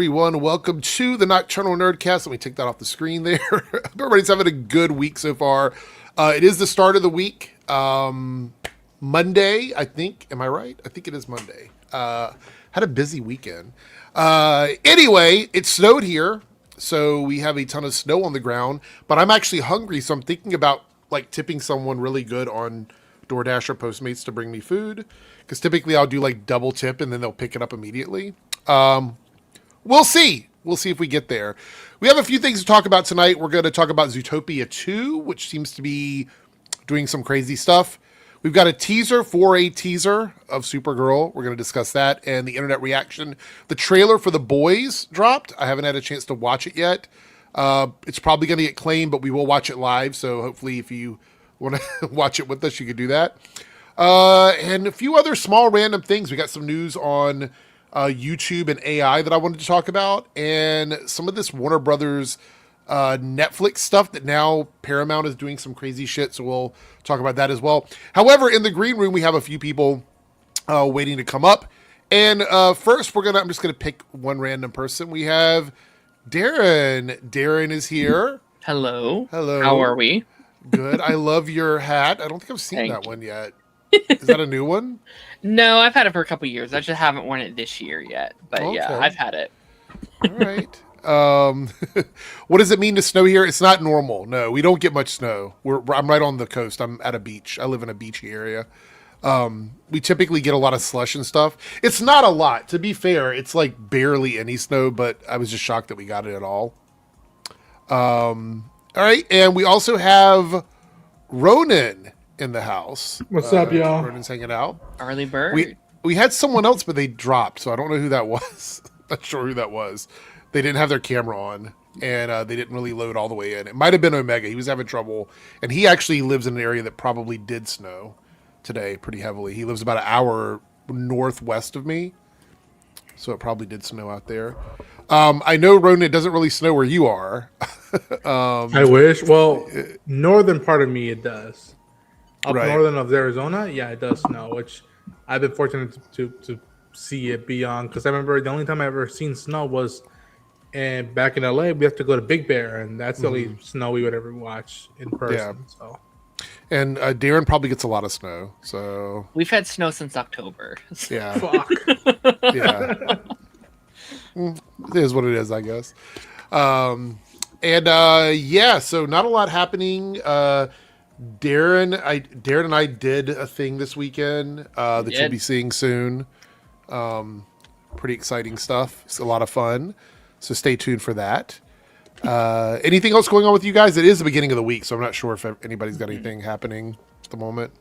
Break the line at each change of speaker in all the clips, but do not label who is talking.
everyone. Welcome to the Nocturnal Nerdcast. Let me take that off the screen there. Everybody's having a good week so far. It is the start of the week. Monday, I think. Am I right? I think it is Monday. Had a busy weekend. Anyway, it snowed here, so we have a ton of snow on the ground. But I'm actually hungry, so I'm thinking about like tipping someone really good on DoorDash or Postmates to bring me food. Because typically I'll do like double tip and then they'll pick it up immediately. We'll see. We'll see if we get there. We have a few things to talk about tonight. We're going to talk about Zootopia 2, which seems to be doing some crazy stuff. We've got a teaser of Supergirl. We're going to discuss that and the internet reaction. The trailer for The Boys dropped. I haven't had a chance to watch it yet. It's probably going to get claimed, but we will watch it live. So hopefully if you want to watch it with us, you could do that. And a few other small random things. We got some news on YouTube and AI that I wanted to talk about, and some of this Warner Brothers Netflix stuff that now Paramount is doing some crazy shit, so we'll talk about that as well. However, in the green room, we have a few people waiting to come up. And first, I'm just going to pick one random person. We have Darren. Darren is here.
Hello.
Hello.
How are we?
Good. I love your hat. I don't think I've seen that one yet. Is that a new one?
No, I've had it for a couple years. I just haven't worn it this year yet. But
okay.
Yeah, I've had it.
All right. What does it mean to snow here? It's not normal. No, we don't get much snow. I'm right on the coast. I'm at a beach. I live in a beachy area. We typically get a lot of slush and stuff. It's not a lot. To be fair, it's like barely any snow, but I was just shocked that we got it at all. All right. And we also have Ronan in the house.
What's up, y'all?
Ronan's hanging out.
Early bird.
We had someone else, but they dropped, so I don't know who that was. Not sure who that was. They didn't have their camera on, and they didn't really load all the way in. It might have been Omega. He was having trouble, and he actually lives in an area that probably did snow today pretty heavily. He lives about an hour northwest of me, so it probably did snow out there. I know, Ronan, it doesn't really snow where you are.
I wish. Well, northern part of me, it does. Up northern of Arizona, yeah, it does snow, which I've been fortunate to see it beyond. Because I remember the only time I ever seen snow was back in LA. We have to go to Big Bear, and that's the only snow we would ever watch in person. Yeah. So. And
Darren probably gets a lot of snow. So
we've had snow since October.
Yeah.
Fuck.
Yeah. It is what it is, I guess. Yeah, so not a lot happening. Darren and I did a thing this weekend that you'll be seeing soon. Pretty exciting stuff. It's a lot of fun. So stay tuned for that. Anything else going on with you guys? It is the beginning of the week, so I'm not sure if anybody's got anything happening at the moment.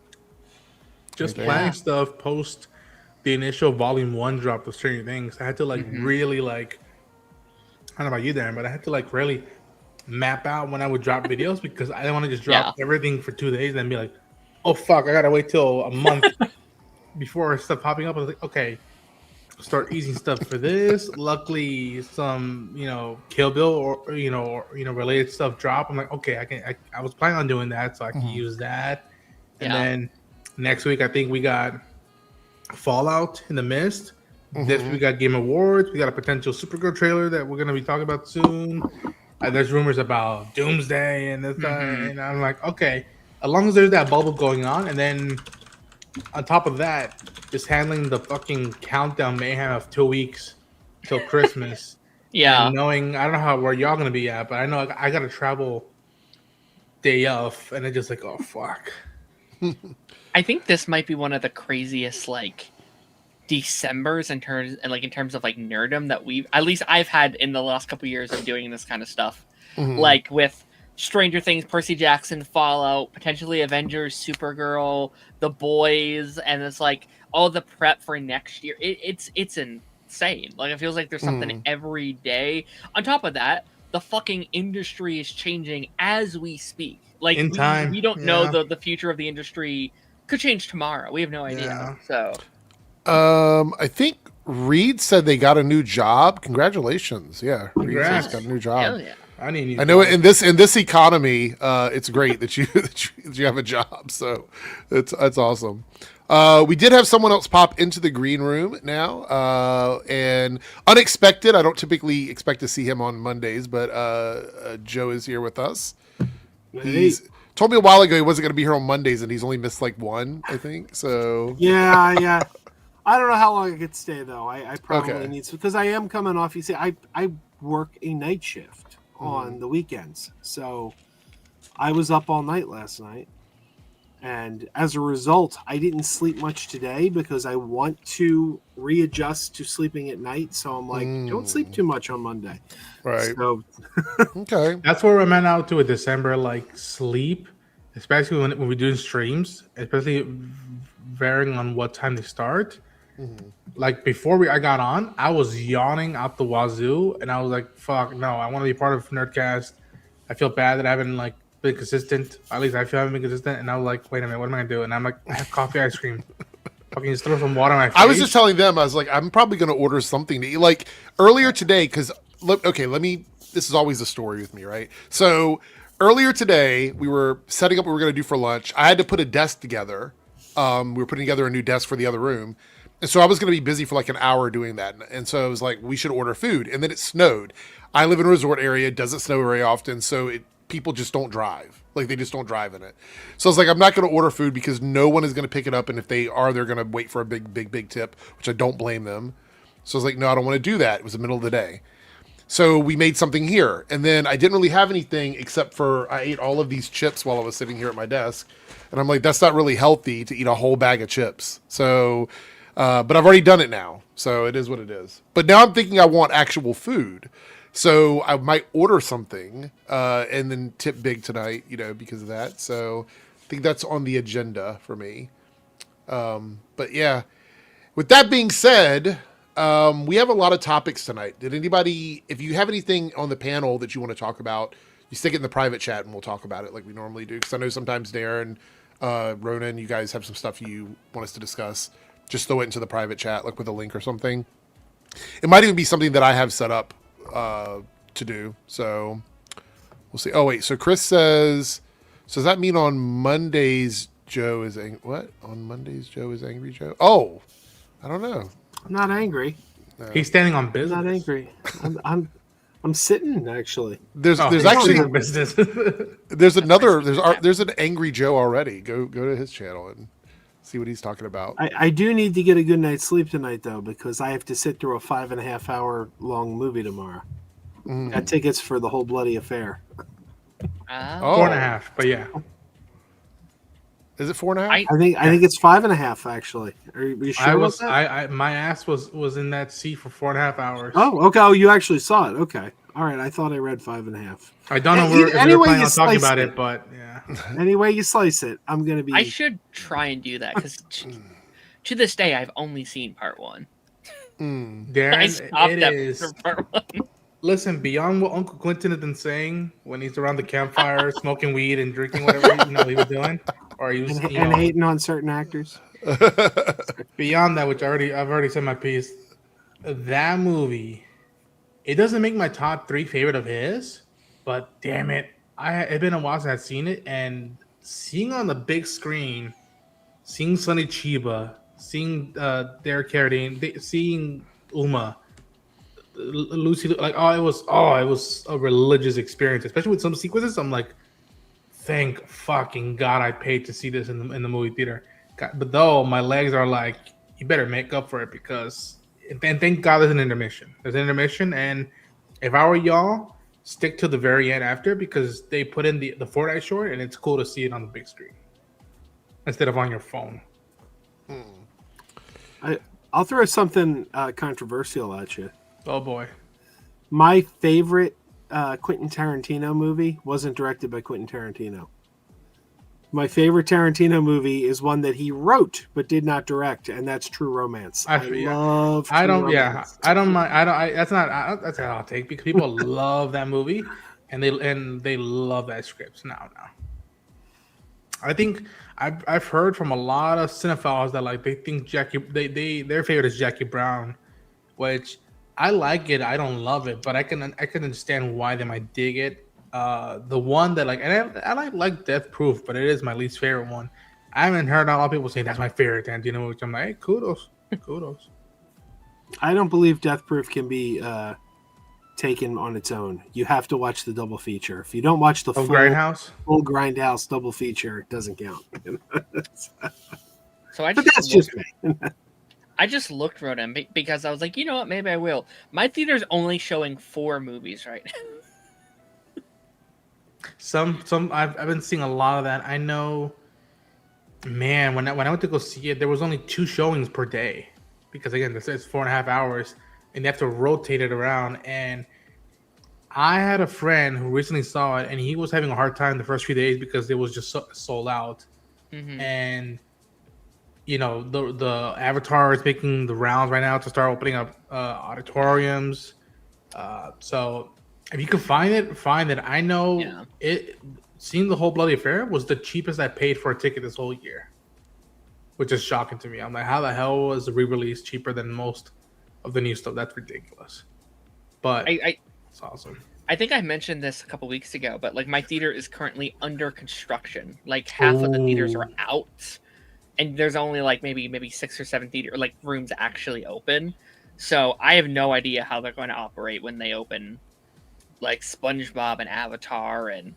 Just planning stuff post the initial volume 1 drop of Stranger Things. I had to really I don't know about you, Darren, but I had to really map out when I would drop videos because I didn't want to just drop everything for 2 days and then be like, oh fuck, I gotta wait till a month before stuff popping up. I was like, okay, start easing stuff for this. Luckily, some Kill Bill or related stuff drop. I'm like, okay, I was planning on doing that, so I can use that. And then next week, I think we got Fallout in the Mist. This week we got Game Awards. We got a potential Supergirl trailer that we're gonna be talking about soon. There's rumors about Doomsday and this, and I'm like, okay, as long as there's that bubble going on, and then on top of that, just handling the fucking countdown mayhem of 2 weeks till Christmas. And knowing, I don't know where y'all gonna be at, but I know I gotta travel day off, and it's just like, oh fuck.
I think this might be one of the craziest Decembers in terms of nerdom that I've had in the last couple of years of doing this kind of stuff. Like with Stranger Things, Percy Jackson, Fallout, potentially Avengers, Supergirl, The Boys, and it's all the prep for next year. It's insane. It feels like there's something every day. On top of that, the fucking industry is changing as we speak.
In time.
We don't know the future of the industry could change tomorrow. We have no idea.
Yeah.
So
I think Reed said they got a new job. Congratulations. Yeah. Reed says got a new job.
Hell yeah.
I
know in this economy, it's great that you have a job. So it's awesome. We did have someone else pop into the green room now, and unexpected. I don't typically expect to see him on Mondays, but Joe is here with us. He's told me a while ago he wasn't going to be here on Mondays, and he's only missed like one, I think. So
yeah. I don't know how long I could stay though. I probably need to, because I am coming off. You see, I work a night shift on the weekends, so I was up all night last night, and as a result, I didn't sleep much today because I want to readjust to sleeping at night. So I'm like, don't sleep too much on Monday.
right,
So
okay,
That's where I'm at now to with December, like sleep, especially when we're doing streams, especially varying on what time they start. Like before I got on, I was yawning out the wazoo, and I was like, "Fuck no! I want to be part of Nerdcast." I feel bad that I haven't like been consistent. At least I feel I haven't been consistent. And I was like, "Wait a minute, what am I gonna do?" And I'm like, "I have coffee, ice cream. Fucking just throw some water on my face."
I was just telling them, I was like, I'm probably going to order something to eat. Like earlier today, because this is always a story with me, right? So earlier today, we were setting up what we were going to do for lunch. I had to put a desk together. We were putting together a new desk for the other room. And so I was going to be busy for like an hour doing that. And so I was like, we should order food. And then it snowed. I live in a resort area. It doesn't snow very often. So people just don't drive. Like they just don't drive in it. So I was like, I'm not going to order food because no one is going to pick it up. And if they are, they're going to wait for a big tip, which I don't blame them. So I was like, no, I don't want to do that. It was the middle of the day. So we made something here. And then I didn't really have anything except for I ate all of these chips while I was sitting here at my desk. And I'm like, that's not really healthy to eat a whole bag of chips. So, but I've already done it now. So it is what it is. But now I'm thinking I want actual food. So I might order something and then tip big tonight, because of that. So I think that's on the agenda for me. But yeah, with that being said, we have a lot of topics tonight. Did anybody, if you have anything on the panel that you want to talk about, you stick it in the private chat and we'll talk about it like we normally do. Because I know sometimes Darren, Ronan, you guys have some stuff you want us to discuss. Just throw it into the private chat, like with a link or something. It might even be something that I have set up to do. So we'll see. Oh, wait. So Chris says, so does that mean on Mondays Joe is angry? What? On Mondays Joe is angry Joe? Oh, I don't know.
I'm not angry.
No.
He's standing on business.
I'm not angry. I'm sitting actually.
There's
He's
actually
on business.
there's an angry Joe already. Go to his channel and see what he's talking about.
I do need to get a good night's sleep tonight though, because I have to sit through a 5.5 hour long movie tomorrow. Got tickets for the whole bloody affair.
4.5, but yeah.
Is it 4.5?
I think it's 5.5 actually. Are you sure about that?
My ass was in that seat for 4.5 hours.
Oh, okay. Oh, you actually saw it. Okay. All right. I thought I read 5.5.
I don't know if we're planning on talking about it, but yeah.
Any way you slice it, I'm gonna be.
I should try and do that because to this day I've only seen part one.
Darren,
I stopped
it is.
after part one.
Listen, beyond what Uncle Quentin has been saying when he's around the campfire, smoking weed and drinking whatever he was doing, or he was
and hating on certain actors.
Beyond that, which I've already said my piece. That movie, it doesn't make my top 3 favorite of his, but damn it, it's been a while since I've seen it, and seeing on the big screen, seeing Sonny Chiba, seeing Derek Carradine, seeing Uma. Lucy, like it was a religious experience, especially with some sequences. I'm like, thank fucking God I paid to see this in the movie theater. God, but though my legs are like, you better make up for it because, and thank God there's an intermission. There's an intermission, and if I were y'all, stick to the very end after because they put in the Fortnite short, and it's cool to see it on the big screen instead of on your phone.
I'll throw something controversial at you.
Oh boy.
My favorite Quentin Tarantino movie wasn't directed by Quentin Tarantino. My favorite Tarantino movie is one that he wrote but did not direct, and that's True Romance. I love True Romance.
That's a hot take because people love that movie and they love that script now. I think I've heard from a lot of cinephiles that like they think their favorite is Jackie Brown, which I like it. I don't love it, but I can understand why they might dig it. The one that like, and I like Death Proof, but it is my least favorite one. I haven't heard a lot of people say that's my favorite Tarantino, which I'm like, hey, kudos.
I don't believe Death Proof can be taken on its own. You have to watch the double feature. If you don't watch the full Grindhouse double feature, it doesn't count.
So I
but
just
that's just me.
I just looked, Rodan, because I was like, you know what, maybe I will. My theater's only showing 4 movies right now.
Some I've been seeing a lot of that. I know, man. When I went to go see it, there was only 2 showings per day, because again, this is 4.5 hours, and they have to rotate it around. And I had a friend who recently saw it, and he was having a hard time the first few days because it was just sold out.
Mm-hmm.
And you know, the Avatar is making the rounds right now to start opening up auditoriums. So if you can find it. I know it. Seeing the whole bloody affair was the cheapest I paid for a ticket this whole year, which is shocking to me. I'm like, how the hell was the re-release cheaper than most of the new stuff? That's ridiculous. But it's awesome.
I think I mentioned this a couple weeks ago, but like my theater is currently under construction. Like half of the theaters are out. And there's only like maybe 6 or 7 theater like rooms actually open, so I have no idea how they're going to operate when they open, like SpongeBob and Avatar and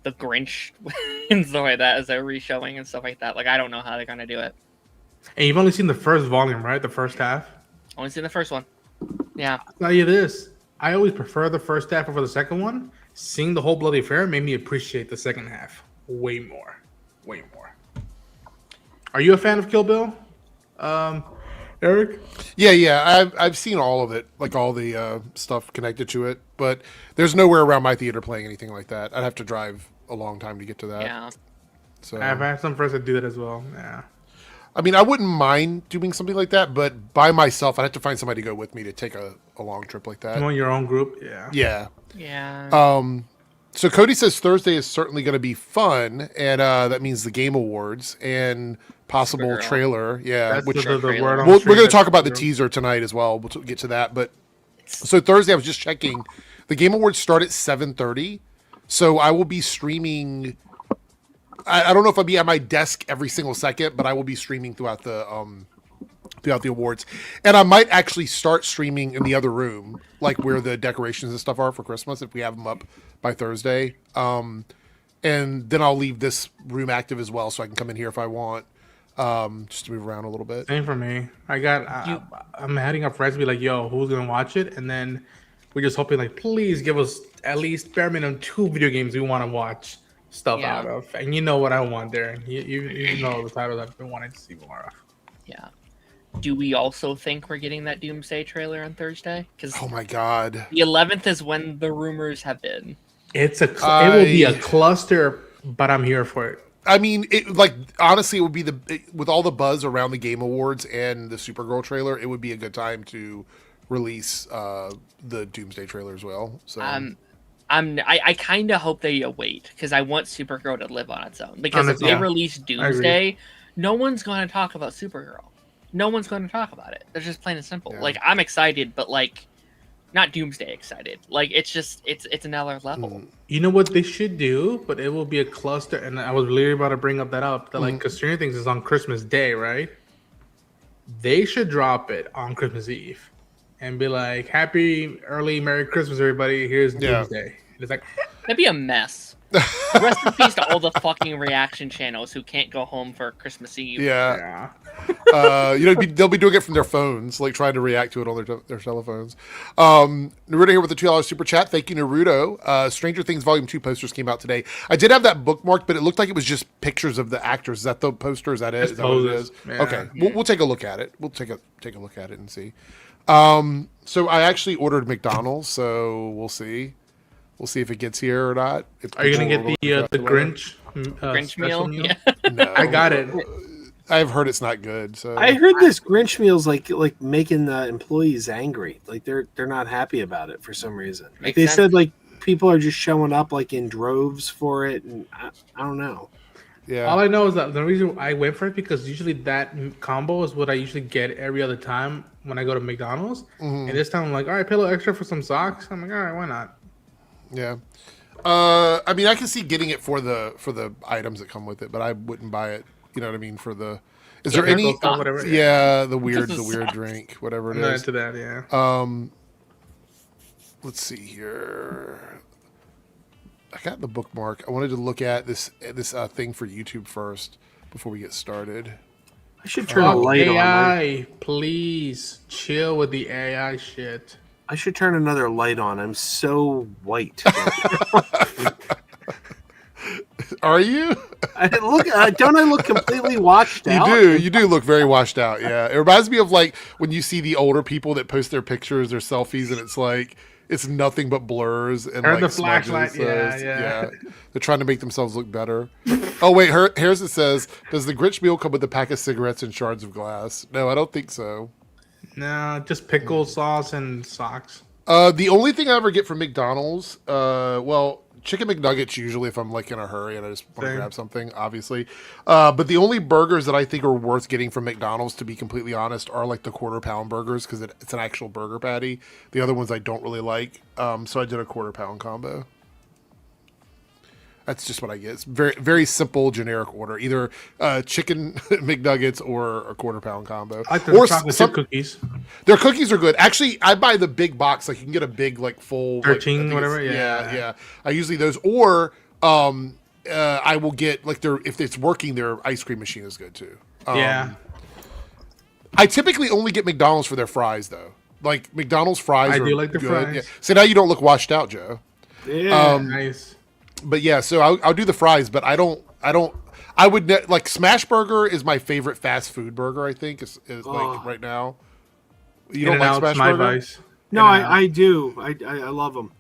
the Grinch and stuff like that as they're re-showing and stuff like that. Like I don't know how they're going to do it.
And you've only seen the first volume, right? The first half.
Only seen the first one. Yeah.
I'll tell you this: I always prefer the first half over the second one. Seeing the whole bloody affair made me appreciate the second half way more. Are you a fan of Kill Bill, Eric?
Yeah. I've seen all of it, like all the stuff connected to it, but there's nowhere around my theater playing anything like that. I'd have to drive a long time to get to that.
Yeah.
So
I've had some friends that do that as well. Yeah.
I mean, I wouldn't mind doing something like that, but by myself, I'd have to find somebody to go with me to take a long trip like that.
You want your own group? Yeah.
Yeah.
Yeah.
So Cody says Thursday is certainly going to be fun, and that means the Game Awards and possible
Supergirl.
trailer. Yeah,
That's
which
the word on
we're
the street.
going to talk about the teaser tonight as well. We'll get to that. But so Thursday, I was just checking. The Game Awards start at 7:30, so I will be streaming. I don't know if I'll be at my desk every single second, but I will be streaming throughout the awards, and I might actually start streaming in the other room, like where the decorations and stuff are for Christmas, if we have them up by Thursday. And then I'll leave this room active as well, so I can come in here if I want, just to move around a little bit.
Same for me. I'm heading up friends to be like, yo, who's gonna watch it? And then we're just hoping, like, please give us at least bare minimum 2 video games we want to watch stuff out of. And you know what I want there. You know the titles I've been wanting to see more of.
Yeah. Do we also think we're getting that Doomsday trailer on Thursday? Because
Oh my god,
the 11th is when the rumors have been.
It will be a cluster, but I'm here for it.
I mean, honestly, it would be with all the buzz around the Game Awards and the Supergirl trailer, it would be a good time to release the Doomsday trailer as well. So
I kind of hope they wait, because I want Supergirl to live on its own. Because if they release Doomsday, no one's going to talk about Supergirl. No one's going to talk about it. They're just plain and simple.
Yeah.
Like, I'm excited, but like, not Doomsday excited. Like, it's just it's another level.
You know what they should do, but it will be a cluster. And I was literally about to bring up that like, because Stranger Things is on Christmas Day, right? They should drop it on Christmas Eve and be like, "Happy early Merry Christmas, everybody! Here's Doomsday." And it's like,
that'd be a mess. Rest in peace to all the fucking reaction channels who can't go home for Christmas Eve.
Yeah. They'll be doing it from their phones, like trying to react to it on their telephones. Naruto here with the $2 super chat. Thank you, Naruto. Stranger Things Volume 2 posters came out today. I did have that bookmarked, but it looked like it was just pictures of the actors. Is that the poster? Is that it? Is that what it is?
Yeah.
Okay, we'll take a look at it. We'll take a look at it and see. So I actually ordered McDonald's, so we'll see. We'll see if it gets here or not.
Are you gonna get the Grinch?
Grinch meal? Yeah.
No,
I got it.
I've heard it's not good. So
I heard this Grinch meal's like making the employees angry. Like they're not happy about it for some reason. Like they said, like people are just showing up like in droves for it, and I don't know.
Yeah.
All I know is that the reason I went for it because usually that combo is what I usually get every other time when I go to McDonald's. And this time I'm like, all right, pay a little extra for some socks. I'm like, all right, why not?
Yeah. I mean, I can see getting it for the items that come with it, but I wouldn't buy it You know what I mean? For the is
Yeah,
there any?
Stuff, whatever,
Yeah, the weird
sauce.
drink, whatever it
I'm not
is.
into that. Yeah.
Let's see here. I got the bookmark. I wanted to look at this thing for YouTube first before we get started.
I should turn a light on.
AI, please chill with the AI shit.
I should turn another light on. I'm so white.
Are you?
Don't I look completely washed out?
You do look very washed out. Yeah, it reminds me of like when you see the older people that post their pictures, their selfies, and it's like it's nothing but blurs and
Or
like
the flashlight.
smudges.
Yeah.
They're trying to make themselves look better. Oh wait, here's it says, does the Grinch meal come with a pack of cigarettes and shards of glass? No, I don't think so.
No, just pickle sauce and socks.
The only thing I ever get from McDonald's, chicken McNuggets usually if I'm like in a hurry and I just want to grab something, obviously. But the only burgers that I think are worth getting from McDonald's, to be completely honest, are like the quarter-pound burgers because it's an actual burger patty. The other ones I don't really like, so I did a quarter-pound combo. That's just what I get. It's very, very simple, generic order. Either chicken McNuggets or a quarter-pound combo.
I like the chocolate chip cookies.
Their cookies are good. Actually, I buy the big box. Like you can get a big, like full
13,
like,
whatever.
Yeah. I usually those, or I will get like if it's working, their ice cream machine is good too.
Yeah.
I typically only get McDonald's for their fries though. Like McDonald's fries.
I
are
do like the
good.
fries.
Yeah. So now you don't look washed out, Joe.
Yeah.
Nice.
But yeah, so I'll do the fries, but I would like Smash Burger is my favorite fast food burger. I think is like right now. You don't like Smash Burger?
Vice.
No, I do. I love them.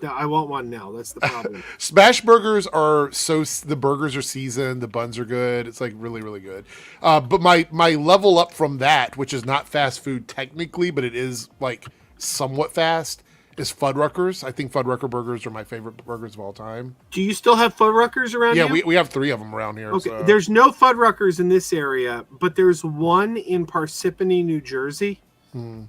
I want one now. That's the problem.
Smash Burgers are the burgers are seasoned, the buns are good. It's like really, really good. But my level up from that, which is not fast food technically, but it is like somewhat fast, is Fuddruckers. I think Fuddrucker burgers are my favorite burgers of all time.
Do you still have Fuddruckers around here?
Yeah, we have 3 of them around here.
Okay,
so.
there's no Fuddruckers in this area, but there's one in Parsippany, New Jersey.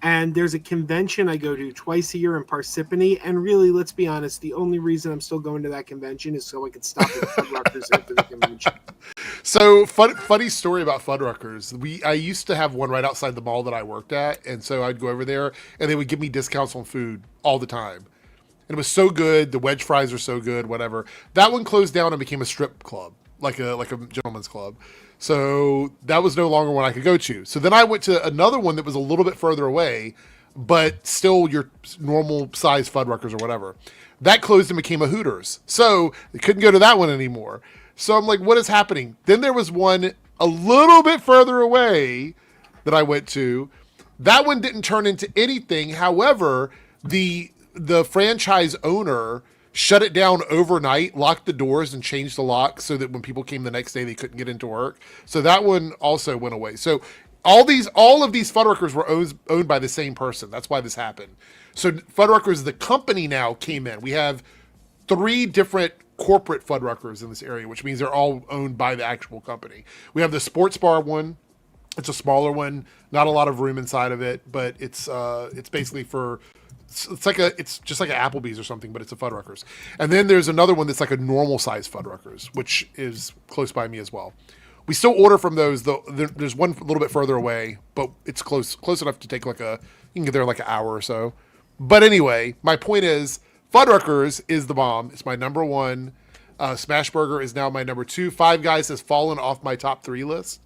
And there's a convention I go to twice a year in Parsippany. And really, let's be honest, the only reason I'm still going to that convention is so I can stop at Fuddruckers after the convention.
So funny story about Fuddruckers. I used to have one right outside the mall that I worked at, and so I'd go over there, and they would give me discounts on food all the time. And it was so good. The wedge fries are so good. Whatever. That one closed down and became a strip club, like a gentleman's club. So that was no longer one I could go to. So then I went to another one that was a little bit further away, but still your normal size Fuddruckers or whatever. That closed and became a Hooters. So they couldn't go to that one anymore. So I'm like, what is happening? Then there was one a little bit further away that I went to. That one didn't turn into anything. However, the franchise owner shut it down overnight, locked the doors, and changed the lock so that when people came the next day, they couldn't get into work. So that one also went away. So all of these Fuddruckers were owned by the same person. That's why this happened. So Fuddruckers, the company, now came in. We have 3 different corporate Fuddruckers in this area, which means they're all owned by the actual company. We have the sports bar one. It's a smaller one, not a lot of room inside of it, but it's basically for. It's just like an Applebee's or something, but it's a Fuddruckers. And then there's another one that's like a normal size Fuddruckers, which is close by me as well. We still order from those, though. There's one a little bit further away, but it's close enough to take you can get there like an hour or so. But anyway, my point is, Fuddruckers is the bomb. It's my number 1. Smash Burger is now my number 2. Five Guys has fallen off my top 3 list.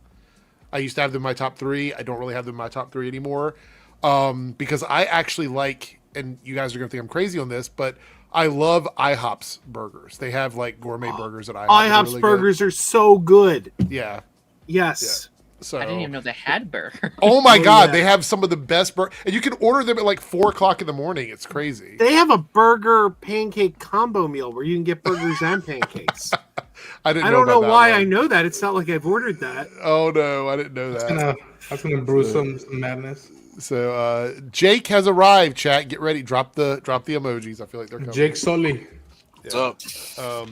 I used to have them in my top 3. I don't really have them in my top 3 anymore because I actually like. And you guys are going to think I'm crazy on this, but I love IHOP's burgers. They have like gourmet burgers at IHOP.
IHOP's really burgers are so good.
Yeah.
Yes.
Yeah. So
I didn't even know they had burgers.
Oh my God. Yeah. They have some of the best burgers. And you can order them at like 4:00 in the morning. It's crazy.
They have a burger pancake combo meal where you can get burgers and pancakes.
I
don't know why I know that. It's not like I've ordered that.
Oh no, I didn't know that.
That's gonna brew some madness.
So Jake has arrived. Chat, get ready. Drop the emojis. I feel like they're coming.
Jake Sully.
Yeah.
What's up?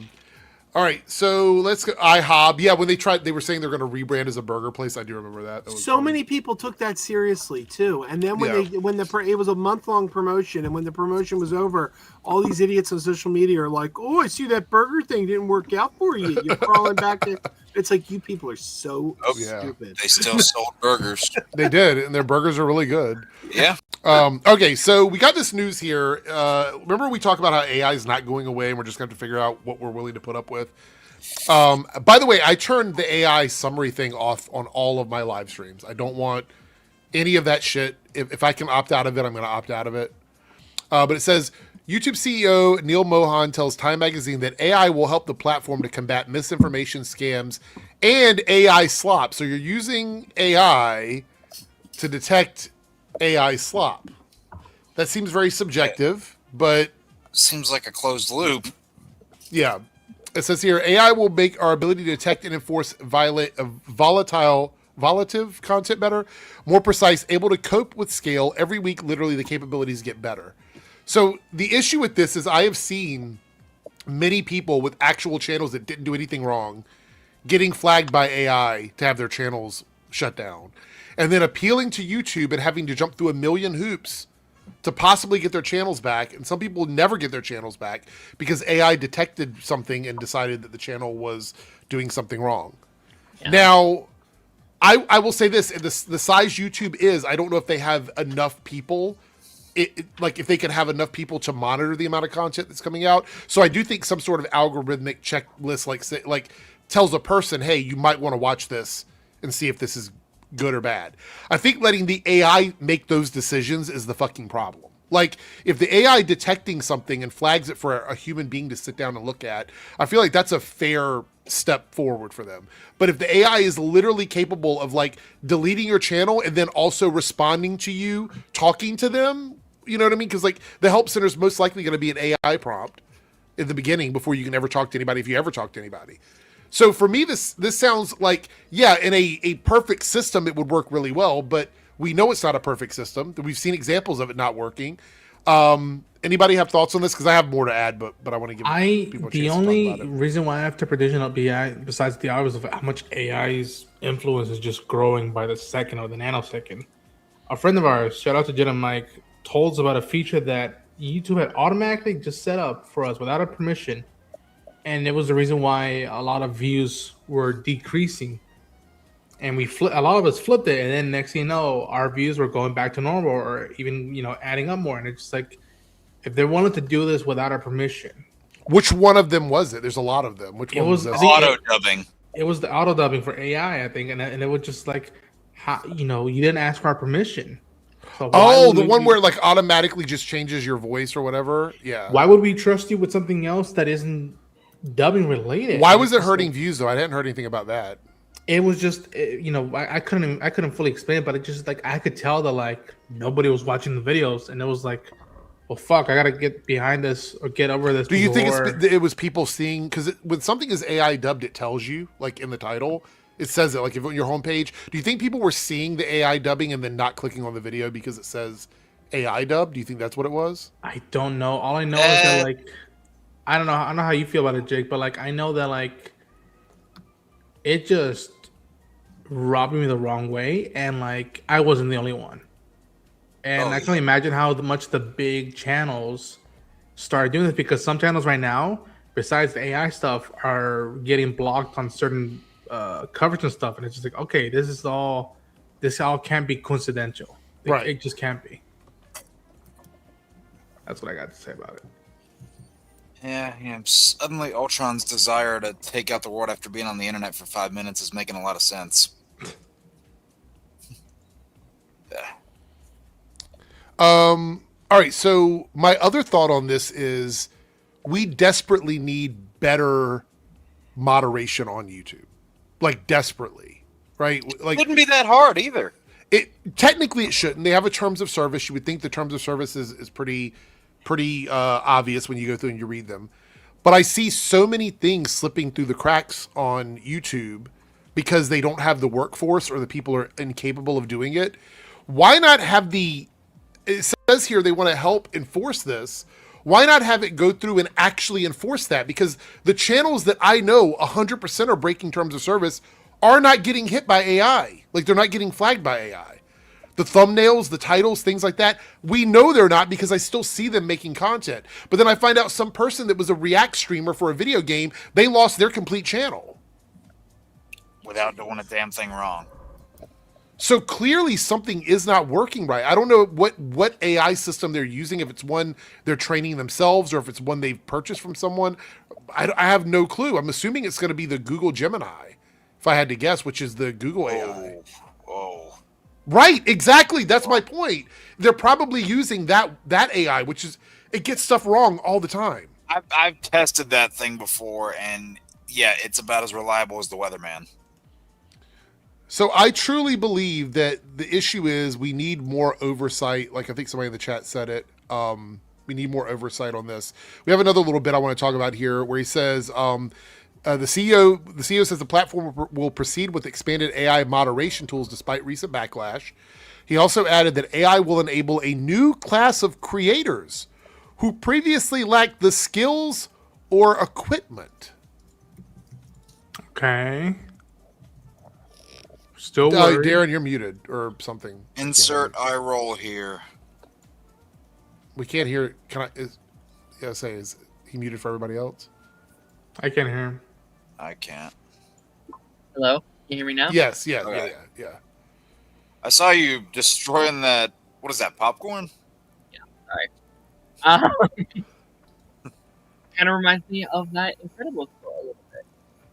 All right, so let's go. IHOB. Yeah, when they were saying they're going to rebrand as a burger place. I do remember that. That was
So
funny.
many people took that seriously too, and then when it was a month-long promotion, and when the promotion was over, all these idiots on social media are like, "Oh, I see that burger thing didn't work out for you. You're crawling back to." It's like you people are so stupid.
They still sold burgers.
They did, and their burgers are really good.
Yeah.
Okay, so we got this news here. Remember we talked about how AI is not going away, and we're just going to have to figure out what we're willing to put up with. By the way, I turned the AI summary thing off on all of my live streams. I don't want any of that shit. If I can opt out of it, I'm going to opt out of it. But it says, YouTube CEO Neil Mohan tells Time Magazine that AI will help the platform to combat misinformation, scams, and AI slop. So you're using AI to detect AI slop. That seems very subjective, but...
Seems like a closed loop.
Yeah. It says here, AI will make our ability to detect and enforce volatile content better, more precise, able to cope with scale. Every week, literally, the capabilities get better. So the issue with this is I have seen many people with actual channels that didn't do anything wrong getting flagged by AI to have their channels shut down, and then appealing to YouTube and having to jump through a million hoops to possibly get their channels back. And some people never get their channels back because AI detected something and decided that the channel was doing something wrong. Yeah. Now, I will say this, the size YouTube is, I don't know if they have enough people, like if they can have enough people to monitor the amount of content that's coming out. So I do think some sort of algorithmic checklist, like tells a person, hey, you might want to watch this and see if this is good or bad. I think letting the AI make those decisions is the fucking problem. Like, if the AI detecting something and flags it for a human being to sit down and look at, I feel like that's a fair step forward for them. But if the AI is literally capable of like deleting your channel and then also responding to you, talking to them, you know what I mean? Because like the help center is most likely going to be an AI prompt in the beginning before you can ever talk to anybody, if you ever talk to anybody. So for me, this sounds like, yeah, in a perfect system, it would work really well, but we know it's not a perfect system. We've seen examples of it not working. Anybody have thoughts on this? Because I have more to add, but I want to give people a chance
the
to
only
talk about it.
reason why I have to prediction of AI, besides the hours of how much AI's influence is just growing by the second or the nanosecond. A friend of ours, shout out to Jen and Mike, told us about a feature that YouTube had automatically just set up for us without our permission. And it was the reason why a lot of views were decreasing. And a lot of us flipped it, and then next thing you know, our views were going back to normal, or even adding up more. And it's just like, if they wanted to do this without our permission,
which one of them was it? There's a lot of them. Which one was this?
Auto dubbing.
It was the auto dubbing for AI, I think, and it was just like, how you didn't ask for our permission. So
the one where it like automatically just changes your voice or whatever. Yeah.
Why would we trust you with something else that isn't dubbing related?
Why was it hurting views though? I hadn't heard anything about that.
It was just, I couldn't fully explain it, but it just like I could tell that like nobody was watching the videos, and it was like, well, fuck, I gotta get behind this or get over this.
Do you think it was people seeing? Because when something is AI dubbed, it tells you, like in the title, it says it, like if on your homepage. Do you think people were seeing the AI dubbing and then not clicking on the video because it says AI dubbed? Do you think that's what it was?
I don't know. All I know is that like, I don't know how you feel about it, Jake, but like I know that like it just rubbed me the wrong way, and like I wasn't the only one. And I can only imagine how much the big channels started doing this, because some channels right now, besides the AI stuff, are getting blocked on certain coverage and stuff. And it's just like, okay, this all can't be coincidental.
Right.
It just can't be. That's what I got to say about it.
Yeah, suddenly Ultron's desire to take out the world after being on the internet for 5 minutes is making a lot of sense. Yeah.
All right, so my other thought on this is we desperately need better moderation on YouTube. Like desperately, right? Like,
it wouldn't be that hard either.
Technically it shouldn't. They have a terms of service. You would think the terms of service is pretty obvious when you go through and you read them. But I see so many things slipping through the cracks on YouTube because they don't have the workforce or the people are incapable of doing it. Why not have it says here they want to help enforce this. Why not have it go through and actually enforce that? Because the channels that I know 100% are breaking terms of service are not getting hit by AI. Like, they're not getting flagged by AI. The thumbnails, the titles, things like that, we know they're not because I still see them making content. But then I find out some person that was a React streamer for a video game, they lost their complete channel.
Without doing a damn thing wrong.
So clearly something is not working right. I don't know what AI system they're using, if it's one they're training themselves or if it's one they've purchased from someone. I have no clue. I'm assuming it's going to be the Google Gemini, if I had to guess, which is the Google AI.
Oh.
Right, exactly. That's my point. They're probably using that AI, which is, it gets stuff wrong all the time.
I've tested that thing before, and yeah, it's about as reliable as the weatherman.
So I truly believe that the issue is we need more oversight. Like I think somebody in the chat said it. We need more oversight on this. We have another little bit I want to talk about here where he says the CEO says the platform will proceed with expanded AI moderation tools despite recent backlash. He also added that AI will enable a new class of creators who previously lacked the skills or equipment.
Okay. Still worried.
Darren, you're muted or something.
Insert eye roll here.
We can't hear. Is he muted for everybody else?
I can't hear him.
I can't.
Hello? Can you hear me now?
Yes,
Okay.
yeah.
I saw you destroying that. What is that, popcorn?
Kind of reminds me of that Incredible story a little bit.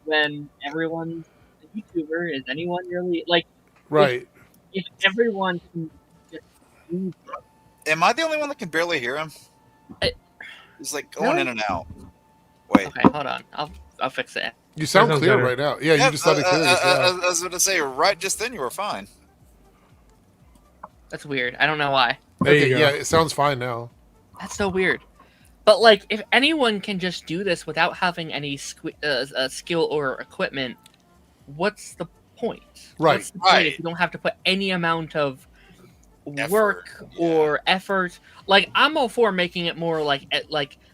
When everyone's a YouTuber, is anyone really like?
Right.
If everyone can just do stuff.
Am I the only one that can barely hear him? He's like going
Really?
in and out. Wait.
Okay, hold on. I'll fix it.
You sound
That sounds
clear
better.
right now. Yeah, you just sounded clear. Just now.
I was going to say, right just then you were fine.
That's weird. I don't know why.
There you
Okay,
go.
yeah, it sounds fine now.
That's so weird. But like, if anyone can just do this without having any skill or equipment, what's the point?
Right.
What's the point
Right.
if you don't have to put any amount of
Effort,
work
yeah.
or effort? Like, I'm all for making it more like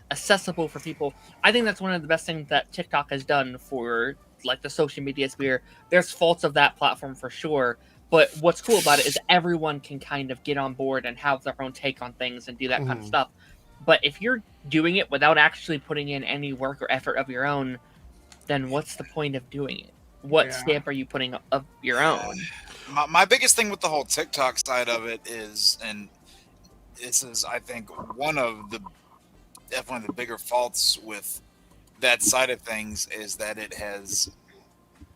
accessible for people. I think that's one of the best things that TikTok has done for like the social media sphere. There's faults of that platform for sure. But what's cool about it is everyone can kind of get on board and have their own take on things and do that kind of stuff. But if you're doing it without actually putting in any work or effort of your own, then what's the point of doing it? What stamp are you putting of your own?
My biggest thing with the whole TikTok side of it is, and this is, I think, definitely the bigger faults with that side of things is that it has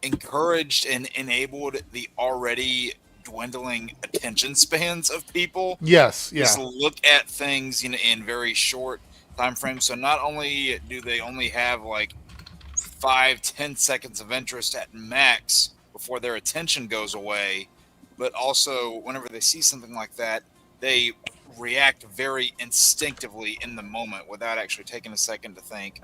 encouraged and enabled the already dwindling attention spans of people.
Yes, yeah.
Just look at things in very short time frames. So not only do they only have like 5-10 seconds of interest at max before their attention goes away, but also whenever they see something like that, they react very instinctively in the moment without actually taking a second to think,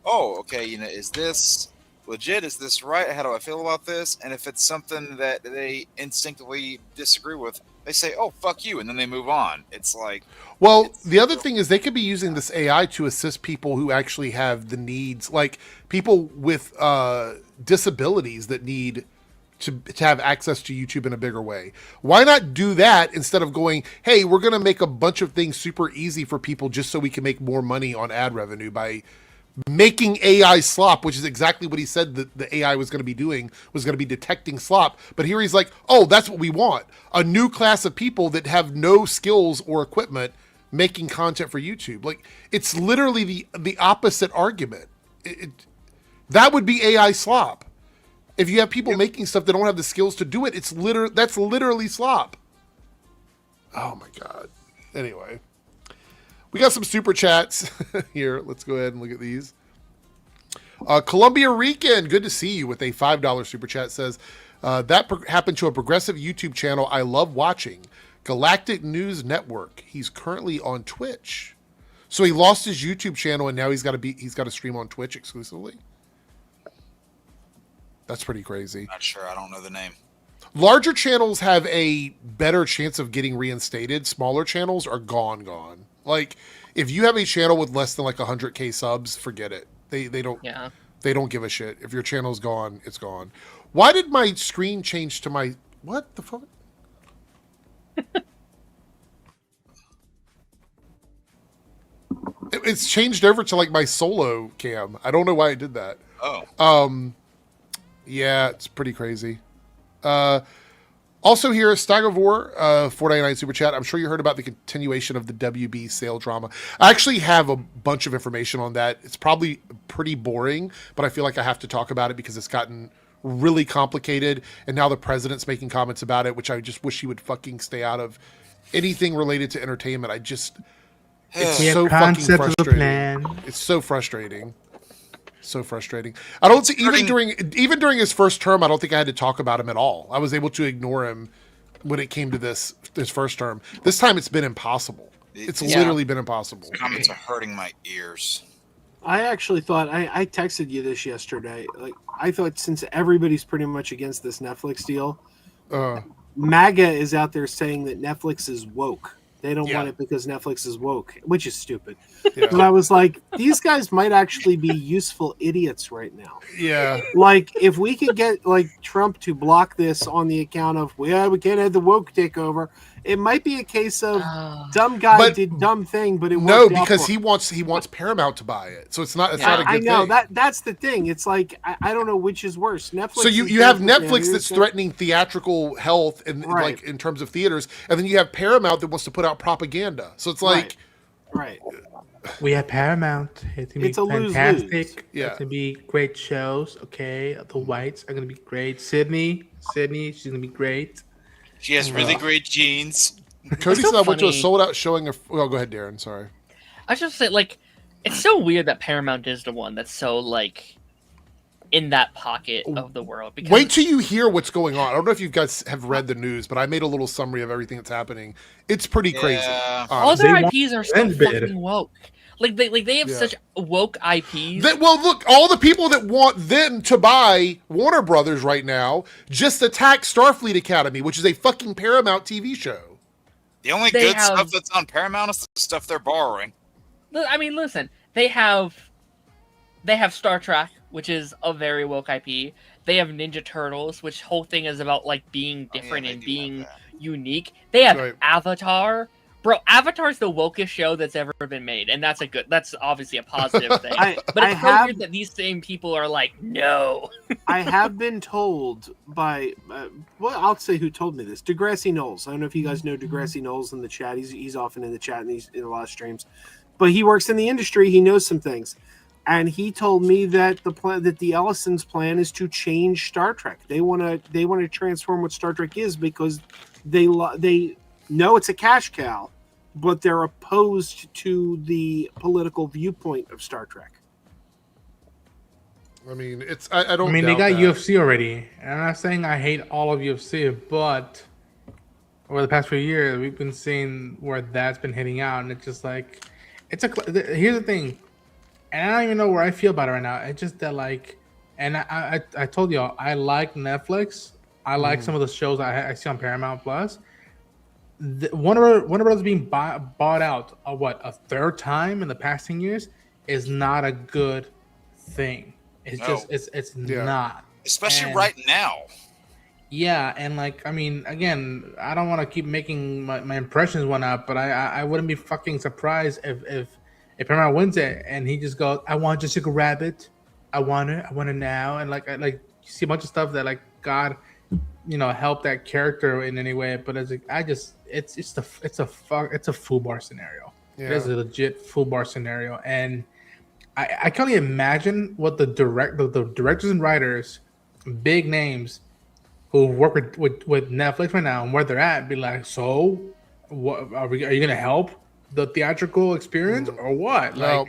oh, okay, is this legit? Is this right? How do I feel about this? And if it's something that they instinctively disagree with, they say, oh, fuck you, and then they move on. It's like...
Well, the other thing is they could be using this AI to assist people who actually have the needs, like people with disabilities that need to have access to YouTube in a bigger way. Why not do that instead of going, hey, we're going to make a bunch of things super easy for people just so we can make more money on ad revenue by making AI slop, which is exactly what he said that the AI was going to be doing, was going to be detecting slop. But here he's like, oh, that's what we want. A new class of people that have no skills or equipment making content for YouTube. Like, it's literally the opposite argument. That would be AI slop. If you have people making stuff that don't have the skills to do it, that's literally slop. Oh my God. Anyway. We got some super chats here. Let's go ahead and look at these. Columbia Rican, good to see you with a $5 super chat, says, happened to a progressive YouTube channel I love watching, Galactic News Network. He's currently on Twitch. So he lost his YouTube channel and now he's got to stream on Twitch exclusively. That's pretty crazy.
Not sure. I don't know the name.
Larger channels have a better chance of getting reinstated. Smaller channels are gone. Like, if you have a channel with less than like 100K subs, forget it. They don't they don't give a shit. If your channel's gone, it's gone. Why did my screen change to my what the fuck? It's changed over to like my solo cam. I don't know why I did that.
Oh.
Yeah, it's pretty crazy. Also here, Stag of War, 499 Super Chat. I'm sure you heard about the continuation of the WB sale drama. I actually have a bunch of information on that. It's probably pretty boring, but I feel like I have to talk about it because it's gotten really complicated, and now the president's making comments about it, which I just wish he would fucking stay out of anything related to entertainment. It's so fucking frustrating. It's so frustrating. So frustrating. I don't think even during his first term, I don't think I had to talk about him at all. I was able to ignore him when it came to this first term. This time it's been impossible. It's literally been impossible.
These comments are hurting my ears.
I actually thought I texted you this yesterday. Like I thought since everybody's pretty much against this Netflix deal, MAGA is out there saying that Netflix is woke. They don't want it because Netflix is woke, which is stupid. Yeah. But I was like, these guys might actually be useful idiots right now.
Yeah.
Like, if we could get like Trump to block this on the account of, we can't have the woke takeover, it might be a case of dumb guy did dumb thing, but it worked out
because he wants Paramount to buy it, so it's not. It's not a good
thing.
Thing.
That's the thing. It's like I don't know which is worse. Netflix.
So you have Netflix that's threatening theatrical health and like in terms of theaters, and then you have Paramount that wants to put out propaganda. So it's like,
right.
We have Paramount. It's gonna be fantastic.
Lose-lose.
Yeah. It's gonna be great shows. Okay, the whites are gonna be great. Sydney, she's gonna be great.
She has really great genes.
Cody said I went to a sold-out showing of... Oh, go ahead, Darren. Sorry.
I was just say, like, it's so weird that Paramount is the one that's so, like, in that pocket of the world. Because
wait till you hear what's going on. I don't know if you guys have read the news, but I made a little summary of everything that's happening. It's pretty crazy.
All their IPs are so fucking woke. Like they have such woke IPs.
Look, all the people that want them to buy Warner Brothers right now just attack Starfleet Academy, which is a fucking Paramount TV show.
The only good stuff that's on Paramount is the stuff they're borrowing.
I mean, listen, they have Star Trek, which is a very woke IP. They have Ninja Turtles, which whole thing is about like being different and being unique. They have Avatar. Bro, Avatar's the wokest show that's ever been made, and that's obviously a positive thing. But it's so weird that these same people are like, no.
I have been told by, I'll say who told me this. Degrassi Knowles. I don't know if you guys know Degrassi Knowles in the chat. He's often in the chat and he's in a lot of streams. But he works in the industry. He knows some things. And he told me that the Ellisons' plan is to change Star Trek. They want to transform what Star Trek is because they know it's a cash cow, but they're opposed to the political viewpoint of Star Trek.
I mean, I don't.
I mean, they got UFC already, and I'm not saying I hate all of UFC, but over the past few years, we've been seeing where that's been hitting out, and it's just like, here's the thing, and I don't even know where I feel about it right now. It's just that like, and I told y'all I like Netflix. I like some of the shows I see on Paramount Plus. Warner Brothers being bought out a third time in the past 10 years is not a good thing. It's not,
especially right now.
Yeah, and like I mean, again, I don't want to keep making my impressions one up, but I wouldn't be fucking surprised if Paramount wins it and he just goes, I want Jessica Rabbit, I want it now, and like you see a bunch of stuff that like God, help that character in any way, but it's like it's a FUBAR scenario. Yeah. It is a legit FUBAR scenario, and I can only imagine what the directors and writers, big names, who work with Netflix right now and where they're at, be like, so what are you gonna help the theatrical experience or what?
No.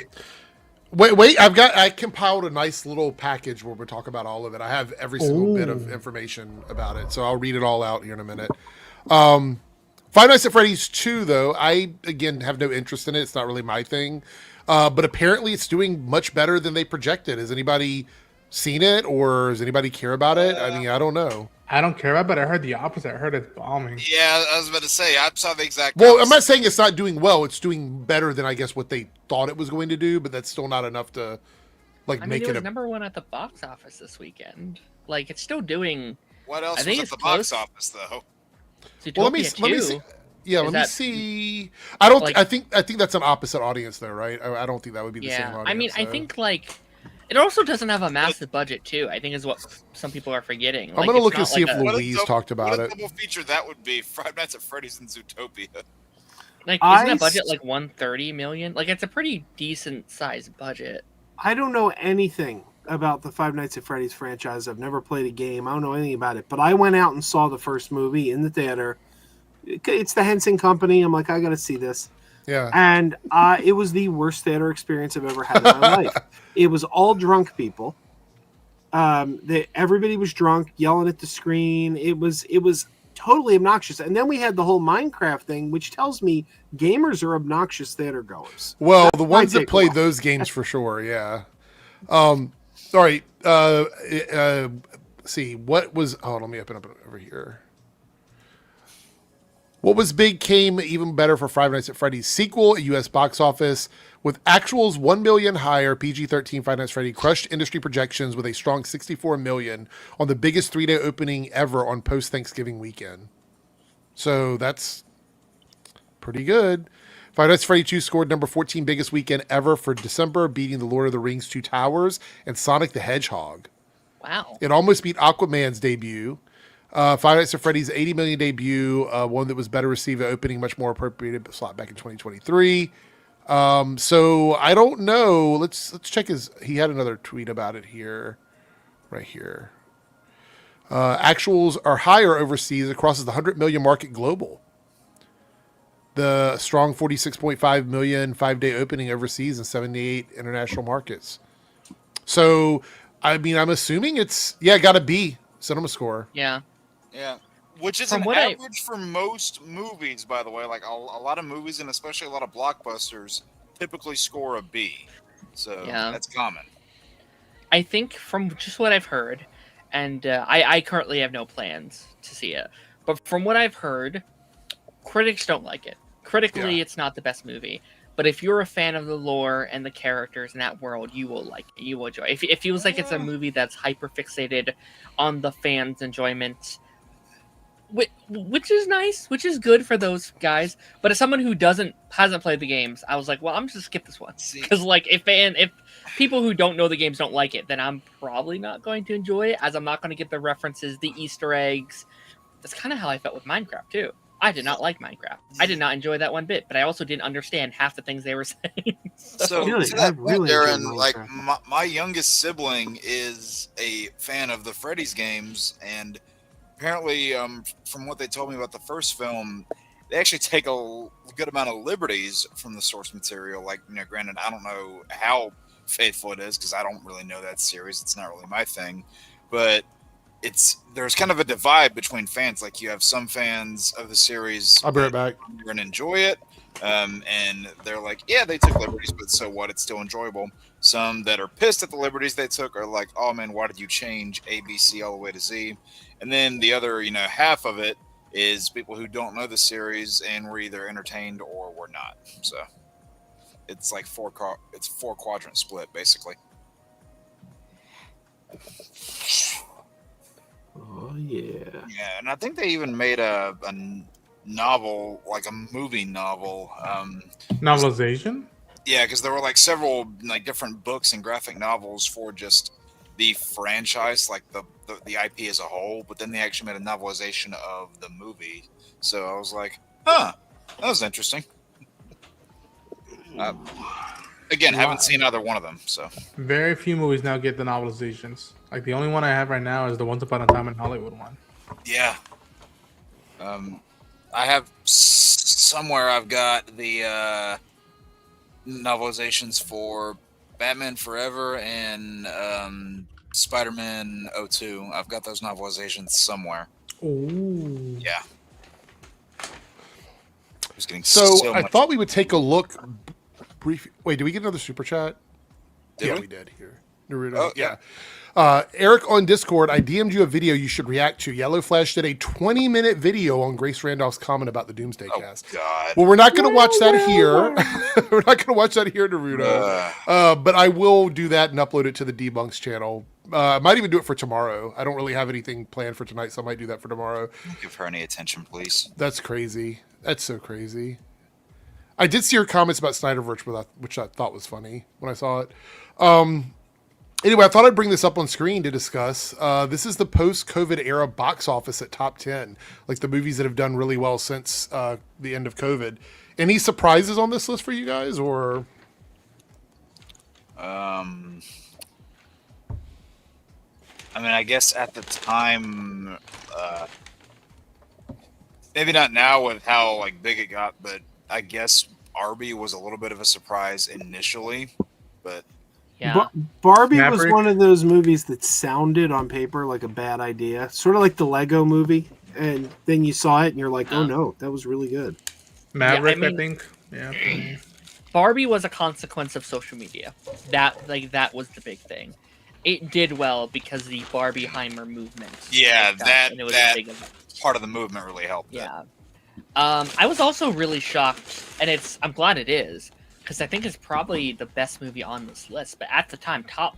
Like, wait! I compiled a nice little package where we talk about all of it. I have every single bit of information about it, so I'll read it all out here in a minute. Five Nights at Freddy's 2, though, I again have no interest in it. It's not really my thing, but apparently it's doing much better than they projected. Has anybody seen it, or does anybody care about it? I mean, I don't know.
I don't care about it, but I heard the opposite. I heard it's bombing.
Yeah, I was about to say, I saw the exact
Well,
opposite.
I'm not saying it's not doing well. It's doing better than I guess what they thought it was going to do, but that's still not enough to like
I
make
mean, it
it
was
a.
number one at the box office this weekend. Like, it's still doing.
What else
I think
was at
it's
the box
close.
office, though?
Zootopia
Well, let me
2.
see. Yeah,
Is
let me
that-
see. I don't.
like-
I think that's an opposite audience, though, right? I don't think that would be the same
Yeah,
audience.
I mean, I
so.
think like it also doesn't have a massive budget too. I think is what some people are forgetting.
I'm
Like,
gonna
it's
look and
not
see
like
if
a-
Louise talked about
what a
it.
double feature that would be: Five Nights at Freddy's and Zootopia.
like
I
isn't a budget
s-
like 130 million? Like it's a pretty decent sized budget.
I don't know anything about the Five Nights at Freddy's franchise. I've never played a game. I don't know anything about it. But I went out and saw the first movie in the theater. It's the Henson Company. I'm like, I got to see this.
Yeah.
And it was the worst theater experience I've ever had in my life. It was all drunk people. Everybody was drunk, yelling at the screen. It was totally obnoxious. And then we had the whole Minecraft thing, which tells me gamers are obnoxious theater goers.
Well,
That's
the
my
ones that
take
played
away.
those games for sure, yeah. All right. See what was. Oh, let me open up over here. What was big came even better for Five Nights at Freddy's sequel at U.S. box office with actuals 1 million higher. PG-13 Five Nights at Freddy crushed industry projections with a strong 64 million on the biggest 3-day opening ever on post-Thanksgiving weekend. So that's pretty good. Five Nights at Freddy 2 scored number 14 biggest weekend ever for December, beating The Lord of the Rings 2 Towers and Sonic the Hedgehog.
Wow.
It almost beat Aquaman's debut. Five Nights at Freddy's 80 million debut, one that was better received at opening, much more appropriate slot back in 2023. So I don't know. Let's check he had another tweet about it here, right here. Actuals are higher overseas. It crosses the 100 million market global. The strong 46.5 million 5-day opening overseas and 78 international markets. So, I mean, I'm assuming it's got to be cinema score.
Yeah.
Yeah, which is
From
an
what
average for most movies, by the way. Like a lot of movies, and especially a lot of blockbusters, typically score a B. So
Yeah.
that's common.
I think from just what I've heard, and I currently have no plans to see it, but from what I've heard, critics don't like it. Critically, it's not the best movie. But if you're a fan of the lore and the characters in that world, you will like it. You will enjoy it. It feels like it's a movie that's hyper fixated on the fans' enjoyment, which is nice, which is good for those guys. But as someone who hasn't played the games, I was like, well, I'm just gonna skip this one because like if people who don't know the games don't like it, then I'm probably not going to enjoy it, as I'm not going to get the references, the Easter eggs. That's kind of how I felt with Minecraft too. I did not like Minecraft. I did not enjoy that one bit, but I also didn't understand half the things they were saying.
So
Really,
to that
I really
point, Darren,
enjoyed
like
Minecraft.
my youngest sibling is a fan of the Freddy's games, and apparently, from what they told me about the first film, they actually take a good amount of liberties from the source material. Like, granted, I don't know how faithful it is because I don't really know that series. It's not really my thing, but there's kind of a divide between fans. Like, you have some fans of the series
I'll be right back.
and enjoy it, and they're like, yeah, they took liberties, but so what? It's still enjoyable. Some that are pissed at the liberties they took are like, oh man, why did you change A, B, C all the way to Z? And then the other, half of it is people who don't know the series and were either entertained or were not. So it's like four quadrant split basically.
Oh yeah.
Yeah, and I think they even made a novel, like a movie novel.
Novelization?
Yeah, because there were like several like different books and graphic novels for just the franchise, like the IP as a whole. But then they actually made a novelization of the movie. So I was like, huh, that was interesting. Again, haven't seen either one of them. So
Very few movies now get the novelizations. Like the only one I have right now is the Once Upon a Time in Hollywood one.
yeah, I have somewhere I've got the novelizations for Batman Forever and Spider-Man 02. I've got those novelizations somewhere.
Ooh.
Yeah. I was getting
So I
much-
thought we would take a look. Brief. Wait, did we get another super chat?
Did
yeah,
we?
we did here. Naruto.
Oh,
yeah. Eric on Discord, I DM'd you a video you should react to. Yellow Flash did a 20-minute video on Grace Randolph's comment about the Doomsday cast.
God.
Well, we're not going to watch that here. We're not going to watch that here, Naruto. But I will do that and upload it to the Debunks channel. I might even do it for tomorrow. I don't really have anything planned for tonight, so I might do that for tomorrow.
Don't give her any attention, please.
That's crazy. That's so crazy. I did see her comments about Snyderverse, which I thought was funny when I saw it. Anyway, I thought I'd bring this up on screen to discuss. This is the post-COVID era box office at top 10, like the movies that have done really well since the end of COVID. Any surprises on this list for you guys, or?
I mean, I guess at the time, maybe not now with how like big it got, but I guess Barbie was a little bit of a surprise initially, but.
Yeah.
Barbie
Maverick.
was one of those movies that sounded on paper like a bad idea, sort of like the Lego movie, and then you saw it and you're like, oh no, that was really good.
Maverick,
Yeah, I mean-
I think. Yeah.
Barbie was a consequence of social media. That was the big thing. It did well because the Barbieheimer movement.
Yeah,
picked up,
that-
and it was
that-
a big event.
part of the movement really helped.
Yeah. I was also really shocked, and I'm glad it is, because I think it's probably the best movie on this list. But at the time, Top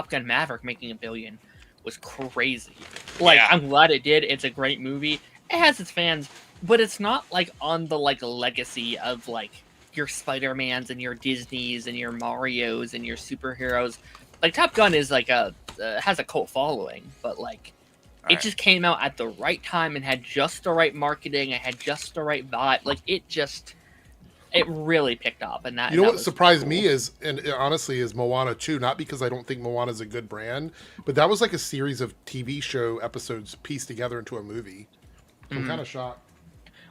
Gun Maverick making $1 billion was crazy. Like,
Yeah.
I'm glad it did. It's a great movie. It has its fans, but it's not like on the like legacy of like your Spider-Mans and your Disneys and your Marios and your superheroes. Like Top Gun is like has a cult following, but like it
Right.
just came out at the right time and had just the right marketing. It had just the right vibe. Like it really picked up. And that
You know
that
what
was
surprised
cool.
me is, and honestly, is Moana 2. Not because I don't think Moana is a good brand, but that was like a series of TV show episodes pieced together into a movie. So I'm kind of shocked.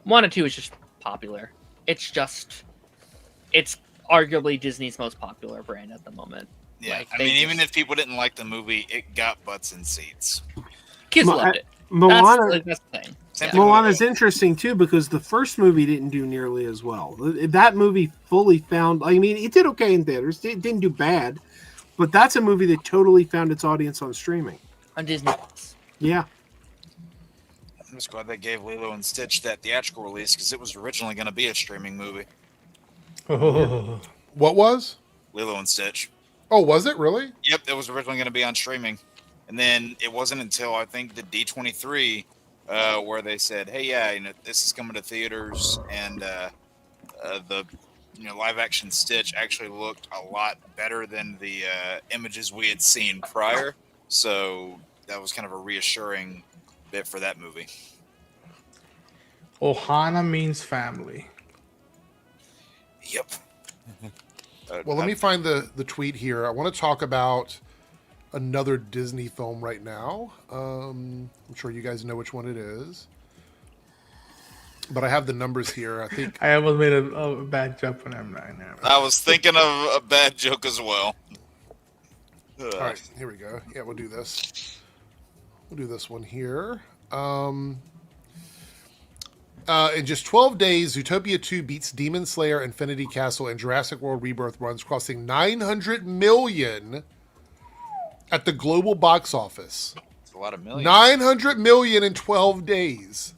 Moana 2 is just popular. It's arguably Disney's most popular brand at the moment.
Yeah,
Like,
I
they
mean, even
just-
if people didn't like the movie, it got butts in seats.
Kids
Mo-
loved it.
Moana,
That's the thing.
Same
Yeah.
thing with
Moana's interesting too because the first movie didn't do nearly as well. That movie fully found. I mean, it did okay in theaters. It didn't do bad, but that's a movie that totally found its audience on streaming.
On Disney Plus.
Yeah,
I'm just glad they gave Lilo and Stitch that theatrical release because it was originally going to be a streaming movie.
Oh.
What was?
Lilo and Stitch.
Oh, was it really?
Yep, it was originally going to be on streaming, and then it wasn't until I think the D23 where they said, "Hey, yeah, you know, this is coming to theaters," and the live action Stitch actually looked a lot better than the images we had seen prior. So that was kind of a reassuring bit for that movie.
Ohana means family.
Yep.
Well, let me find the tweet here. I want to talk about another Disney film right now. I'm sure you guys know which one it is. But I have the numbers here. I think
I almost made a bad joke when I'm right now.
I was thinking of a bad joke as well.
all right, here we go. Yeah, we'll do this. We'll do this one here. In just 12 days, Zootopia 2 beats Demon Slayer, Infinity Castle, and Jurassic World Rebirth runs, crossing 900 million at the global box office.
It's a lot of millions.
900 million in 12 days.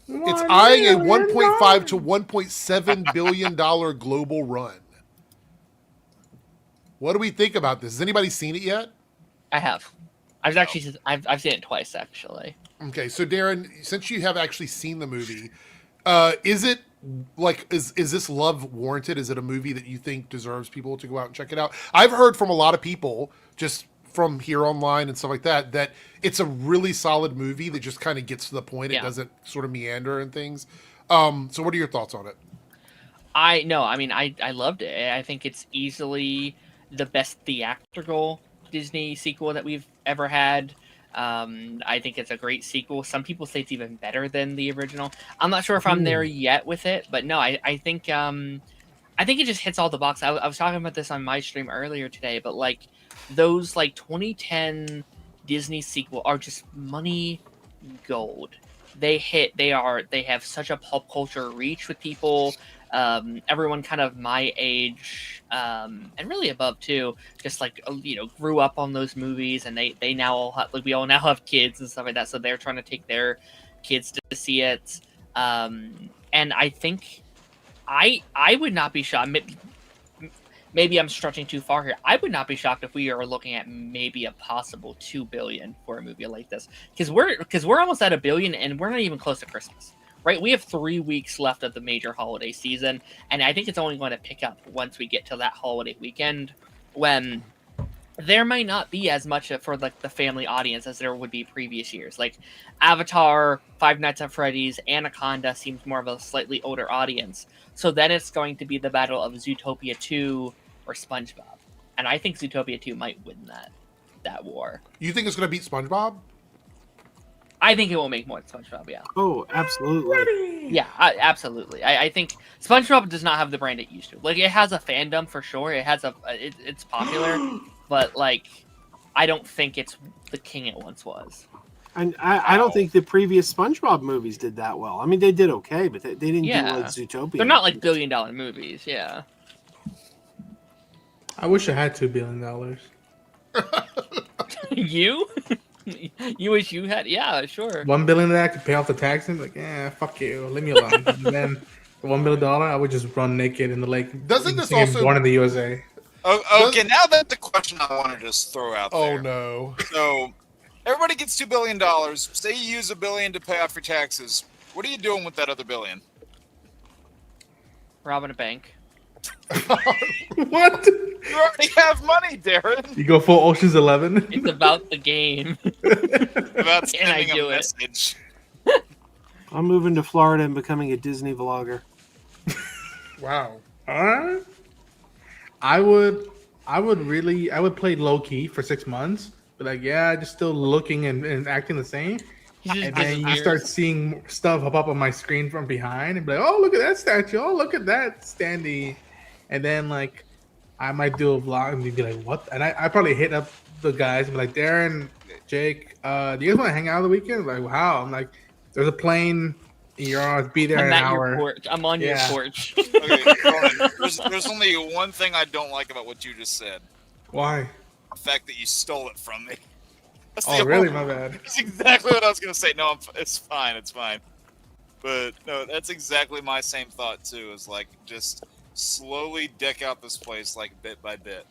It's eyeing a 1.5 to 1.7 billion dollar global run. What do we think about this? Has anybody seen it yet?
I have. I've seen it twice actually.
Okay, so Darren, since you have actually seen the movie, is it like is this love warranted? Is it a movie that you think deserves people to go out and check it out? I've heard from a lot of people, just from here online and stuff like that, that it's a really solid movie that just kind of gets to the point. It
Yeah.
doesn't sort of meander and things. So what are your thoughts on it?
I loved it. I think it's easily the best theatrical Disney sequel that we've ever had. I think it's a great sequel. Some people say it's even better than the original. I'm not sure if I'm there yet with it, but no, I think it just hits all the boxes. I was talking about this on my stream earlier today, but like those like 2010 Disney sequel are just money gold. They have such a pop culture reach with people. Everyone kind of my age and really above too, just like grew up on those movies, and they now all have, we all now have kids and stuff like that, so they're trying to take their kids to see it. And I think I would not be shocked. Maybe I'm stretching too far here. I would not be shocked if we are looking at maybe a possible $2 billion for a movie like this, because we're almost at $1 billion, and we're not even close to Christmas. Right, we have 3 weeks left of the major holiday season, and I think it's only going to pick up once we get to that holiday weekend, when there might not be as much for like the family audience as there would be previous years. Like Avatar, Five Nights at Freddy's, Anaconda seems more of a slightly older audience. So then it's going to be the battle of Zootopia 2 or SpongeBob, and I think Zootopia 2 might win that war.
You think it's going to beat SpongeBob?
I think it will make more than SpongeBob, yeah.
Oh, absolutely.
Yeah, absolutely. I think SpongeBob does not have the brand it used to. Like, it has a fandom for sure. It has it's popular, but like, I don't think it's the king it once was.
And I don't think the previous SpongeBob movies did that well. I mean, they did okay, but they didn't do like Zootopia.
They're not like $1 billion movies, yeah.
I wish I had $2 billion.
You? You wish you had? Yeah, sure.
$1 billion that I could pay off the tax and be like, yeah, fuck you, leave me alone. And then the $1 billion, I would just run naked in the lake.
Doesn't this also
born in the USA?
Oh, okay, now that's the question I want to just throw out there.
Oh no!
So everybody gets $2 billion. Say you use $1 billion to pay off your taxes. What are you doing with that other $1 billion?
Robbing a bank.
What?
You already have money, Darren.
You go full Ocean's 11?
It's about the game.
About
Can I
sending
do
a
it?
message.
I'm moving to Florida and becoming a Disney vlogger.
Wow.
I would play low key for 6 months, but like, yeah, just still looking and acting the same. And then you start seeing stuff pop up on my screen from behind and be like, oh, look at that statue. Oh, look at that standee. And then, like, I might do a vlog and be like, what? And I probably hit up the guys and be like, Darren, Jake, do you guys want to hang out on the weekend? Like, how? I'm like, there's a plane. You're on, be there in an hour.
I'm on your porch.
Okay, there's only one thing I don't like about what you just said.
Why?
The fact that you stole it from me.
Oh, really? My bad.
That's exactly what I was going to say. No, it's fine. It's fine. But, no, that's exactly my same thought, too. Is like, just slowly deck out this place, like, bit by bit.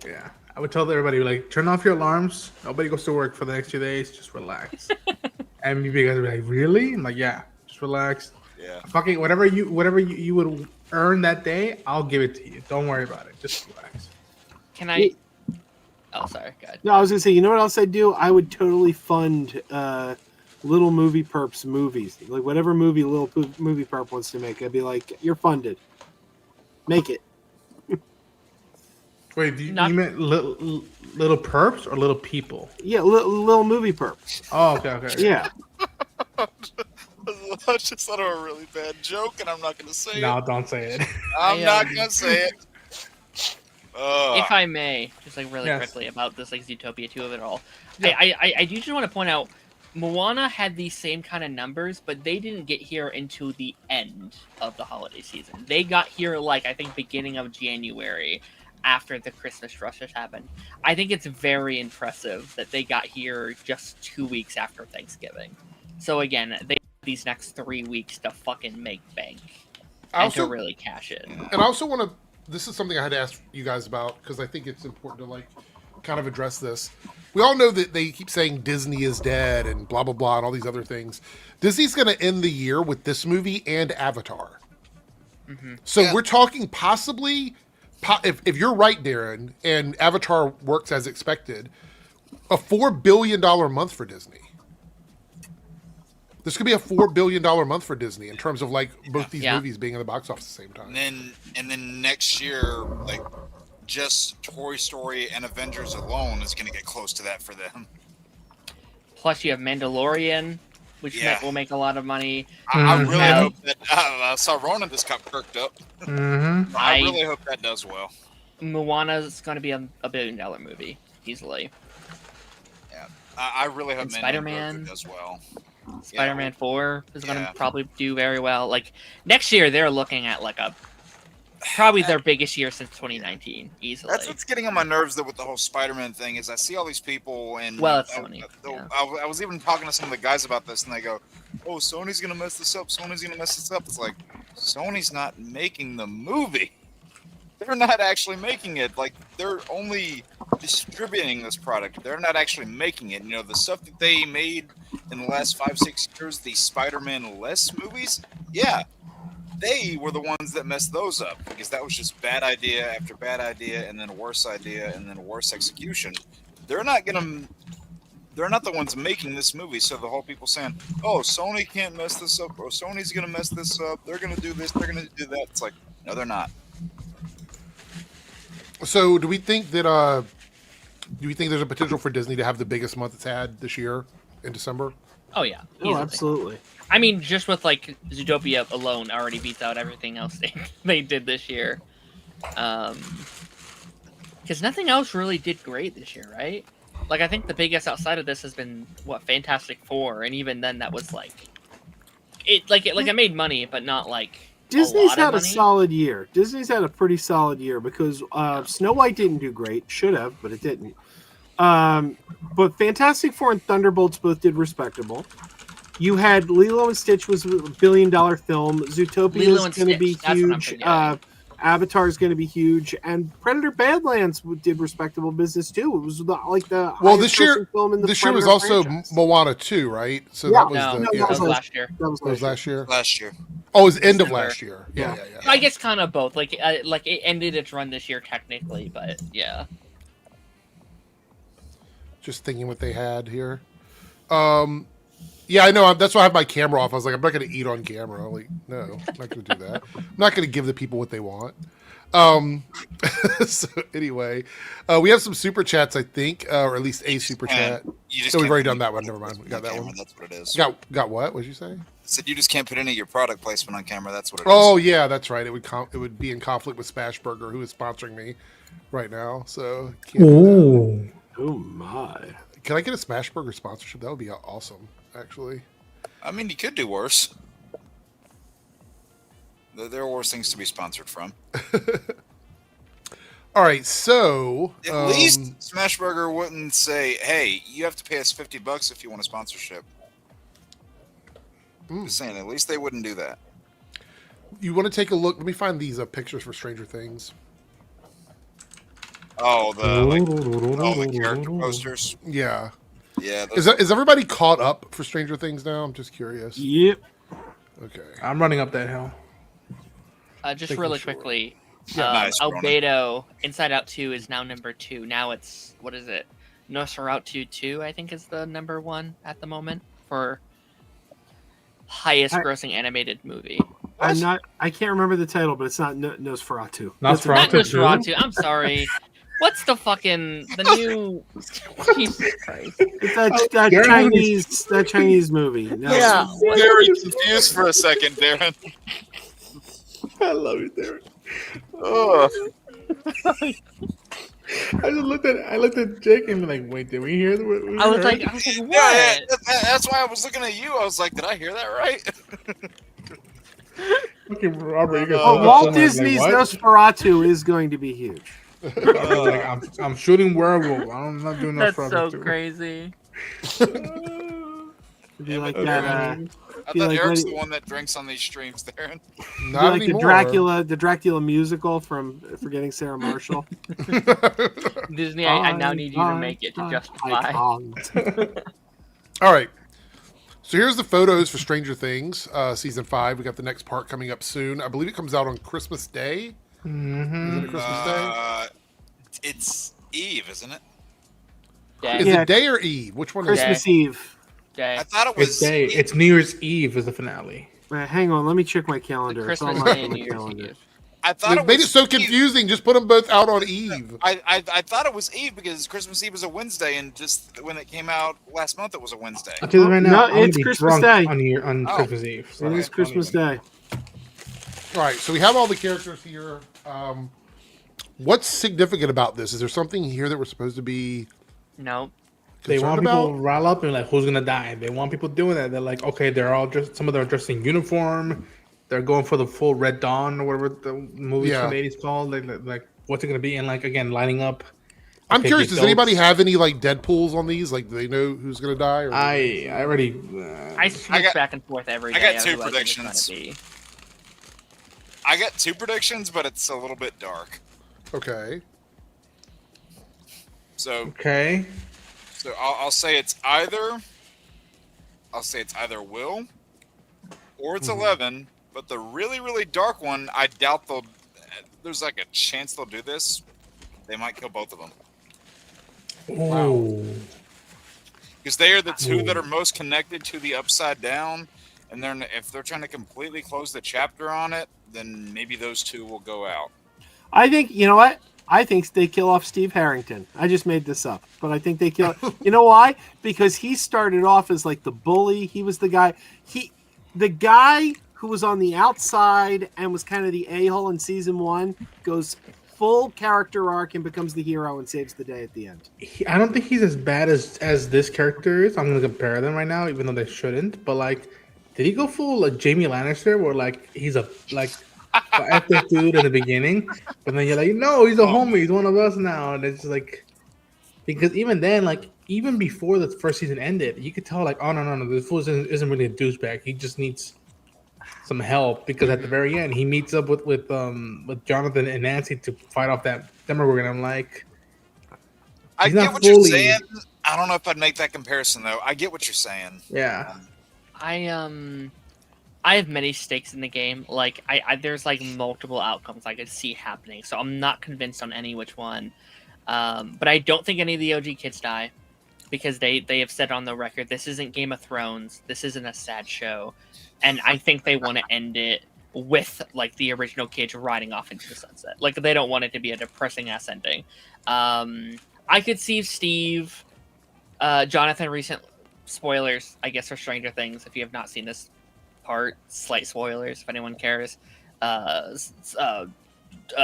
Yeah. I would tell everybody, like, turn off your alarms. Nobody goes to work for the next 2 days. Just relax. And you guys would be like, really? I'm like, yeah. Just relax.
Yeah.
Fucking whatever you would earn that day, I'll give it to you. Don't worry about it. Just relax.
Can I... Oh, sorry. Go ahead.
No, I was gonna say, you know what else I'd do? I would totally fund Little Movie Perp's movies. Like whatever movie Little Movie Perp wants to make, I'd be like, you're funded. Make it.
Wait, you meant little perps or little people?
Yeah, Little Movie Perp.
Oh, okay.
Yeah.
I just thought of a really bad joke, and I'm not going to say it.
No, don't say it.
I'm not going to say it.
If I may, just like really quickly about this like Zootopia 2 of it all. Yeah. I do just want to point out, Moana had these same kind of numbers, but they didn't get here into the end of the holiday season. They got here like, I think, beginning of January, after the Christmas rush has happened. I think it's very impressive that they got here just 2 weeks after Thanksgiving. So again, they have these next 3 weeks to fucking make bank and to really cash in.
And I also want to, this is something I had to ask you guys about, because I think it's important to like kind of address this. We all know that they keep saying Disney is dead and blah, blah, blah, and all these other things. Disney's going to end the year with this movie and Avatar. Mm-hmm. So we're talking possibly, if you're right, Darren, and Avatar works as expected, a $4 billion month for Disney. This could be a $4 billion month for Disney in terms of like both these movies being in the box office at the same time.
And then next year, like just Toy Story and Avengers alone is going to get close to that for them.
Plus, you have Mandalorian, which will make a lot of money.
I really hope that. I saw Ronan just got perked up.
Mm-hmm.
I really hope that does well.
Moana is going to be a $1 billion movie easily.
Yeah, I really hope
Spider-Man
does well.
Spider-Man 4 is going to probably do very well. Like next year, they're looking at like a Probably their biggest year since 2019, easily.
That's what's getting on my nerves though with the whole Spider-Man thing is I see all these people and
Well, it's Sony.
I was even talking to some of the guys about this and they go, "Oh, Sony's gonna mess this up. Sony's gonna mess this up." It's like Sony's not making the movie. They're not actually making it. Like they're only distributing this product. They're not actually making it. You know, the stuff that they made in the last 5-6 years, the Spider-Man less movies, yeah. They were the ones that messed those up because that was just bad idea after bad idea and then worse idea and then worse execution. They're not the ones making this movie. So the whole people saying, "Oh, Sony can't mess this up," or "Sony's gonna mess this up. They're gonna do this. They're gonna do that." It's like, no, they're not.
So, do we think that? Do we think there's a potential for Disney to have the biggest month it's had this year in December?
Oh yeah,
Oh,
easily.
absolutely.
I mean, just with like Zootopia alone, already beats out everything else they did this year. Because nothing else really did great this year, right? Like I think the biggest outside of this has been Fantastic Four, and even then that was like it made money, but not like
Disney's
a lot
had
of
a
money.
solid year. Disney's had a pretty solid year because Snow White didn't do great. Should have, but it didn't. But Fantastic Four and Thunderbolts both did respectable. You had Lilo and Stitch was a $1 billion film. Zootopia is
Lilo and
going to be
Stitch, that's what I'm
huge.
forgetting.
Avatar is going to be huge, and Predator: Badlands did respectable business too. It was the
Well,
highest
this year,
grossing film in the
this year was
Predator
also
franchise.
Moana 2, right? So
Yeah.
that was
No,
the
that was last year.
That was
that was last year.
Last year.
Oh, it was end of
December.
last year. Yeah.
I guess kind of both. Like it ended its run this year technically, but yeah.
Just thinking what they had here. Yeah, I know. That's why I have my camera off. I was like, I'm not going to eat on camera. Like, no, I'm not going to do that. I'm not going to give the people what they want. So anyway, we have some super chats, I think, or at least a super chat. So we've already done that one. Never mind. We got that one.
That's what it is.
Got what? What did you say?
I said you just can't put any of your product placement on camera. That's what it is.
Oh yeah, that's right. It would be in conflict with Smashburger, who is sponsoring me right now. So can't do that.
Oh my!
Can I get a Smashburger sponsorship? That would be awesome, actually.
I mean, you could do worse. There are worse things to be sponsored from.
All right, so
At least Smashburger wouldn't say, "Hey, you have to pay us $50 if you want a sponsorship." Just saying, at least they wouldn't do that.
you want to take a look. Let me find these pictures for Stranger Things.
Oh, the character posters.
Yeah.
Yeah.
Is everybody caught up for Stranger Things now? I'm just curious.
Yep.
Okay.
I'm running up that hill.
Just
Making
really
sure.
quickly,
Nice, Ronan.
Albedo Inside Out 2 is now number 2. Now it's what is it? Nosferatu 2, I think, is the number 1 at the moment for highest grossing animated movie.
I can't remember the title, but it's not Nosferatu.
Not
Nosferatu 2?
Nosferatu. I'm sorry. What's the new? Jesus Christ!
It's that Chinese movie. No.
Yeah.
Very confused for a second, Darren.
I love you, Derek.
Oh,
I looked at Jake and be like, wait, did we hear the?
I was like, what?
yeah, that's why I was looking at you. I was like, did I hear that right?
Okay, Robert, you guys.
Walt Disney's Nosferatu is going to be huge.
I'm shooting werewolf. I'm not doing
That's
Nosferatu.
so crazy.
It'd be like that.
I
Feel
thought
like
Eric's
when-
the one that drinks on these streams, Darren.
Not
like
anymore.
the Dracula musical from Forgetting Sarah Marshall.
Disney, I now need you to make it to
I
justify.
can't.
All right. So here's the photos for Stranger Things, season 5. We got the next part coming up soon. I believe it comes out on Christmas Day.
Mm-hmm.
Is it a Christmas Day?
It's Eve, isn't it?
Is
Day.
it Day or Eve? Which one is it?
Christmas Eve.
Day.
I thought it
It's
was.
day. It's New Year's Eve is the finale.
Hang on, let me check my
The
calendar. It's
Christmas
on my
Day and New Year's
calendar.
Eve.
I thought
They
it
made
was
it so
Eve.
confusing. Just put them both out on Eve.
I thought it was Eve because Christmas Eve was a Wednesday, and just when it came out last month, it was a Wednesday.
I'll tell you right now,
No,
I'm gonna
it's
be
Christmas
drunk
Day.
on
Oh.
Christmas Eve. So
It is Christmas Day.
All right. So we have all the characters here. What's significant about this? Is there something here that we're supposed to be
No.
They want
concerned
people
about?
to rile up and like, who's gonna die? They want people doing that. They're like, okay, they're all dressed. Some of them are dressed in uniform. they're going for the full Red Dawn or whatever the movies
Yeah.
from the 80s called. Like what's it gonna be? And like again, lining up.
I'm
Okay,
curious.
the
Does anybody
adults-
have any like Deadpools on these? Like, do they know who's gonna die? Or
I already.
I switch
got-
back and forth every day.
I got
of
two
who think it's gonna
predictions.
be.
I got 2 predictions, but it's a little bit dark.
Okay.
So
Okay.
I'll say it's either. I'll say it's either Will, or it's 11. But the really really dark one, I doubt they'll. There's like a chance they'll do this. They might kill both of them
Oh.
because they are the 2 that are most connected to the Upside Down. And then if they're trying to completely close the chapter on it, then maybe those 2 will go out.
I think, you know what? I think they kill off Steve Harrington. I just made this up, but I think they kill. You know why? Because he started off as like the bully. He was the guy. The guy who was on the outside and was kind of the a-hole in season 1 goes full character arc and becomes the hero and saves the day at the end.
I don't think he's as bad as this character is. I'm gonna compare them right now, even though they shouldn't. But like, did he go full like Jamie Lannister, where like he's a like epic dude in the beginning, but then you're like, no, he's a homie, he's one of us now, and it's just like, because even then, like even before the first season ended, you could tell like, oh no, this fool isn't really a douchebag. He just needs some help, because at the very end he meets up with Jonathan and Nancy to fight off that Demogorgon. I'm like,
I
he's
get
not
what you're
fully-
saying. I don't know if I'd make that comparison though. I get what you're saying.
yeah.
I have many stakes in the game. Like there's like multiple outcomes I could see happening, so I'm not convinced on any which one. But I don't think any of the OG kids die, because they have said on the record this isn't Game of Thrones. This isn't a sad show, and I think they want to end it with like the original kids riding off into the sunset. Like they don't want it to be a depressing ass ending. I could see Steve, Jonathan. Recent spoilers, I guess, for Stranger Things. If you have not seen this part, slight spoilers if anyone cares.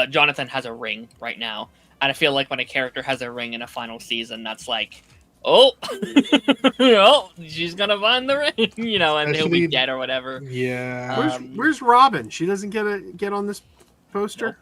Jonathan has a ring right now, and I feel like when a character has a ring in a final season, that's like, oh, oh, she's gonna find the ring, you know, and he'll be
Actually,
dead or whatever.
Yeah.
Where's Robin? She doesn't get on this poster.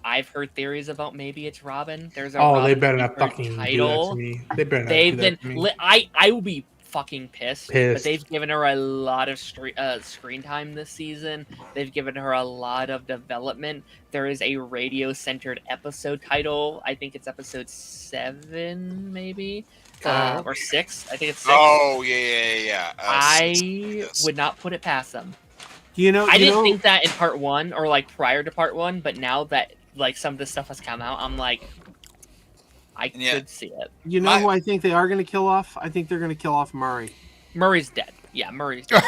I've heard theories about maybe it's Robin. There's a
Oh, they
Robin
better not
secret
fucking do that
title.
to me. They better not
They've
do
been.
that to me.
I will be fucking pissed. But
Pissed.
they've given her a lot of screen time this season. They've given her a lot of development. There is a radio-centered episode title. I think it's episode 7, maybe, or 6. I think it's 6.
Oh yeah.
I
Yes.
would not put it past them.
You
I didn't
know,
think that in part 1 or like prior to part 1, but now that like some of this stuff has come out, I'm like, I
Yeah.
could see it.
You know who I think they are going to kill off? I think they're going to kill off Murray.
Murray's dead. Yeah, Murray's dead.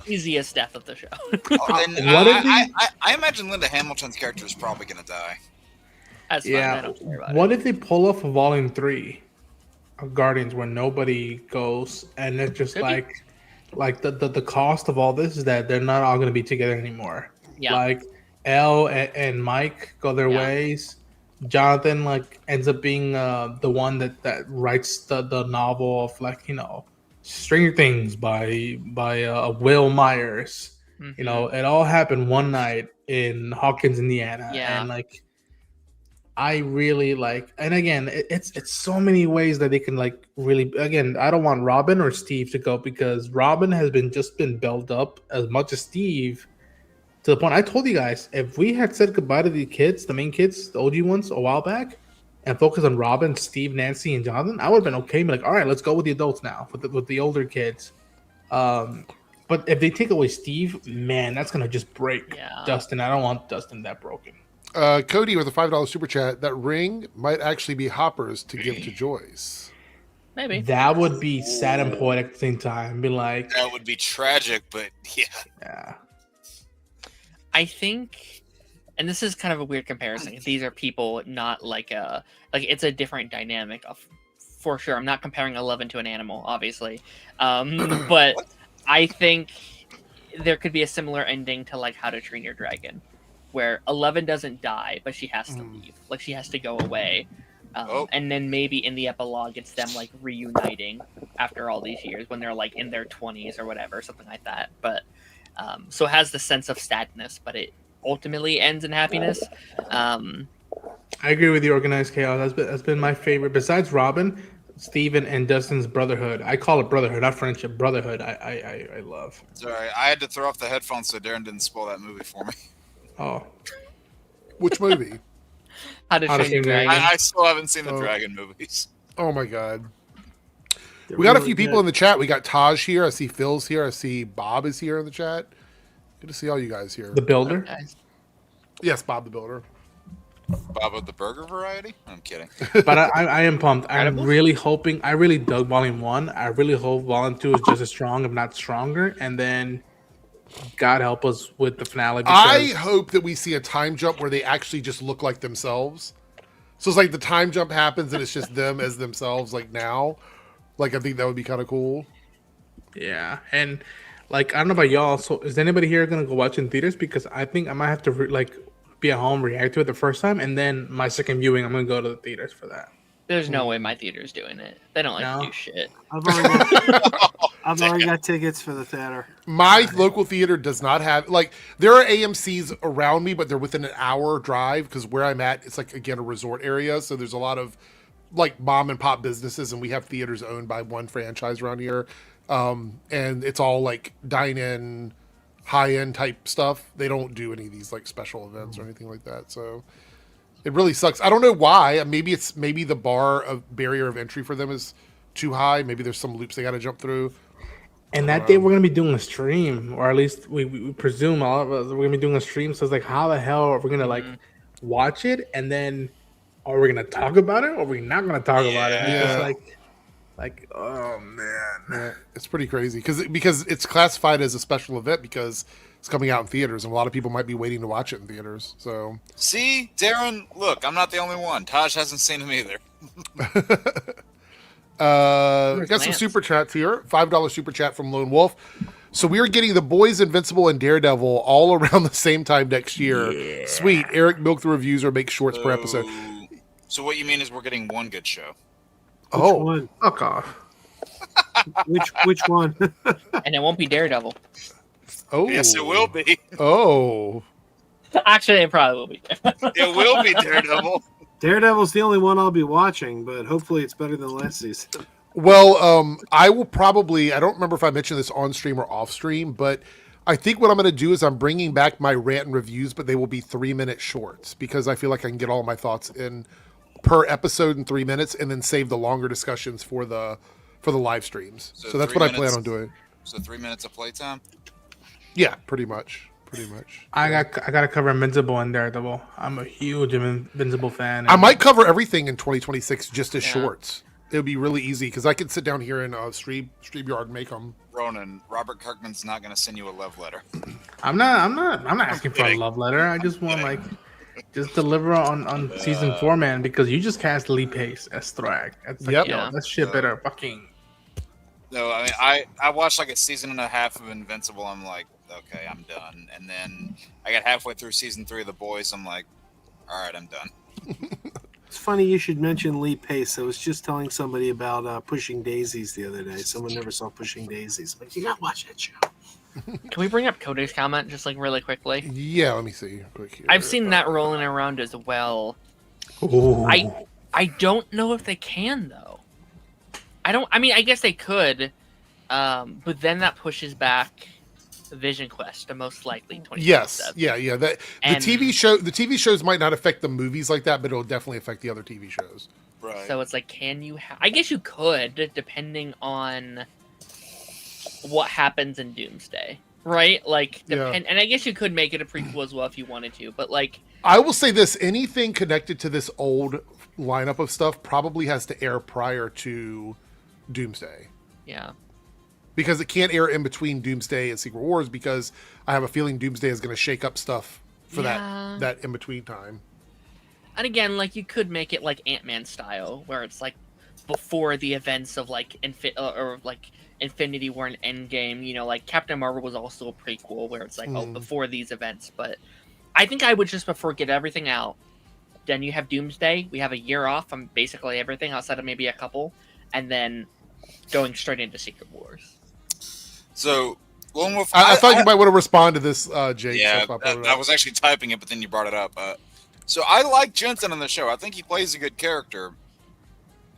Easiest death of the show.
And
What if
I imagine Linda Hamilton's character is probably going to die.
That's fine. I
Yeah.
don't care about
What
it.
if they pull off a volume 3 of Guardians where nobody goes, and it's just
Could be.
like the cost of all this is that they're not all going to be together anymore.
Yeah.
Like Elle and Mike go their
Yeah.
ways. Jonathan like ends up being the one that writes the novel of, like, you know, Stranger Things by Will Myers.
Mhm.
You know, it all happened one night in Hawkins, Indiana.
Yeah.
And like, I really like, and again, it's so many ways that they can like really. Again, I don't want Robin or Steve to go, because Robin has been built up as much as Steve, to the point I told you guys, if we had said goodbye to the kids, the main kids, the OG ones, a while back, and focused on Robin, Steve, Nancy, and Jonathan, I would have been okay. Be like, all right, let's go with the adults now, with the older kids. But if they take away Steve, man, that's gonna just break
Yeah.
Dustin. I don't want Dustin that broken.
Cody with a $5 super chat. That ring might actually be Hopper's to give to Joyce.
Maybe.
That would be sad and poetic at the same time. Be like,
That would be tragic, but yeah.
yeah,
I think, and this is kind of a weird comparison. These are people, not like it's a different dynamic of, for sure. I'm not comparing 11 to an animal, obviously, but I think there could be a similar ending to like How to Train Your Dragon, where 11 doesn't die, but she has to leave. Like she has to go away. And then maybe in the epilogue, it's them like reuniting after all these years when they're like in their 20s or whatever, something like that. But So it has the sense of sadness, but it ultimately ends in happiness.
I agree with you, Organized Chaos. That's been my favorite. Besides Robin, Steven, and Dustin's Brotherhood. I call it Brotherhood, not friendship. Brotherhood. I love.
Sorry, I had to throw off the headphones so Darren didn't spoil that movie for me.
Oh,
Which movie?
How to Train Your Dragon.
I still haven't seen the Dragon movies.
Oh my god.
They're
We got a
really
few people
good.
in the chat. We got Taj here. I see Phil's here. I see Bob is here in the chat. Good to see all you guys here.
the Builder.
Guys.
Yes, Bob the Builder.
Bob of the Burger variety? I'm kidding.
But I am pumped. I'm
Incredible.
really hoping. I really dug Volume 1. I really hope Volume 2 is just as strong, if not stronger. And then, God help us with the finale.
I hope that we see a time jump where they actually just look like themselves. So it's like the time jump happens and it's just them as themselves, like now. Like, I think that would be kind of cool.
Yeah, and like I don't know about y'all. So is anybody here gonna go watch in theaters? Because I think I might have to be at home, react to it the first time, and then my second viewing, I'm gonna go to the theaters for that.
There's no way my theater's doing it. They don't like
No?
to do shit.
I've already got tickets for the theater.
My local theater does not have, like, there are AMCs around me, but they're within an hour drive because where I'm at, it's like, again, a resort area. So there's a lot of, like, mom and pop businesses, and we have theaters owned by one franchise around here. And it's all, like, dine-in, high-end type stuff. They don't do any of these, like, special events or anything like that. So it really sucks. I don't know why. Maybe the barrier of entry for them is too high. Maybe there's some loops they got to jump through.
And that day we're gonna be doing a stream, or at least we presume all of us we're gonna be doing a stream. So it's like, how the hell are we gonna like watch it, and then are we gonna talk about it, or are we not gonna talk about it?
Yeah.
It's like oh man,
Yeah, it's pretty crazy because it's classified as a special event because it's coming out in theaters, and a lot of people might be waiting to watch it in theaters. So,
See, Darren, look, I'm not the only one. Taj hasn't seen him either.
got some
Lance?
super chats here. $5 super chat from Lone Wolf. So we are getting The Boys, Invincible, and Daredevil all around the same time next year.
Yeah.
Sweet. Eric milk the reviews or make shorts per episode.
So what you mean is we're getting one good show.
Which
Oh,
one?
fuck off.
Which one?
And it won't be Daredevil.
oh,
Yes, it will be.
Oh,
Actually, it probably will be.
It will be Daredevil.
Daredevil's the only one I'll be watching, but hopefully it's better than last season.
well, I will probably. I don't remember if I mentioned this on stream or off stream, but I think what I'm going to do is I'm bringing back my rant and reviews, but they will be 3-minute shorts because I feel like I can get all my thoughts in per episode in 3 minutes, and then save the longer discussions for the live streams. So that's
3
what I plan
minutes-
on doing.
So 3 minutes of playtime.
Yeah, pretty much.
I gotta cover Invincible and Daredevil. I'm a huge Invincible fan.
I might cover everything in 2026 just as
Yeah.
shorts. It would be really easy because I could sit down here and StreamYard and make them.
Ronan, Robert Kirkman's not going to send you a love letter.
I'm not asking for a love letter. I just want just deliver on season 4, man, because you just cast Lee Pace as Thrag. That's like,
Yep.
yo,
Yeah.
that shit better fucking.
No, I mean, I watched like a season and a half of Invincible. I'm like, okay, I'm done. And then I got halfway through season 3 of The Boys. I'm like, all right, I'm done.
It's funny you should mention Lee Pace. I was just telling somebody about Pushing Daisies the other day. Someone never saw Pushing Daisies, but you gotta watch that show.
Can we bring up Cody's comment just like really quickly?
Yeah, let me see. Quick here.
I've seen that rolling around as well.
Ooh.
I don't know if they can though. I mean, I guess they could, but then that pushes back Vision Quest to most likely 2027.
Yes, yeah. That
And-
the TV shows might not affect the movies like that, but it'll definitely affect the other TV shows.
Right.
So it's like, can you? I guess you could, depending on what happens in Doomsday, right? Like,
Yeah.
and I guess you could make it a prequel as well if you wanted to. But like,
I will say this: anything connected to this old lineup of stuff probably has to air prior to Doomsday.
yeah,
Because it can't air in between Doomsday and Secret Wars, because I have a feeling Doomsday is going to shake up stuff for
Yeah.
that in between time.
and again, like you could make it like Ant-Man style, where it's like before the events of like or like Infinity War and Endgame. You know, like Captain Marvel was also a prequel, where it's like before these events. But I think I would just prefer get everything out. Then you have Doomsday. We have a year off from basically everything outside of maybe a couple, and then going straight into Secret Wars.
So Lone
I thought you might want to respond to this, Jake.
Yeah,
so
I was actually typing it, but then you brought it up. So I like Jensen on the show. I think he plays a good character.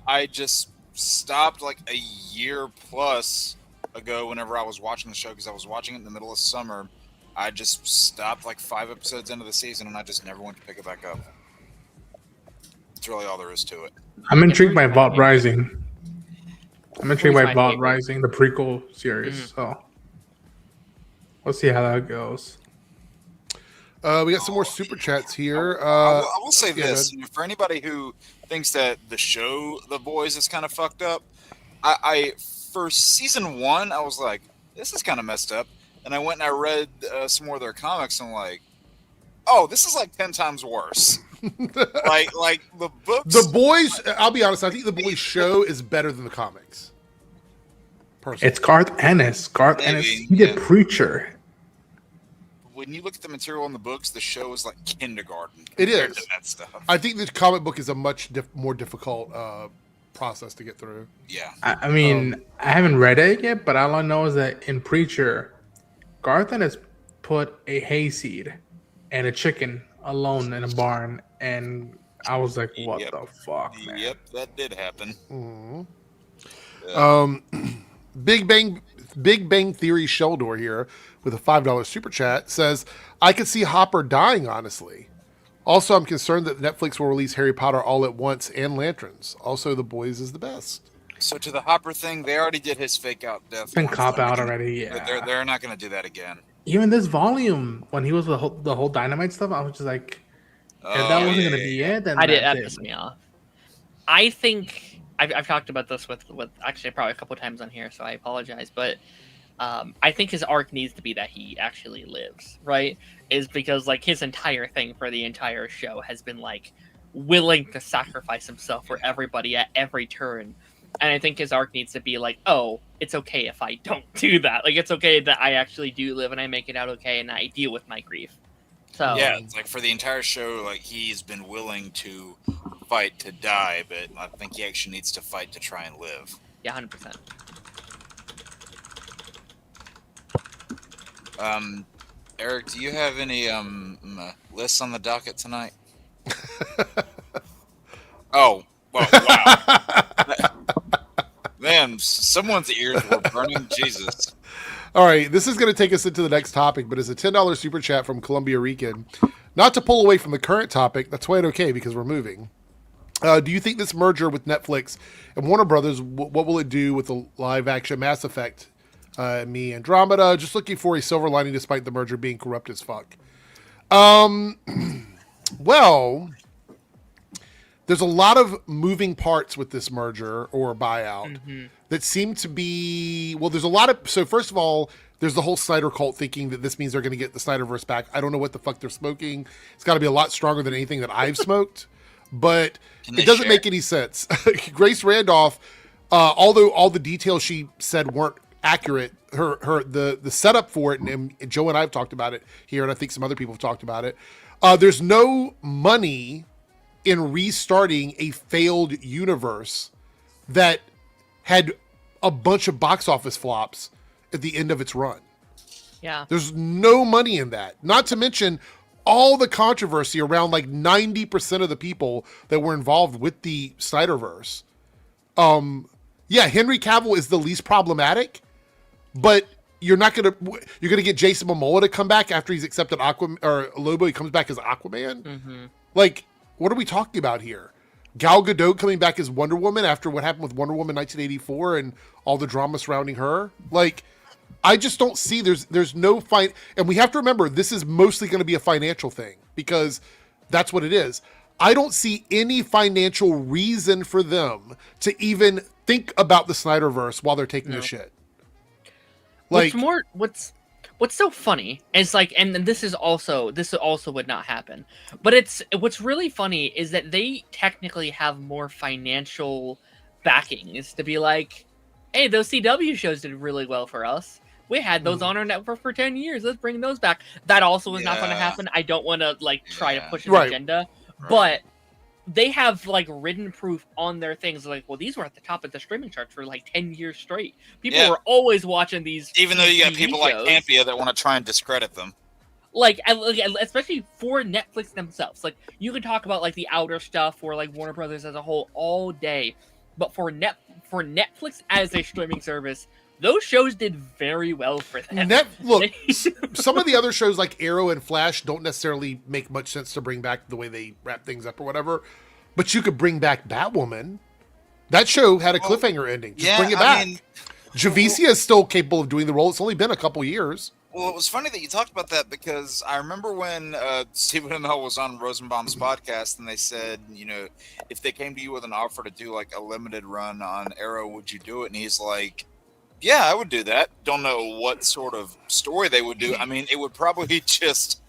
I just stopped like a year plus ago whenever I was watching the show because I was watching it in the middle of summer. I just stopped like 5 episodes into the season and I just never went to pick it back up. That's really all there is to it.
I'm intrigued by Vault Rising. I'm intrigued by Vault
favorite.
Rising, the prequel series. So we'll see how that goes.
We got some more super chats here.
I will say
yeah,
this: for anybody who thinks that the show The Boys is kind of fucked up, I for season 1 I was like, this is kind of messed up, and I went and I read some more of their comics, and I'm like, oh, this is like 10 times worse. like the books.
The Boys. I'll be honest. I think the Boys show is better than the comics. Personally.
It's Garth Ennis. He did Preacher.
When you look at the material in the books, the show is like kindergarten.
It
compared
is.
to that stuff.
I think the comic book is a much more difficult process to get through.
Yeah.
I mean, I haven't read it yet, but all I know is that in Preacher, Garth Ennis put a hayseed and a chicken alone in a barn, and I was like, "What the fuck?" Man?
Yep, that did happen.
Mm-hmm. Big Bang Theory Sheldor here with a $5 super chat says, I could see Hopper dying, honestly. Also, I'm concerned that Netflix will release Harry Potter all at once and Lanterns. Also, The Boys is the best.
So to the Hopper thing, they already did his fake out death.
It's been
once.
cop
They're
out
not gonna-
already. Yeah,
They're not going to do that again.
even this volume when he was the whole Dynamite stuff, I was just like, if that wasn't gonna be it, then
That
that's
pissed me off. I think I've talked about this with actually probably a couple times on here, so I apologize, but I think his arc needs to be that he actually lives, right? Is because like his entire thing for the entire show has been like willing to sacrifice himself for everybody at every turn. And I think his arc needs to be like, oh, it's okay if I don't do that. Like, it's okay that I actually do live and I make it out okay and I deal with my grief. So
Yeah, it's like for the entire show, like he's been willing to fight to die, but I think he actually needs to fight to try and live.
yeah, 100%.
Eric, do you have any lists on the docket tonight? Oh, well, wow. Man, someone's ears were burning. Jesus.
All right, this is going to take us into the next topic, but it's a $10 super chat from Columbia Rican. Not to pull away from the current topic, that's quite okay because we're moving. Do you think this merger with Netflix and Warner Brothers, what will it do with the live-action Mass Effect? Me, Andromeda, just looking for a silver lining despite the merger being corrupt as fuck. Well, there's a lot of moving parts with this merger or buyout that seem to be, well, there's a lot of, so first of all, there's the whole Snyder cult thinking that this means they're going to get the Snyderverse back. I don't know what the fuck they're smoking. It's got to be a lot stronger than anything that I've smoked, but it doesn't make any sense. Grace Randolph, although all the details she said weren't accurate, the setup for it, and Joe and I have talked about it here, and I think some other people have talked about it. There's no money in restarting a failed universe that had a bunch of box office flops at the end of its run.
Yeah.
There's no money in that. Not to mention all the controversy around like 90% of the people that were involved with the Snyderverse. Yeah, Henry Cavill is the least problematic, but you're gonna get Jason Momoa to come back after he's accepted Aquaman, or Lobo, he comes back as Aquaman. Like, what are we talking about here? Gal Gadot coming back as Wonder Woman after what happened with Wonder Woman 1984 and all the drama surrounding her. Like, I just don't see there's no and we have to remember this is mostly going to be a financial thing because that's what it is. I don't see any financial reason for them to even think about the Snyderverse while they're taking this shit. Like,
what's so funny is like, and this also would not happen, but what's really funny is that they technically have more financial backings to be like, hey, those CW shows did really well for us. We had those on our network for 10 years. Let's bring those back. That also is not going to happen. I don't want to like try to push an agenda, but they have like written proof on their things. Like, well, these were at the top of the streaming charts for like 10 years straight. People were always watching these.
Even though you got
TV
people
shows.
like Campia that want to try and discredit them.
Like, especially for Netflix themselves. Like, you can talk about like the outer stuff or like Warner Brothers as a whole all day, but for Netflix as a streaming service, those shows did very well for them.
Look, some of the other shows like Arrow and Flash don't necessarily make much sense to bring back the way they wrap things up or whatever, but you could bring back Batwoman. That show had a cliffhanger ending. Just bring it back. Javicia is still capable of doing the role. It's only been a couple years.
Well, it was funny that you talked about that because I remember when Stephen Amell was on Rosenbaum's podcast and they said, you know, if they came to you with an offer to do like a limited run on Arrow, would you do it? And he's like, yeah, I would do that. Don't know what sort of story they would do. I mean, it would probably just,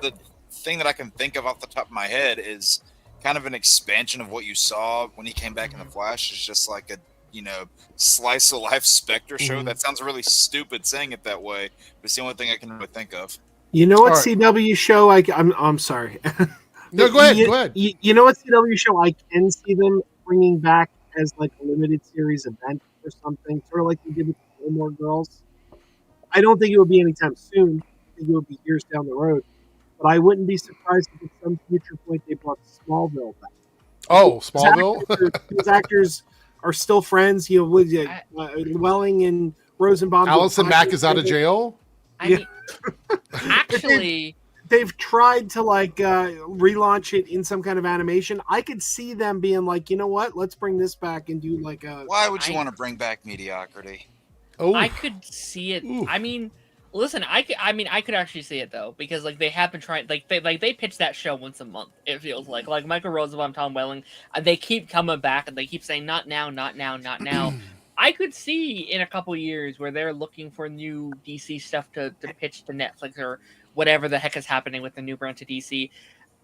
the thing that I can think of off the top of my head is kind of an expansion of what you saw when he came back in The Flash. Is just like a, you know, slice of life Spectre show. That sounds really stupid saying it that way, but it's the only thing I can really think of.
You know what CW show I'm sorry.
No, go ahead.
You know what CW show I can see them bringing back as like a limited series event or something, sort of like they did with the Gilmore Girls. I don't think it would be anytime soon. I think it would be years down the road. But I wouldn't be surprised if at some future point they brought Smallville back.
Oh, Smallville?
Those actors are still friends. You know, with Welling and Rosenbaum.
Allison Mack is out of jail.
I mean, actually,
they've tried to like relaunch it in some kind of animation. I could see them being like, you know what? Let's bring this back and do like a.
Why would you want to bring back mediocrity?
Oh,
I could see it. Ooh. I mean, listen, I could actually see it though, because like they have been trying, they pitch that show once a month. It feels like Michael Rosenbaum, Tom Welling, they keep coming back and they keep saying not now, not now, not now. I could see in a couple years where they're looking for new DC stuff to pitch to Netflix or whatever the heck is happening with the new brand to DC.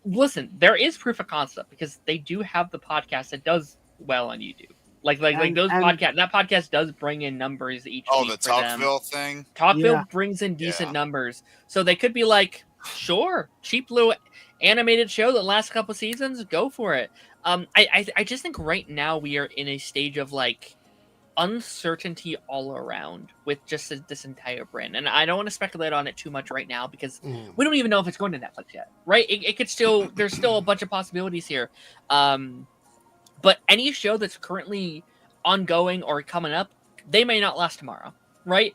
Listen, there is proof of concept because they do have the podcast that does well on YouTube. Like those podcasts. That podcast does bring in numbers each week.
Oh, the Talkville thing.
Talkville brings in decent numbers, so they could be like, sure, cheap little animated show that lasts a couple seasons, go for it. I just think right now we are in a stage of like uncertainty all around with just this entire brand, and I don't want to speculate on it too much right now because we don't even know if it's going to Netflix yet. Right? It could still. There's still a bunch of possibilities here. But any show that's currently ongoing or coming up, they may not last tomorrow, right?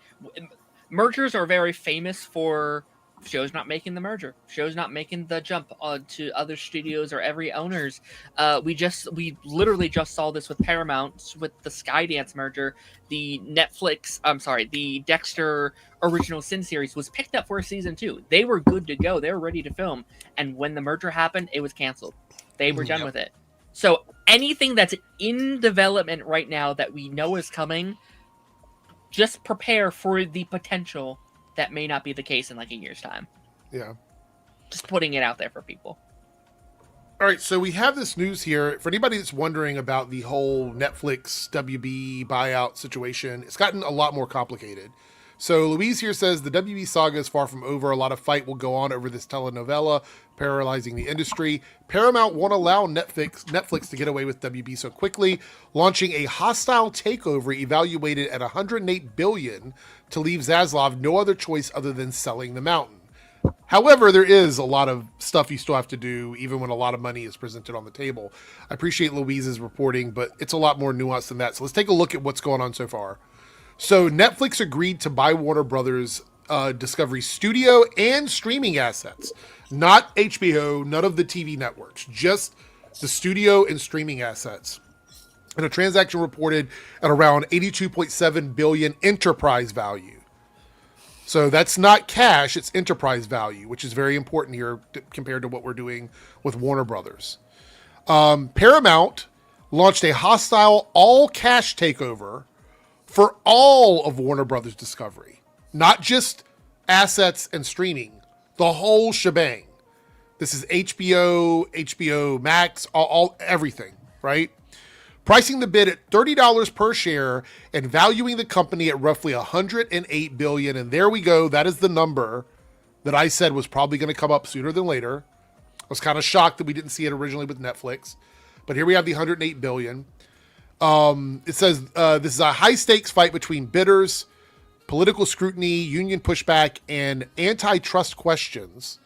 Mergers are very famous for shows not making the merger, shows not making the jump to other studios or every owners. We literally just saw this with Paramount with the Skydance merger. The the Dexter Original Sin series was picked up for a season 2. They were good to go. They were ready to film. And when the merger happened, it was canceled. They were done with it. So anything that's in development right now that we know is coming, just prepare for the potential that may not be the case in like a year's time.
Yeah.
Just putting it out there for people.
All right, so we have this news here. For anybody that's wondering about the whole Netflix WB buyout situation, it's gotten a lot more complicated. So Louise here says the WB saga is far from over. A lot of fight will go on over this telenovela, paralyzing the industry. Paramount won't allow Netflix to get away with WB so quickly, launching a hostile takeover evaluated at $108 billion to leave Zaslav no other choice other than selling the mountain. However, there is a lot of stuff you still have to do, even when a lot of money is presented on the table. I appreciate Louise's reporting, but it's a lot more nuanced than that. So let's take a look at what's going on so far. So Netflix agreed to buy Warner Brothers Discovery studio and streaming assets, not HBO, none of the TV networks, just the studio and streaming assets. And a transaction reported at around $82.7 billion enterprise value. So that's not cash, it's enterprise value, which is very important here compared to what we're doing with Warner Brothers. Paramount launched a hostile all-cash takeover for all of Warner Brothers Discovery, not just assets and streaming, the whole shebang. This is HBO Max, everything, right? Pricing the bid at $30 per share and valuing the company at roughly $108 billion. And there we go. That is the number that I said was probably going to come up sooner than later. I was kind of shocked that we didn't see it originally with Netflix. but here we have the 108 billion. It says this is a high stakes fight between bidders, political scrutiny, union pushback, and antitrust questions.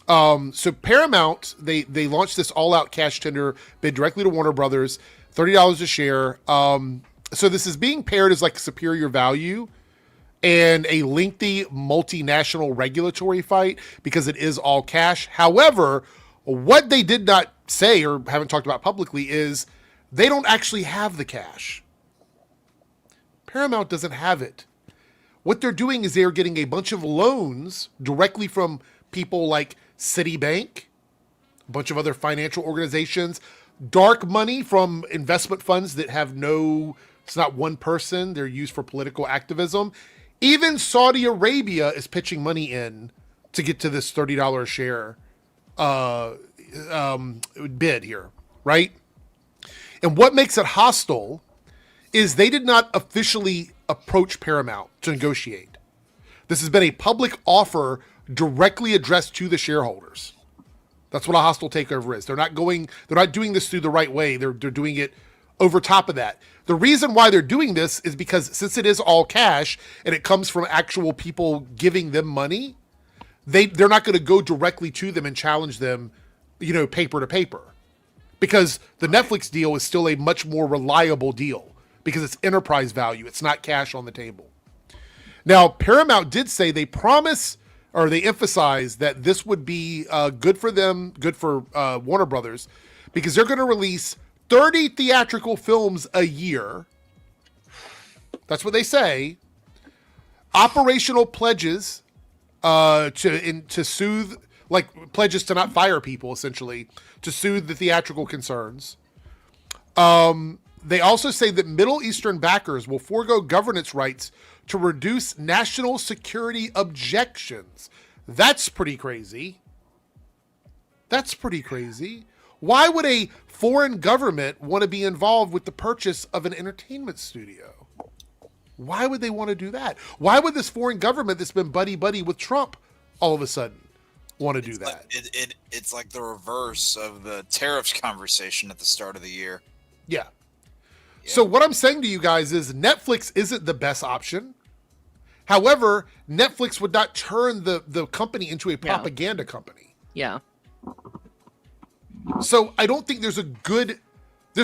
So Paramount, they launched this all-out cash tender bid directly to Warner Brothers, $30 a share. So this is being paired as like superior value and a lengthy multinational regulatory fight because it is all cash. However, what they did not say or haven't talked about publicly is they don't actually have the cash. Paramount doesn't have it. What they're doing is they're getting a bunch of loans directly from people like Citibank, a bunch of other financial organizations, dark money from investment funds that have it's not one person, they're used for political activism. Even Saudi Arabia is pitching money in to get to this $30 a share bid here, right? And what makes it hostile is they did not officially approach Paramount to negotiate. This has been a public offer directly addressed to the shareholders. That's what a hostile takeover is. They're not doing this through the right way. They're doing it over top of that. The reason why they're doing this is because since it is all cash and it comes from actual people giving them money, they're not going to go directly to them and challenge them, paper to paper. Because the Netflix deal is still a much more reliable deal because it's enterprise value. It's not cash on the table. Now, Paramount did say they promise or they emphasize that this would be good for them, good for Warner Brothers, because they're going to release 30 theatrical films a year. That's what they say. Operational pledges to soothe, like pledges to not fire people, essentially, to soothe the theatrical concerns. They also say that Middle Eastern backers will forego governance rights to reduce national security objections. That's pretty crazy. Why would a foreign government want to be involved with the purchase of an entertainment studio? Why would they want to do that? Why would this foreign government that's been buddy-buddy with Trump all of a sudden want to do that?
It's like the reverse of the tariffs conversation at the start of the year.
Yeah. So what I'm saying to you guys is Netflix isn't the best option. However, Netflix would not turn the company into a propaganda company.
Yeah.
So I don't think there's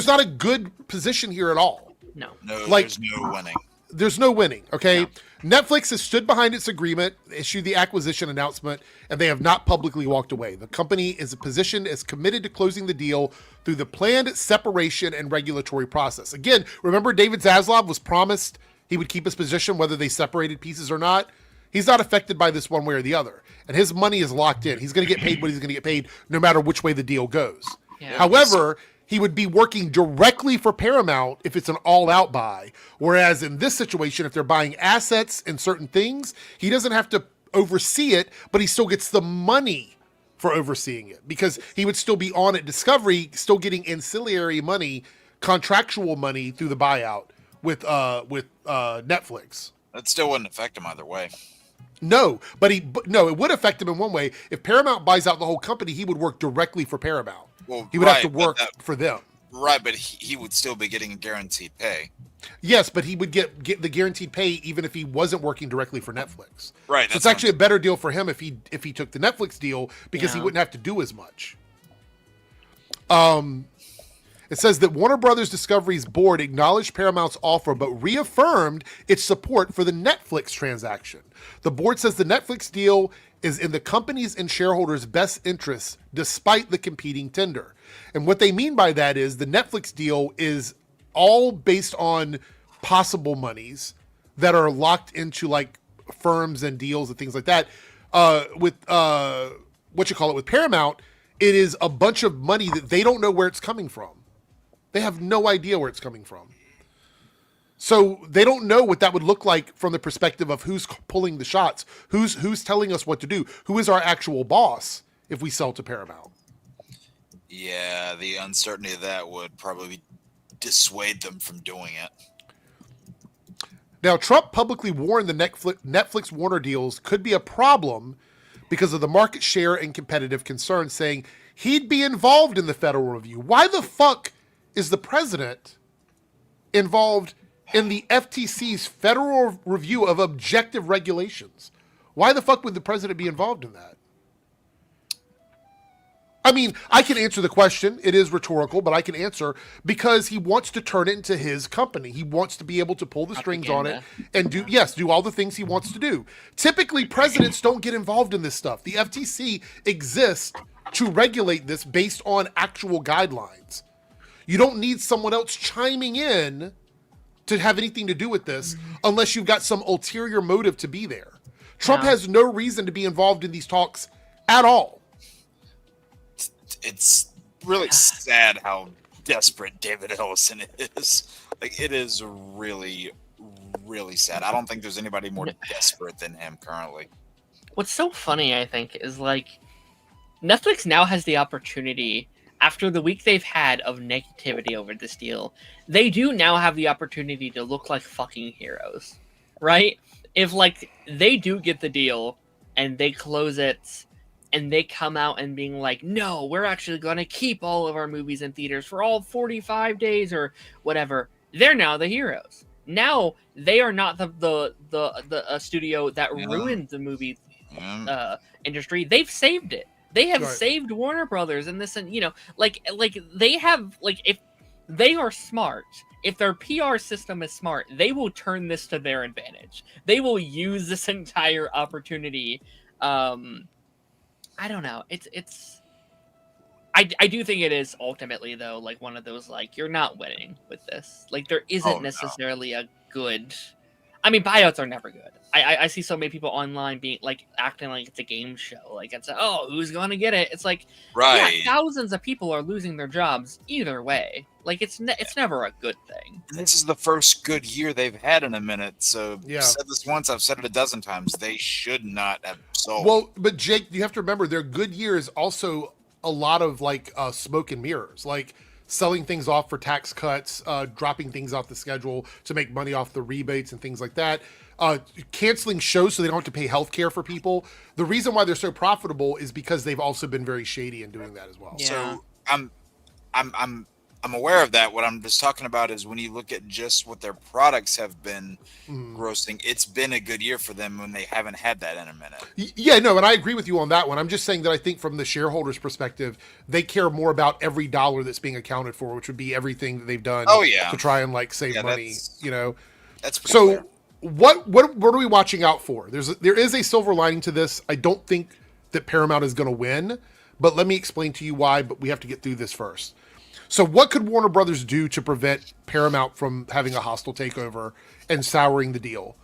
not a good position here at all.
No,
there's no winning.
There's no winning, okay?
No.
Netflix has stood behind its agreement, issued the acquisition announcement, and they have not publicly walked away. The company is positioned as committed to closing the deal through the planned separation and regulatory process. Again, remember David Zaslav was promised he would keep his position whether they separated pieces or not? He's not affected by this one way or the other. And his money is locked in. He's going to get paid what he's going to get paid no matter which way the deal goes.
Yeah.
However, he would be working directly for Paramount if it's an all-out buy. Whereas in this situation, if they're buying assets and certain things, he doesn't have to oversee it, but he still gets the money for overseeing it because he would still be on at Discovery, still getting ancillary money, contractual money through the buyout with Netflix.
That still wouldn't affect him either way.
No, but it would affect him in one way. If Paramount buys out the whole company, he would work directly for Paramount.
Well,
he would have to work for them.
Right, but he would still be getting a guaranteed pay.
Yes, but he would get the guaranteed pay even if he wasn't working directly for Netflix.
Right.
So it's actually a better deal for him if he took the Netflix deal because he wouldn't have to do as much. It says that Warner Brothers Discovery's board acknowledged Paramount's offer but reaffirmed its support for the Netflix transaction. The board says the Netflix deal is in the company's and shareholders' best interests despite the competing tender. And what they mean by that is the Netflix deal is all based on possible monies that are locked into like firms and deals and things like that. With Paramount, it is a bunch of money that they don't know where it's coming from. They have no idea where it's coming from. So they don't know what that would look like from the perspective of who's pulling the shots, who's telling us what to do, who is our actual boss if we sell to Paramount.
Yeah, the uncertainty of that would probably dissuade them from doing it.
Now, Trump publicly warned the Netflix Warner deals could be a problem because of the market share and competitive concerns, saying he'd be involved in the federal review. Why the fuck is the president involved in the FTC's federal review of objective regulations? Why the fuck would the president be involved in that? I mean, I can answer the question. It is rhetorical, but I can answer because he wants to turn it into his company. He wants to be able to pull the strings on it and do all the things he wants to do. Typically, presidents don't get involved in this stuff. The FTC exists to regulate this based on actual guidelines. You don't need someone else chiming in to have anything to do with this unless you've got some ulterior motive to be there. Trump has no reason to be involved in these talks at all.
It's really sad how desperate David Ellison is. Like, it is really, really sad. I don't think there's anybody more desperate than him currently.
What's so funny, I think, is like Netflix now has the opportunity, after the week they've had of negativity over this deal, they do now have the opportunity to look like fucking heroes, right? If like they do get the deal and they close it and they come out and being like, no, we're actually going to keep all of our movies in theaters for all 45 days or whatever, they're now the heroes. Now they are not the studio that ruined the movie industry. They've saved it. They have saved Warner Brothers and this, and like they have, like, if they are smart, if their PR system is smart, they will turn this to their advantage. They will use this entire opportunity. I don't know. I do think it is ultimately, though, like one of those, like, you're not winning with this. Like, there isn't necessarily a good. I mean, buyouts are never good. I see so many people online being like acting like it's a game show. Like, it's who's going to get it? It's like, yeah, thousands of people are losing their jobs either way. Like, it's never a good thing.
This is the first good year they've had in a minute. So I've said this once, I've said it a dozen times. They should not have sold.
Well, but Jake, you have to remember their good years also a lot of like smoke and mirrors, like selling things off for tax cuts, dropping things off the schedule to make money off the rebates and things like that. Canceling shows so they don't have to pay healthcare for people. The reason why they're so profitable is because they've also been very shady in doing that as well.
Yeah.
So I'm aware of that. What I'm just talking about is when you look at just what their products have been grossing, it's been a good year for them when they haven't had that in a minute.
Yeah, no, and I agree with you on that one. I'm just saying that I think from the shareholders' perspective, they care more about every dollar that's being accounted for, which would be everything that they've done to try and like save money.
That's pretty
so.
clear.
What are we watching out for? There is a silver lining to this. I don't think that Paramount is going to win, but let me explain to you why. But we have to get through this first. So what could Warner Brothers do to prevent Paramount from having a hostile takeover and souring the deal?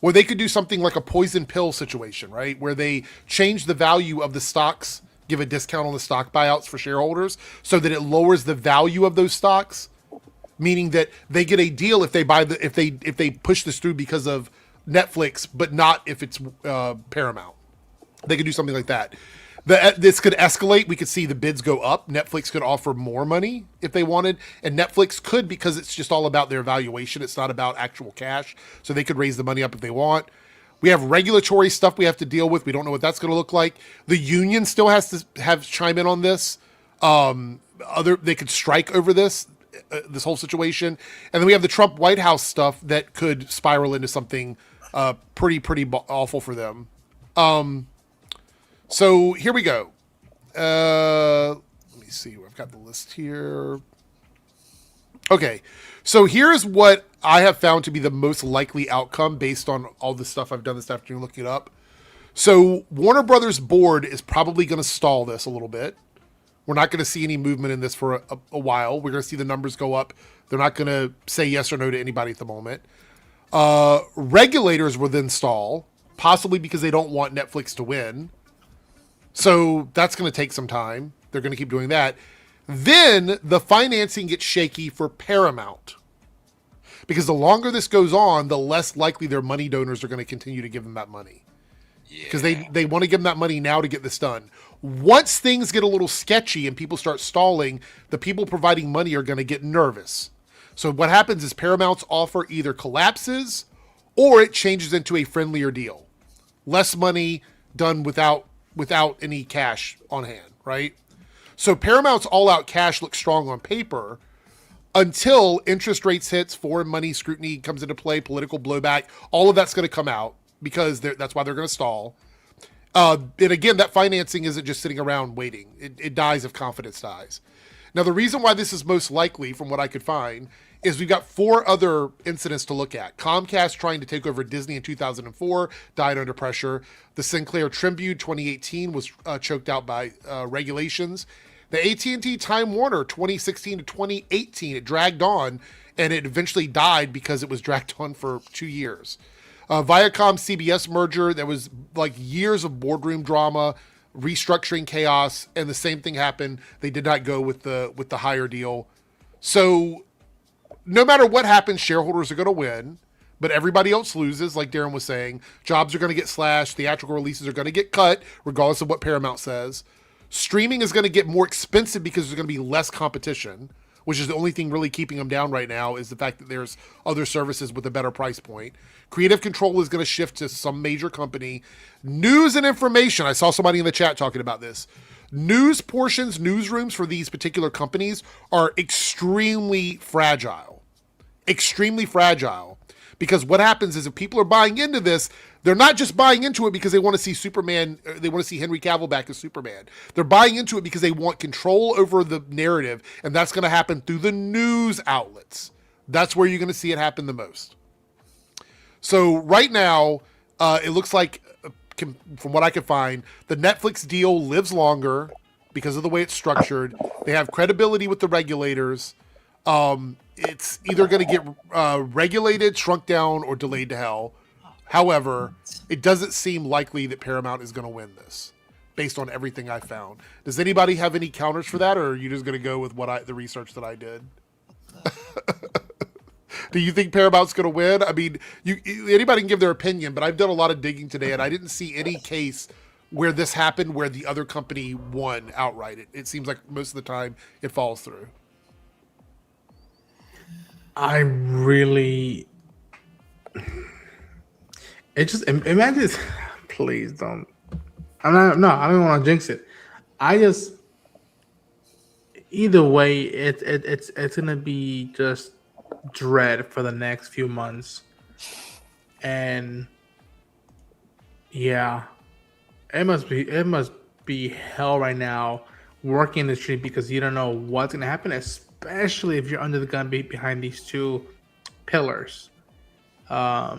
Well, they could do something like a poison pill situation, right? Where they change the value of the stocks, give a discount on the stock buyouts for shareholders so that it lowers the value of those stocks, meaning that they get a deal if they if they push this through because of Netflix, but not if it's Paramount. They could do something like that. This could escalate. We could see the bids go up. Netflix could offer more money if they wanted, and Netflix could, because it's just all about their valuation. It's not about actual cash, so they could raise the money up if they want. We have regulatory stuff we have to deal with. We don't know what that's going to look like. The union still has to chime in on this. They could strike over this whole situation, and then we have the Trump White House stuff that could spiral into something pretty awful for them. So here we go. Let me see. I've got the list here. Okay, so here's what I have found to be the most likely outcome based on all the stuff I've done this afternoon looking it up. So Warner Brothers board is probably going to stall this a little bit. We're not going to see any movement in this for a while. We're going to see the numbers go up. They're not going to say yes or no to anybody at the moment. Regulators will then stall, possibly because they don't want Netflix to win. So that's going to take some time. They're going to keep doing that. Then the financing gets shaky for Paramount. Because the longer this goes on, the less likely their money donors are going to continue to give them that money. Because they want to give them that money now to get this done. Once things get a little sketchy and people start stalling, the people providing money are going to get nervous. So what happens is Paramount's offer either collapses or it changes into a friendlier deal. Less money done without any cash on hand, right? So Paramount's all-out cash looks strong on paper until interest rates hits, foreign money scrutiny comes into play, political blowback. All of that's going to come out because that's why they're going to stall. And again, that financing isn't just sitting around waiting. It dies if confidence dies. Now, the reason why this is most likely, from what I could find, is we've got 4 other incidents to look at. Comcast trying to take over Disney in 2004, died under pressure. The Sinclair Tribune 2018 was choked out by regulations. The AT&T Time Warner 2016 to 2018, it dragged on, and it eventually died because it was dragged on for 2 years. Viacom CBS merger, there was like years of boardroom drama, restructuring chaos, and the same thing happened. They did not go with the higher deal. So no matter what happens, shareholders are going to win, but everybody else loses, like Darren was saying. Jobs are going to get slashed. Theatrical releases are going to get cut, regardless of what Paramount says. Streaming is going to get more expensive because there's going to be less competition, which is the only thing really keeping them down right now, is the fact that there's other services with a better price point. Creative control is going to shift to some major company. News and information, I saw somebody in the chat talking about this. News portions, newsrooms for these particular companies are extremely fragile. Extremely fragile. Because what happens is if people are buying into this, they're not just buying into it because they want to see Superman, they want to see Henry Cavill back as Superman. They're buying into it because they want control over the narrative, and that's going to happen through the news outlets. That's where you're going to see it happen the most. So right now, it looks like, from what I can find, the Netflix deal lives longer because of the way it's structured. They have credibility with the regulators. It's either going to get regulated, shrunk down, or delayed to hell. However, it doesn't seem likely that Paramount is going to win this, based on everything I found. Does anybody have any counters for that, or are you just going to go with the research that I did? Do you think Paramount's going to win? I mean, anybody can give their opinion, but I've done a lot of digging today, and I didn't see any case where this happened where the other company won outright. It seems like most of the time it falls through.
I really, it just imagine. Please don't. I don't want to jinx it. I just, either way, it's gonna be just dread for the next few months, and yeah, it must be hell right now working in the street because you don't know what's gonna happen, especially if you're under the gun behind these 2 pillars. Yeah,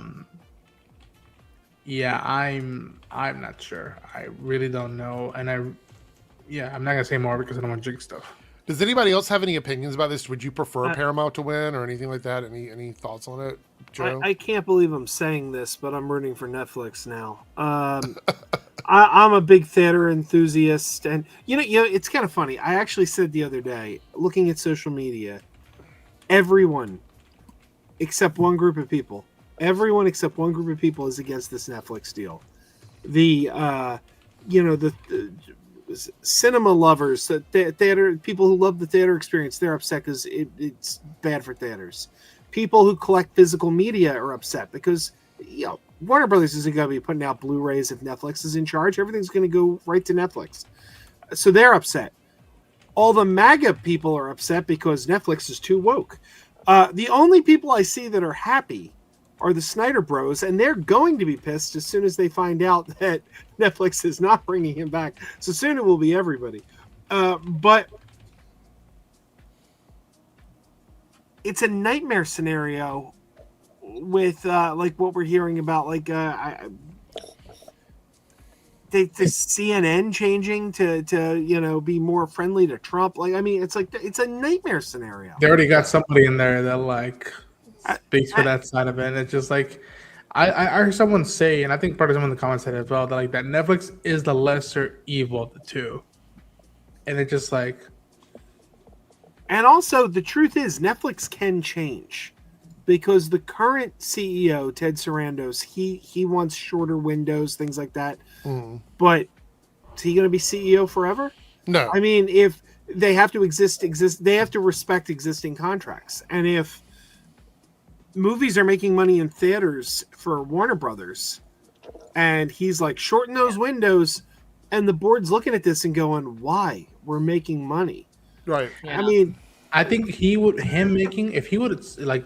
I'm not sure. I really don't know, and I'm not gonna say more because I don't want to jinx stuff.
Does anybody else have any opinions about this? Would you prefer Paramount to win or anything like that? Any thoughts on it, Joe?
I can't believe I'm saying this, but I'm rooting for Netflix now. I'm a big theater enthusiast, and you know, it's kind of funny. I actually said the other day, looking at social media, everyone except one group of people is against this Netflix deal. The cinema lovers, the theater people who love the theater experience, they're upset because it's bad for theaters. People who collect physical media are upset because Warner Brothers isn't going to be putting out Blu-rays if Netflix is in charge. Everything's going to go right to Netflix, so they're upset. All the MAGA people are upset because Netflix is too woke. The only people I see that are happy are the Snyder Bros, and they're going to be pissed as soon as they find out that Netflix is not bringing him back. So soon it will be everybody. But it's a nightmare scenario with like what we're hearing about, like the CNN changing to be more friendly to Trump. Like, I mean, it's a nightmare scenario.
They already got somebody in there that speaks for that side of it. And it's just like I heard someone say, and I think probably someone in the comments said as well, that that Netflix is the lesser evil of the 2. And it's just like,
and also the truth is Netflix can change because the current CEO, Ted Sarandos, he wants shorter windows, things like that. But is he going to be CEO forever?
No.
I mean, if they have to exist, they have to respect existing contracts. And if movies are making money in theaters for Warner Brothers, and he's like, shorten those windows, And the board's looking at this and going, "Why? We're making money."
Right.
Yeah.
I mean,
I think if he would like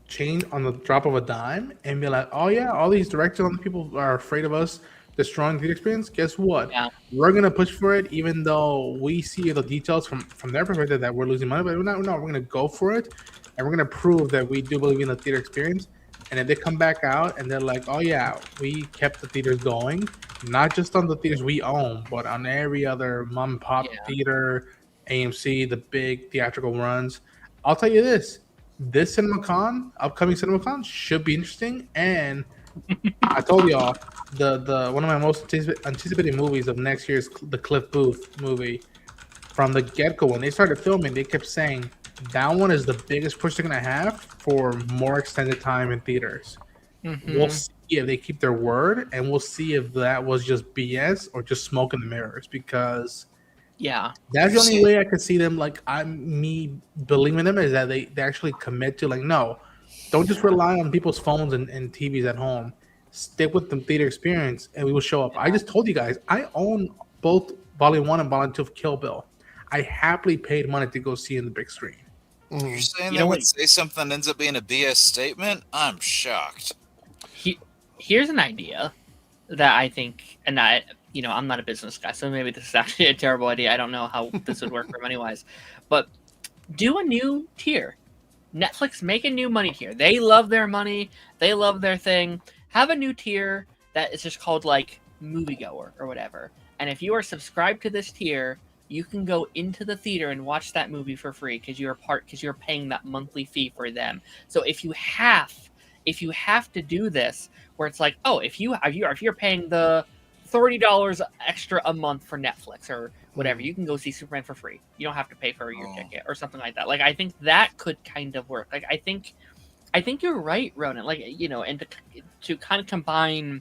change on the drop of a dime and be like, oh yeah, all these directors and people are afraid of us destroying the experience. Guess what?
Yeah.
We're gonna push for it, even though we see the details from their perspective that we're losing money. But we're not. We're gonna go for it, and we're gonna prove that we do believe in the theater experience. And if they come back out and they're like, oh yeah, we kept the theaters going, not just on the theaters we own, but on every other mom and pop theater, AMC, the big theatrical runs. I'll tell you this: this CinemaCon, upcoming CinemaCon, should be interesting. And I told y'all the one of my most anticipated movies of next year is the Cliff Booth movie. From the get-go, when they started filming, they kept saying that one is the biggest push they're gonna have for more extended time in theaters. We'll see if they keep their word, and we'll see if that was just BS or just smoke in the mirrors. Because that's the only way I could see them. Like me believing them is that they actually commit to like, no, don't just rely on people's phones and TVs at home. Stick with the theater experience, and we will show up. I just told you guys, I own both Volume 1 and Volume 2 of Kill Bill. I happily paid money to go see in the big screen.
You're saying they would say something that ends up being a BS statement? I'm shocked.
Here's an idea that I think, and I'm not a business guy, so maybe this is actually a terrible idea. I don't know how this would work for money-wise. But do a new tier. Netflix, make a new money tier. They love their money. They love their thing. Have a new tier that is just called, like, moviegoer or whatever. And if you are subscribed to this tier, you can go into the theater and watch that movie for free because you're paying that monthly fee for them. So if you have to do this, where it's like, oh, if you're paying the $30 extra a month for Netflix or whatever, you can go see Superman for free. You don't have to pay for your ticket or something like that. Like, I think that could kind of work. Like, I think you're right, Ronan. Like, and to kind of combine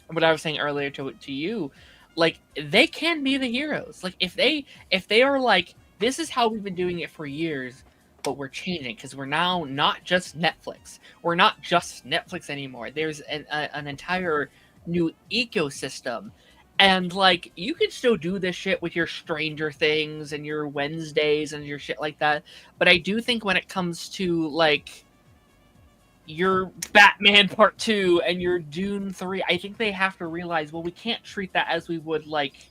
what I was saying earlier to you. Like, they can be the heroes. Like, if they are like, this is how we've been doing it for years, but we're changing because we're now not just Netflix. We're not just Netflix anymore. There's an entire new ecosystem. And, like, you can still do this shit with your Stranger Things and your Wednesdays and your shit like that. But I do think when it comes to, like, your Batman Part 2 and your Dune 3, I think they have to realize, well, we can't treat that as we would, like,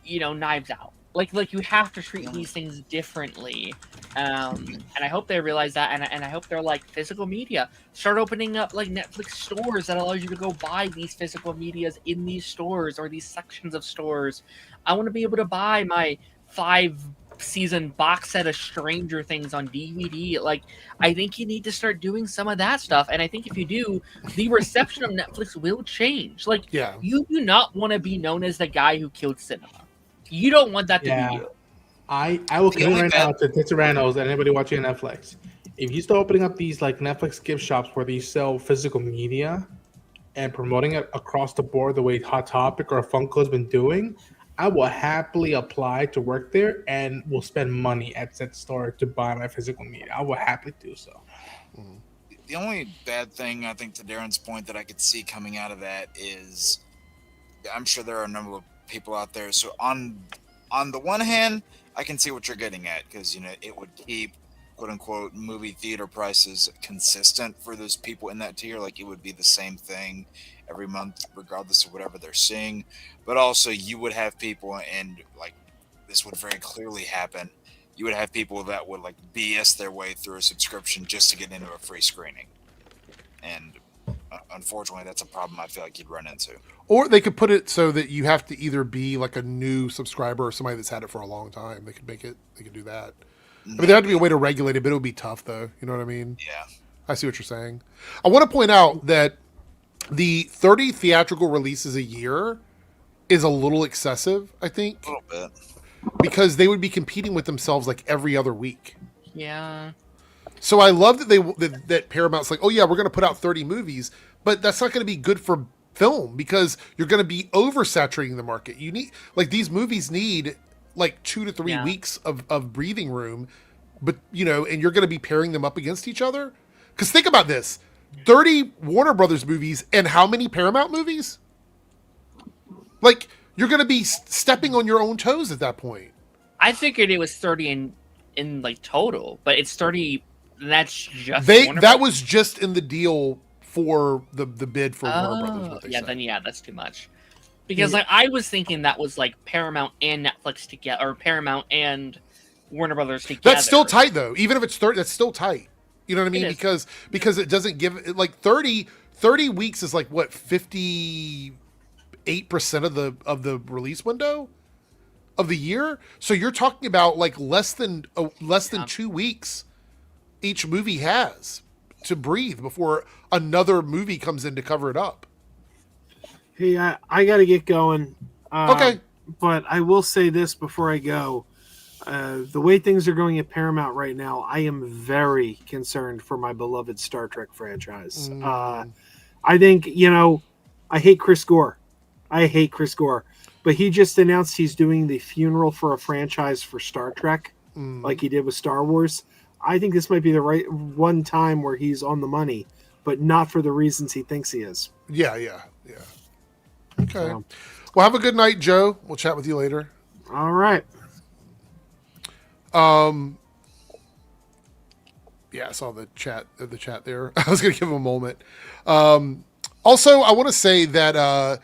Knives Out. Like you have to treat these things differently. And I hope they realize that, and I hope they're like, physical media. Start opening up, like, Netflix stores that allows you to go buy these physical medias in these stores or these sections of stores. I want to be able to buy my 5-season box set of Stranger Things on DVD. Like, I think you need to start doing some of that stuff, and I think if you do, the reception of Netflix will change. Like, you do not want to be known as the guy who killed cinema. You don't want that to be you.
I will commit right now to Titseranos and anybody watching Netflix. If you start opening up these, like, Netflix gift shops where they sell physical media and promoting it across the board the way Hot Topic or Funko's been doing, I will happily apply to work there and will spend money at that store to buy my physical media. I will happily do so.
The only bad thing, I think, to Darren's point that I could see coming out of that is, I'm sure there are a number of people out there. So on the one hand, I can see what you're getting at, because it would keep quote unquote movie theater prices consistent for those people in that tier. Like, it would be the same thing every month, regardless of whatever they're seeing. But also, you would have people, and like, this would very clearly happen. You would have people that would, like, BS their way through a subscription just to get into a free screening. And unfortunately, that's a problem I feel like you'd run into.
Or they could put it so that you have to either be like a new subscriber or somebody that's had it for a long time. They could do that. I mean, there had to be a way to regulate it, but it would be tough, though. You know what I mean?
Yeah.
I see what you're saying. I want to point out that the 30 theatrical releases a year is a little excessive, I think.
A little bit.
Because they would be competing with themselves like every other week.
Yeah.
So I love that that Paramount's like, oh yeah, we're going to put out 30 movies, but that's not going to be good for film because you're going to be oversaturating the market. You need, like, these movies need like 2 to 3 weeks of breathing room, but and you're going to be pairing them up against each other. Because think about this: 30 Warner Brothers movies and how many Paramount movies? Like, you're going to be stepping on your own toes at that point.
I figured it was 30 in like total, but it's 30. That's just
that was just in the deal for the bid for Warner Brothers. What they said.
Then that's too much. Because like I was thinking that was like Paramount and Netflix together, or Paramount and Warner Brothers together.
That's still tight though. Even if it's 30, that's still tight. You know what I mean? Because it doesn't give like 30 weeks is like what 58% of the release window of the year. So you're talking about like less than 2 weeks each movie has to breathe before another movie comes in to cover it up.
Hey, I got to get going.
Okay.
But I will say this before I go. The way things are going at Paramount right now, I am very concerned for my beloved Star Trek franchise. I think, I hate Chris Gore. But he just announced he's doing the funeral for a franchise for Star Trek, like he did with Star Wars. I think this might be the right one time where he's on the money, but not for the reasons he thinks he is.
Yeah. Okay. So, well, have a good night, Joe. We'll chat with you later.
All right.
Yeah, I saw the chat there. I was going to give him a moment. Also, I want to say that,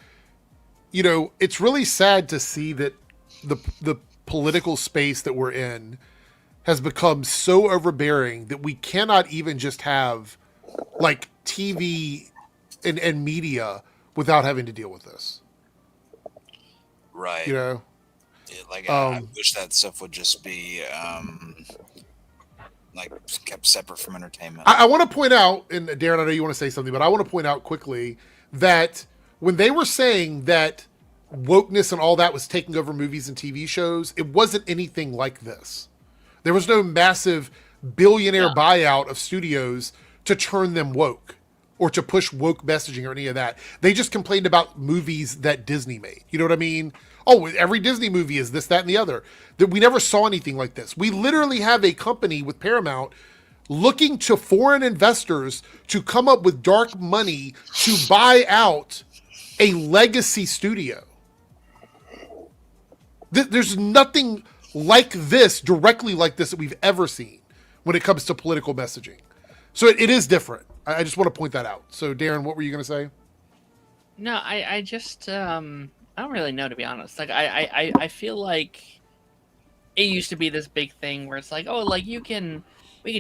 it's really sad to see that the political space that we're in has become so overbearing that we cannot even just have like TV and media without having to deal with this.
Right. Like I wish that stuff would just be like kept separate from entertainment.
I want to point out, and Darren, I know you want to say something, but I want to point out quickly that when they were saying that wokeness and all that was taking over movies and TV shows, it wasn't anything like this. There was no massive billionaire buyout of studios to turn them woke or to push woke messaging or any of that. They just complained about movies that Disney made. You know what I mean? Oh, every Disney movie is this, that, and the other. That we never saw anything like this. We literally have a company with Paramount looking to foreign investors to come up with dark money to buy out a legacy studio. There's nothing like this, directly like this, that we've ever seen when it comes to political messaging. So it is different. I just want to point that out. So, Darren, what were you going to say?
No, I just I don't really know, to be honest. Like I feel like it used to be this big thing where it's like, oh, like we can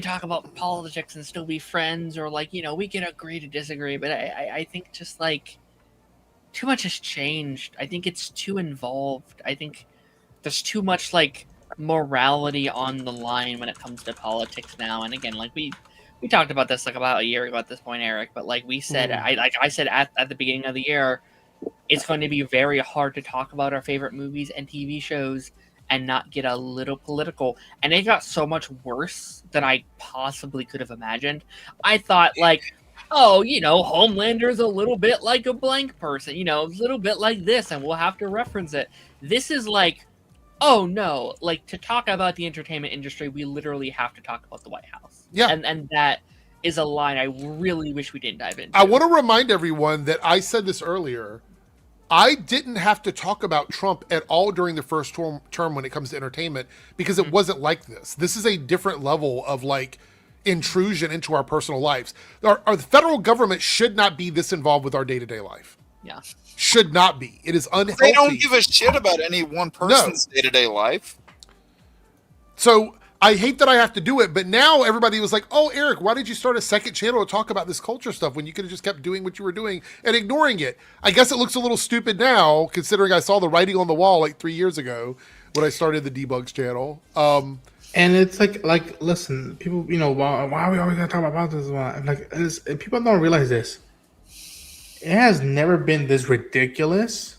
talk about politics and still be friends, or like, we can agree to disagree. But I think just like too much has changed. I think it's too involved. I think there's too much like morality on the line when it comes to politics now. And again, like we talked about this like about a year ago at this point, Eric, but like we said, I said at the beginning of the year, it's going to be very hard to talk about our favorite movies and TV shows and not get a little political. And it got so much worse than I possibly could have imagined. I thought like, oh, Homelander's a little bit like a blank person, a little bit like this, and we'll have to reference it. This is like, oh no, like to talk about the entertainment industry, we literally have to talk about the White House.
Yeah.
And that is a line I really wish we didn't dive into.
I want to remind everyone that I said this earlier. I didn't have to talk about Trump at all during the first term when it comes to entertainment, because it wasn't like this. This is a different level of like intrusion into our personal lives. Our federal government should not be this involved with our day-to-day life.
Yeah.
Should not be. It is unhealthy.
They don't give a shit about any one person's day-to-day life.
So I hate that I have to do it, but now everybody was like, oh, Eric, why did you start a second channel to talk about this culture stuff when you could have just kept doing what you were doing and ignoring it? I guess it looks a little stupid now, considering I saw the writing on the wall like 3 years ago when I started the Debugs channel.
And it's like, listen, people, why are we always going to talk about this? Like, people don't realize this. It has never been this ridiculous,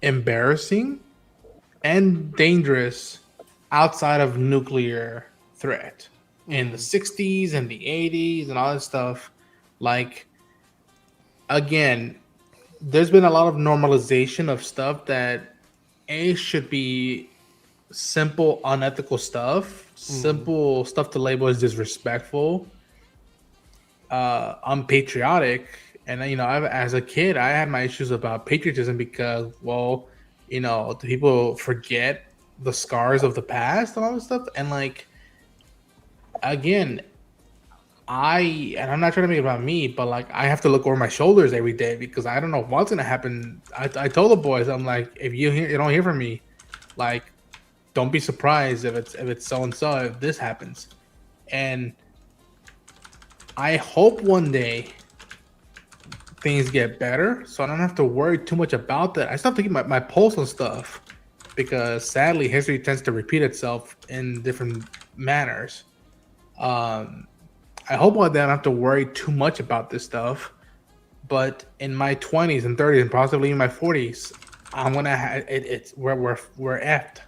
embarrassing, and dangerous outside of nuclear threat. In the 60s and the 80s and all that stuff. Like, again, there's been a lot of normalization of stuff that should be simple, unethical stuff, simple stuff to label as disrespectful, unpatriotic. And as a kid, I had my issues about patriotism because, well, You know, do people forget the scars of the past and all this stuff? And like, again, I'm not trying to make it about me, but like I have to look over my shoulders every day because I don't know what's gonna happen. I told the boys, I'm like, if you don't hear from me, like, don't be surprised if it's so and so if this happens. And I hope one day things get better, so I don't have to worry too much about that. I stopped taking my posts and stuff because sadly history tends to repeat itself in different manners. I hope one day I don't have to worry too much about this stuff. But in my 20s and 30s and possibly in my 40s, I'm gonna have we're effed.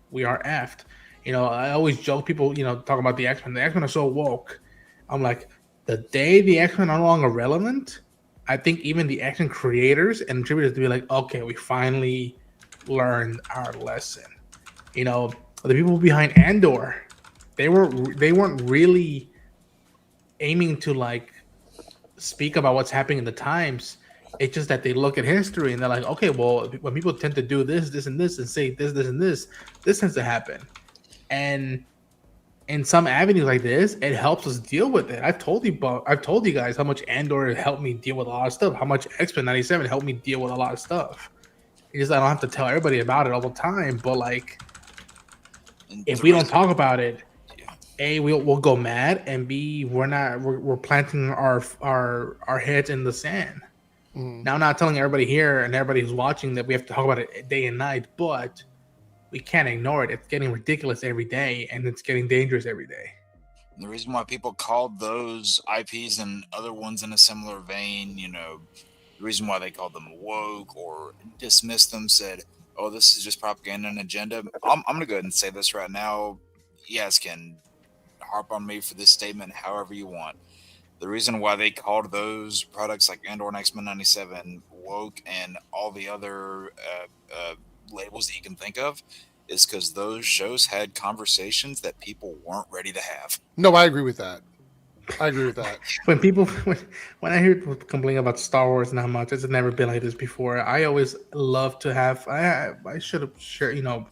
We are effed. You know, I always joke people, you know, talk about the X-Men. The X-Men are so woke. I'm like, the day the X-Men are no longer relevant, I think even the X-Men creators and contributors to be like, okay, we finally learned our lesson. You know, the people behind Andor, they weren't really aiming to like speak about what's happening in the times. It's just that they look at history and they're like, okay, well, when people tend to do this, this, and this, and say this, this, and this tends to happen. And in some avenues like this, it helps us deal with it. I've told you guys how much Andor helped me deal with a lot of stuff. How much X-Men 97 helped me deal with a lot of stuff. It's just I don't have to tell everybody about it all the time. But like, if we don't talk about it, A, we'll go mad, and B, we're planting our heads in the sand. Now, I'm not telling everybody here and everybody who's watching that we have to talk about it day and night, but we can't ignore it. It's getting ridiculous every day, and it's getting dangerous every day.
The reason why people called those IPs and other ones in a similar vein, you know, the reason why they called them woke or dismissed them, said, oh, this is just propaganda and agenda. I'm going to go ahead and say this right now. You guys can harp on me for this statement however you want. The reason why they called those products like Andor and X-Men 97 woke and all the other labels that you can think of is because those shows had conversations that people weren't ready to have.
No, I agree with that.
When I hear people complaining about Star Wars and how much it's never been like this before, I always love to have. I should have shared, you know,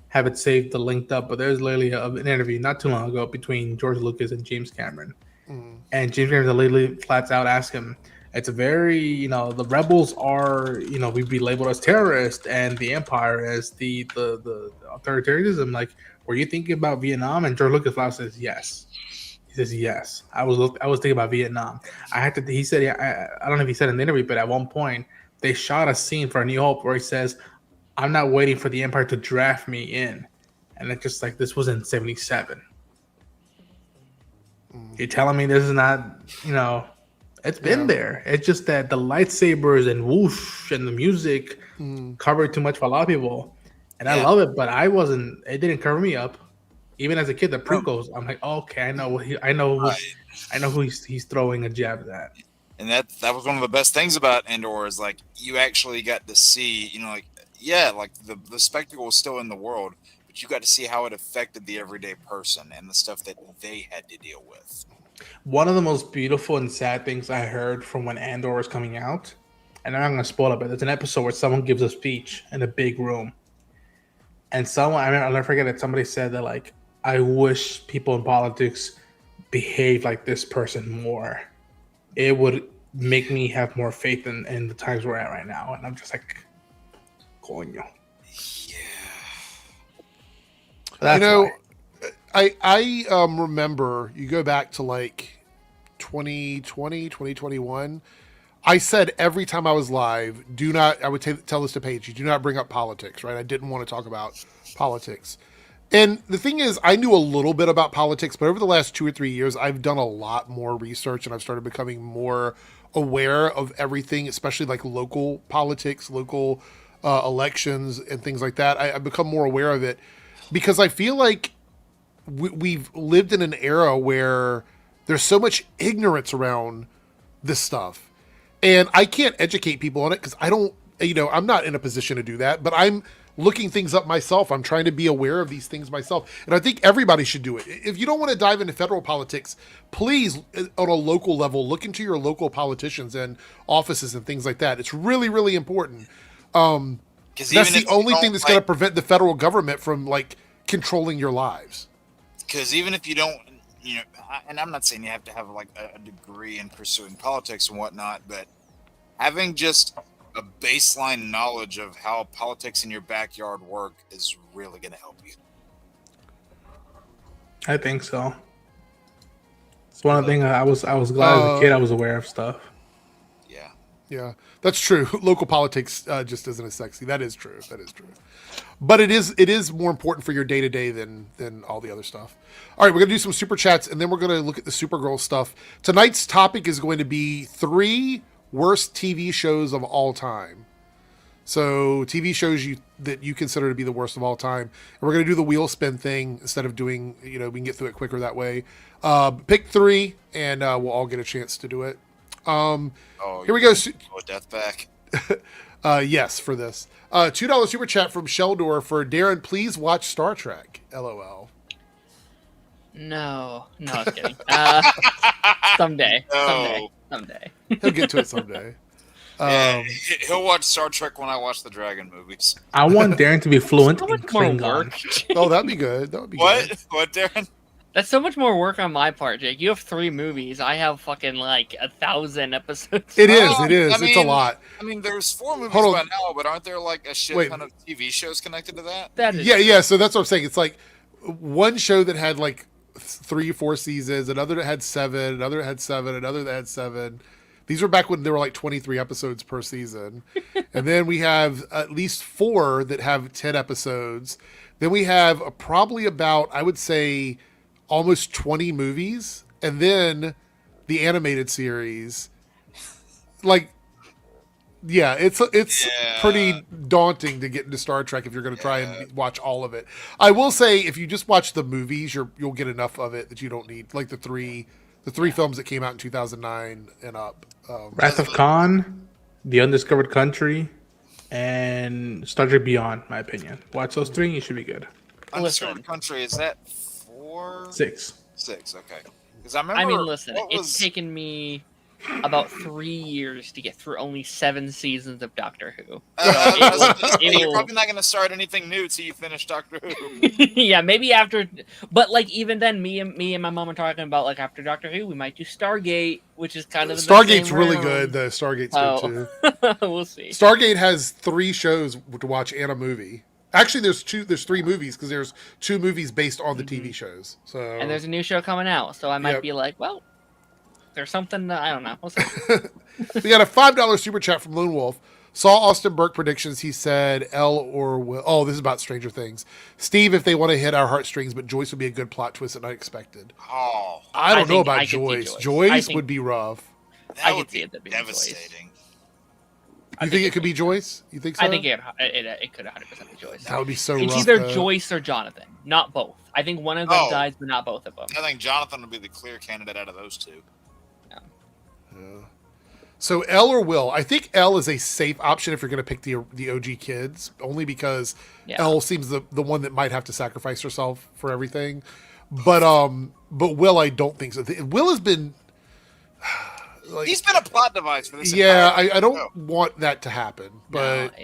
have it saved, the linked up, but there's literally an interview not too long ago between George Lucas and James Cameron. And James Cameron literally flats out asked him, it's a very, you know, the rebels are, you know, we'd be labeled as terrorists and the Empire as the authoritarianism. Like, were you thinking about Vietnam? And George Lucas flat says yes. He says yes. I was thinking about Vietnam. He said, yeah, I don't know if he said in the interview, but at one point they shot a scene for A New Hope where he says, I'm not waiting for the Empire to draft me in. And it's just like, this was in 77. You're telling me this is not, you know, it's been there. It's just that the lightsabers and whoosh and the music covered too much for a lot of people. And I love it, but it didn't cover me up. Even as a kid, the prequels, I'm like, okay, I know who he's throwing a jab at.
And that was one of the best things about Andor is like you actually got to see, you know, like, yeah, like the spectacle was still in the world, but you got to see how it affected the everyday person and the stuff that they had to deal with.
One of the most beautiful and sad things I heard from when Andor was coming out, and I'm not going to spoil it, but there's an episode where someone gives a speech in a big room. And I'll never forget it, somebody said that, like, I wish people in politics behaved like this person more. It would make me have more faith in the times we're at right now. And I'm just like, coño.
Yeah. You know, I remember you go back to like 2020, 2021. I said every time I was live, I would tell this to Paige, you do not bring up politics, right? I didn't want to talk about politics. And the thing is, I knew a little bit about politics, but over the last 2 or 3 years, I've done a lot more research and I've started becoming more aware of everything, especially like local politics, local elections and things like that. I've become more aware of it because I feel like we've lived in an era where there's so much ignorance around this stuff. And I can't educate people on it because I'm not in a position to do that, but I'm looking things up myself. I'm trying to be aware of these things myself. And I think everybody should do it. If you don't want to dive into federal politics, please, on a local level, look into your local politicians and offices and things like that. It's really, really important. That's the only thing that's going to prevent the federal government from like controlling your lives.
Because even if you don't, and I'm not saying you have to have like a degree in pursuing politics and whatnot, but having just a baseline knowledge of how politics in your backyard work is really going to help you.
I think so. It's one of the things I was glad as a kid I was aware of stuff.
Yeah, that's true. Local politics just isn't as sexy. That is true. But it is more important for your day to day than all the other stuff. All right, we're gonna do some super chats and then we're gonna look at the Supergirl stuff. Tonight's topic is going to be 3 worst TV shows of all time. So TV shows that you consider to be the worst of all time. And we're gonna do the wheel spin thing instead of doing we can get through it quicker that way. Pick 3 and we'll all get a chance to do it. Here we go.
Death back.
Yes, for this. $2 super chat from Sheldor for Darren. Please watch Star Trek. LOL.
No, I was kidding. Someday.
He'll get to it someday.
He'll watch Star Trek when I watch the Dragon movies.
I want Darren to be fluent in
more
Klingon.
work.
Oh, that'd be good. That would be good.
What, Darren?
That's so much more work on my part, Jake. You have 3 movies. I have fucking like 1,000 episodes.
It is. It's a lot.
I mean, there's 4 movies by now, but aren't there like a shit ton of TV shows connected to that?
That is
yeah. So that's what I'm saying. It's like one show that had like 3 or 4 seasons, another that had 7, another that had 7, another that had 7. These were back when there were like 23 episodes per season. And then we have at least 4 that have 10 episodes. Then we have probably about, I would say, almost 20 movies, and then the animated series. Like, yeah, it's pretty daunting to get into Star Trek if you're going to try and watch all of it. I will say, if you just watch the movies, you'll get enough of it that you don't need like the three films that came out in 2009 and up.
Wrath of Khan, The Undiscovered Country, and Star Trek Beyond. My opinion. Watch those 3, and you should be good.
Undiscovered Country, is that
6?
6, okay. Because I remember.
Listen, it's taken me about 3 years to get through only 7 seasons of Doctor Who.
You're probably not going to start anything new till you finish Doctor Who.
Yeah, maybe after. But like even then, me and my mom are talking about like after Doctor Who, we might do Stargate, which is kind of
Stargate's really good. The Stargate's good too.
We'll see.
Stargate has 3 shows to watch and a movie. Actually, there's 3 movies because there's 2 movies based on the TV shows. So
and there's a new show coming out, so I might be like, well, there's something I don't know. We'll see.
We got a $5 super chat from Lone Wolf. Saw Austin Burke predictions. He said L or Will. Oh, this is about Stranger Things. Steve, if they want to hit our heartstrings, but Joyce would be a good plot twist and unexpected.
Oh,
I don't know about Joyce. Joyce would be rough.
That would be devastating.
You think it could be Joyce? You think so?
I think it could 100% be Joyce.
That would be so
It's
rough.
either Joyce or Jonathan, not both. I think one of them dies, but not both of them.
I think Jonathan would be the clear candidate out of those 2.
Yeah. So L or Will? I think L is a safe option if you're going to pick the OG kids, only because L seems the one that might have to sacrifice herself for everything. But Will, I don't think so. Will has been. Like,
he's been a plot device for this.
Yeah, I don't want that to happen, but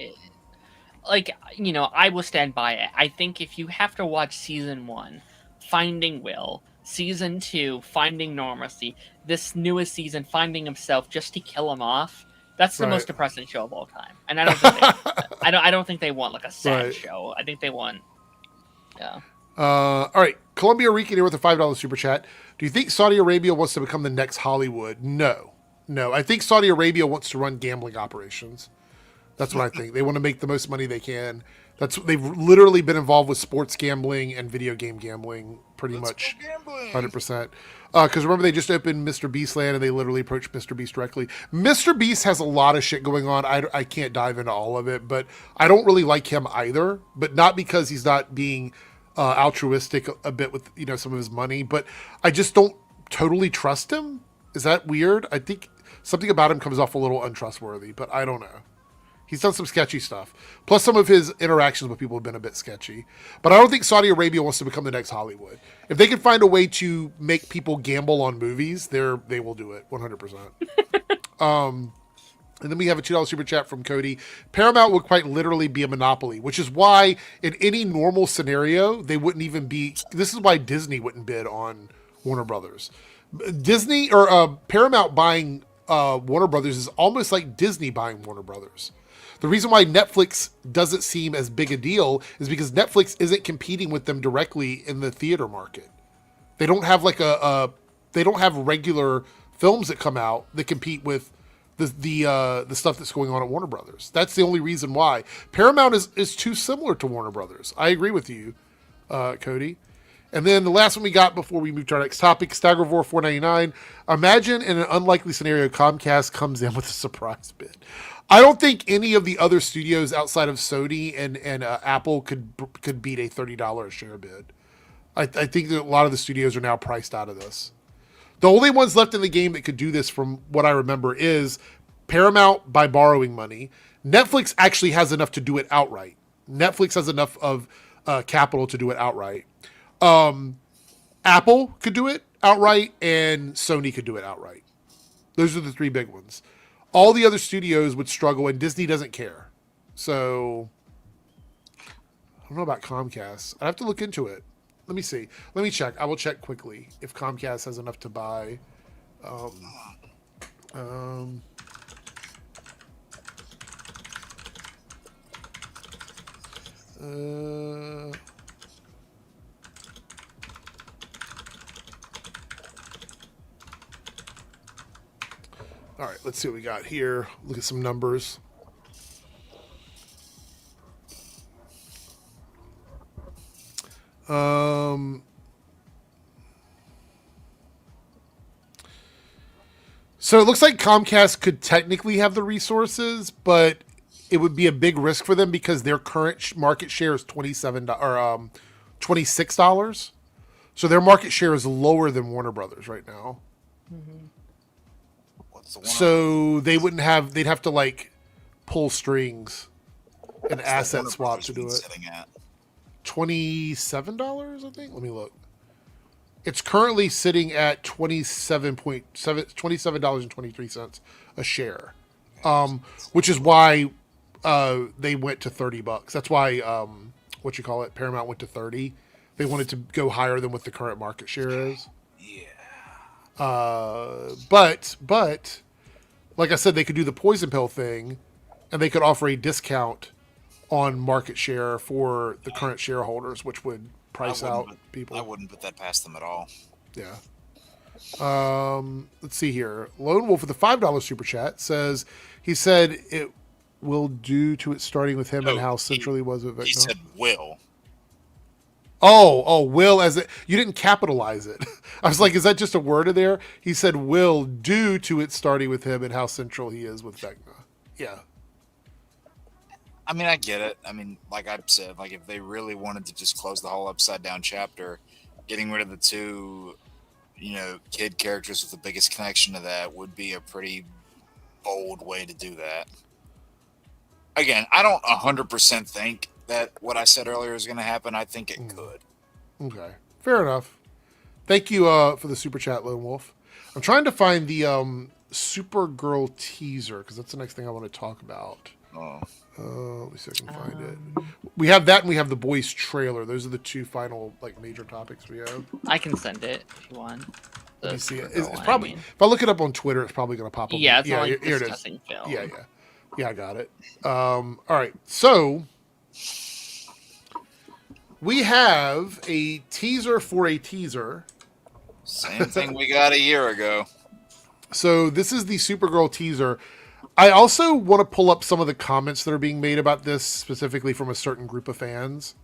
I will stand by it. I think if you have to watch season 1, Finding Will, season 2, Finding Normalcy, this newest season, Finding Himself, just to kill him off, that's the most depressing show of all time. And I don't think I don't think they want like a sad show. I think they want. Yeah.
All right, Columbia Rican here with a $5 super chat. Do you think Saudi Arabia wants to become the next Hollywood? No. I think Saudi Arabia wants to run gambling operations. That's what I think. They want to make the most money they can. They've literally been involved with sports gambling and video game gambling pretty much 100%. Because remember, they just opened Mr. Beast Land and they literally approached Mr. Beast directly. Mr. Beast has a lot of shit going on. I can't dive into all of it, but I don't really like him either. But not because he's not being altruistic a bit with some of his money, but I just don't totally trust him. Is that weird? I think something about him comes off a little untrustworthy, but I don't know. He's done some sketchy stuff. Plus some of his interactions with people have been a bit sketchy. But I don't think Saudi Arabia wants to become the next Hollywood. If they can find a way to make people gamble on movies, they will do it 100%. And then we have a $2 super chat from Cody. Paramount would quite literally be a monopoly, which is why in any normal scenario, they wouldn't even be. This is why Disney wouldn't bid on Warner Brothers. Disney or Paramount buying Warner Brothers is almost like Disney buying Warner Brothers. The reason why Netflix doesn't seem as big a deal is because Netflix isn't competing with them directly in the theater market. They don't have like they don't have regular films that come out that compete with the stuff that's going on at Warner Brothers. That's the only reason why. Paramount is too similar to Warner Brothers. I agree with you, Cody. And then the last one we got before we move to our next topic, Staggervore 499. Imagine in an unlikely scenario, Comcast comes in with a surprise bid. I don't think any of the other studios outside of Sony and Apple could beat a $30 a share bid. I think that a lot of the studios are now priced out of this. The only ones left in the game that could do this, from what I remember, is Paramount by borrowing money. Netflix actually has enough to do it outright. Netflix has enough of capital to do it outright. Apple could do it outright, and Sony could do it outright. Those are the three big ones. All the other studios would struggle, and Disney doesn't care. So, I don't know about Comcast. I have to look into it. Let me see. Let me check. I will check quickly if Comcast has enough to buy. All right, let's see what we got here. Look at some numbers. So it looks like Comcast could technically have the resources, but it would be a big risk for them because their current market share is $26. So their market share is lower than Warner Brothers right now.
Mm-hmm.
So they wouldn't have. They'd have to like pull strings and asset swap to do it. $27, I think. Let me look. It's currently sitting at $27.23 a share, which is why they went to $30. That's why Paramount went to 30. They wanted to go higher than what the current market share is.
Yeah.
But like I said, they could do the poison pill thing, and they could offer a discount on market share for the current shareholders, which would price out people.
I wouldn't put that past them at all.
Yeah. Let's see here. Lone Wolf with the $5 super chat says he said it will due to it starting with him and how central he was with Vecna.
He said will.
Oh, will as it. You didn't capitalize it. I was like, is that just a word in there? He said will due to it starting with him and how central he is with Vecna. Yeah.
I mean, I get it. I mean, like I've said, like if they really wanted to just close the whole upside down chapter, getting rid of the two, kid characters with the biggest connection to that would be a pretty bold way to do that. Again, I don't 100% think that what I said earlier is going to happen. I think it could.
Okay. Fair enough. Thank you for the super chat, Lone Wolf. I'm trying to find the Supergirl teaser because that's the next thing I want to talk about.
Oh.
Let me see if I can find it. We have that and we have the boys trailer. Those are the two final major topics we have.
I can send it if you want.
Let me see it. It's probably if I look it up on Twitter, it's probably going to pop up.
Yeah, it's
here
like
it is.
discussing film.
Yeah, I got it. All right, so we have a teaser for a teaser.
Same thing we got a year ago.
So this is the Supergirl teaser. I also want to pull up some of the comments that are being made about this, specifically from a certain group of fans,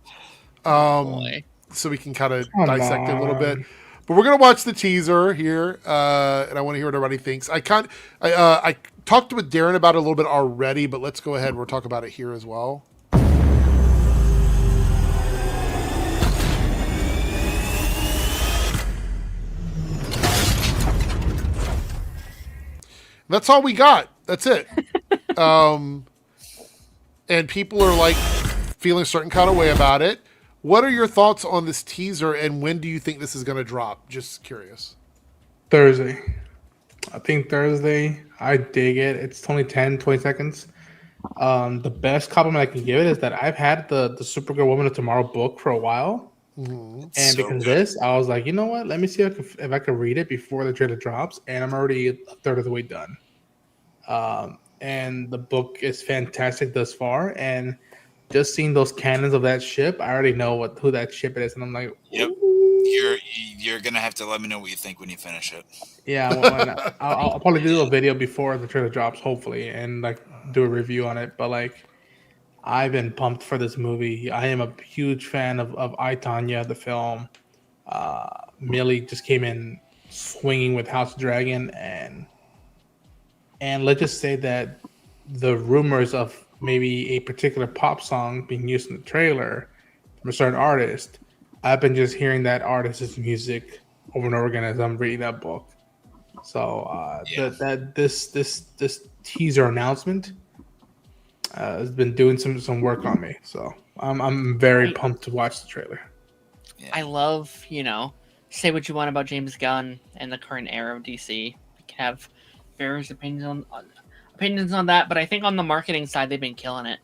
so we can kind of dissect it a little bit. But we're gonna watch the teaser here, and I want to hear what everybody thinks. I talked with Darren about it a little bit already, but let's go ahead. We'll talk about it here as well. That's all we got. That's it. And people are feeling a certain kind of way about it. What are your thoughts on this teaser, and when do you think this is going to drop? Just curious.
Thursday. I think Thursday. I dig it. It's only 10, 20 seconds. The best compliment I can give it is that I've had the Supergirl Woman of Tomorrow book for a while.
It's
And
so
because of
good.
this, I was like, you know what? Let me see if I can read it before the trailer drops. And I'm already a third of the way done. And the book is fantastic thus far. And just seeing those cannons of that ship, I already know who that ship is. And I'm like,
Yep.
ooh.
You're gonna have to let me know what you think when you finish it.
Yeah, I'll probably do a video before the trailer drops, hopefully, and like do a review on it. But like, I've been pumped for this movie. I am a huge fan of I, Tanya, the film. Millie just came in swinging with House of Dragon, and let's just say that the rumors of maybe a particular pop song being used in the trailer from a certain artist, I've been just hearing that artist's music over and over again as I'm reading that book. So this teaser announcement has been doing some work on me. So I'm very pumped to watch the trailer.
Yeah.
I love, say what you want about James Gunn and the current era of DC. You can have various opinions on that, but I think on the marketing side they've been killing it.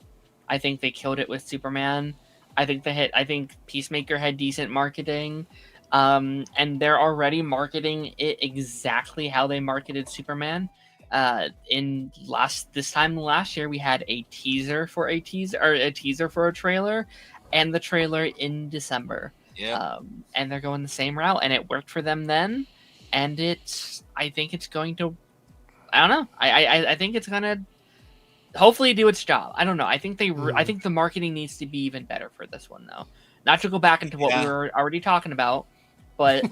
I think they killed it with Superman. I think Peacemaker had decent marketing. And they're already marketing it exactly how they marketed Superman. This time last year, we had a teaser for a trailer, and the trailer in December.
Yeah.
And they're going the same route, and it worked for them then. And I think it's going to. I don't know. I think it's gonna hopefully do its job. I don't know. I think I think the marketing needs to be even better for this one, though. Not to go back into what we were already talking about. But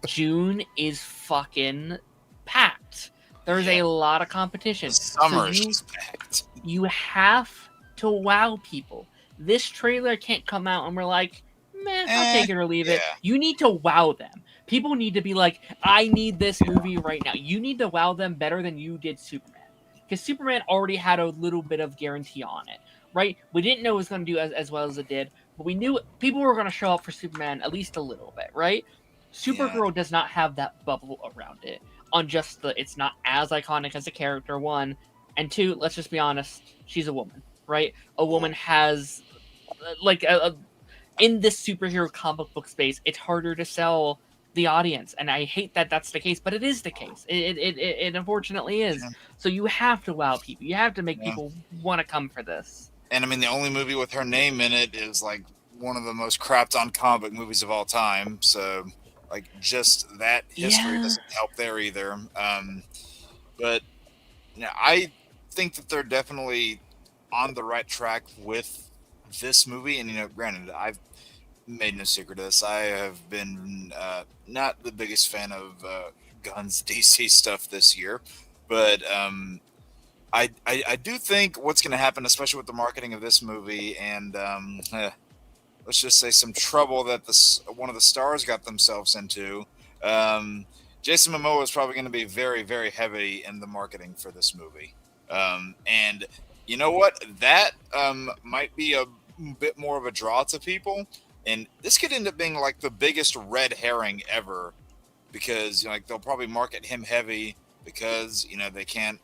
June is fucking packed. There's a lot of competition.
Summer is just packed.
You have to wow people. This trailer can't come out and we're like, meh, I'll take it or leave it. You need to wow them. People need to be like, I need this movie right now. You need to wow them better than you did Superman. Because Superman already had a little bit of guarantee on it, right? We didn't know it was going to do as well as it did. But we knew people were going to show up for Superman at least a little bit, right? Supergirl does not have that bubble around it. On just it's not as iconic as a character, one. And two, let's just be honest, she's a woman, right? A woman has, in this superhero comic book space, it's harder to sell the audience. And I hate that that's the case, but it is the case. It unfortunately is. Yeah. So you have to wow people. You have to make people want to come for this.
And I mean, the only movie with her name in it is like one of the most crapped on comic movies of all time. So, like, just that history doesn't help there either. But I think that they're definitely on the right track with this movie. And granted, I've made no secret of this. I have been not the biggest fan of Gunn's DC stuff this year, but I do think what's going to happen, especially with the marketing of this movie, and let's just say some trouble that one of the stars got themselves into. Jason Momoa is probably going to be very, very heavy in the marketing for this movie. And you know what? That might be a bit more of a draw to people. And this could end up being like the biggest red herring ever, because they'll probably market him heavy because they can't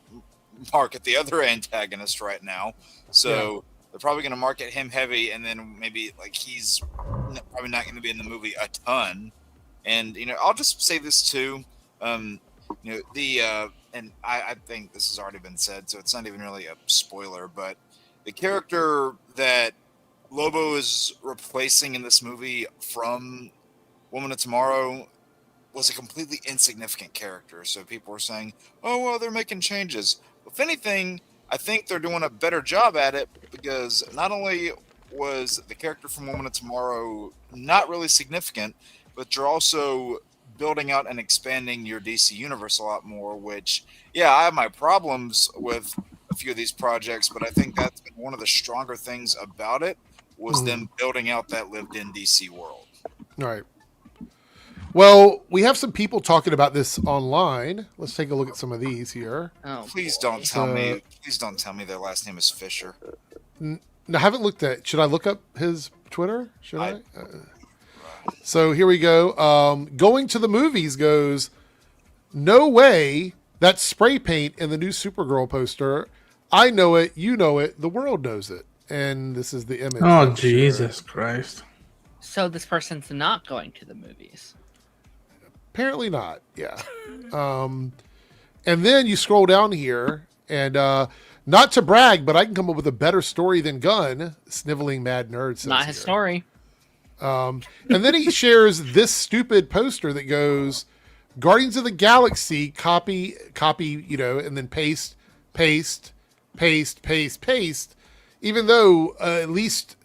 market the other antagonist right now. So they're probably going to market him heavy, and then maybe he's probably not going to be in the movie a ton. And I'll just say this too. And I think this has already been said, so it's not even really a spoiler, but the character that Lobo is replacing in this movie from Woman of Tomorrow was a completely insignificant character. So people were saying, oh, well, they're making changes. If anything, I think they're doing a better job at it, because not only was the character from Woman of Tomorrow not really significant, but you're also building out and expanding your DC universe a lot more, which, I have my problems with a few of these projects, but I think that's been one of the stronger things about it, was them building out that lived-in DC world.
All right. Well, we have some people talking about this online. Let's take a look at some of these here.
Oh, please don't tell me. Please don't tell me their last name is Fisher.
No, I haven't looked at. Should I look up his Twitter? Should I? So here we go. Going to the movies goes. No way That spray paint in the new Supergirl poster, I know it, you know it, the world knows it. And this is the image.
Oh,
that was
Jesus
shared.
Christ.
So this person's not going to the movies.
Apparently not, yeah. And then you scroll down here, and not to brag, but I can come up with a better story than Gunn, sniveling mad nerd says
Not his
here.
story.
And then he shares this stupid poster that goes, Guardians of the Galaxy, copy, and then paste, even though at least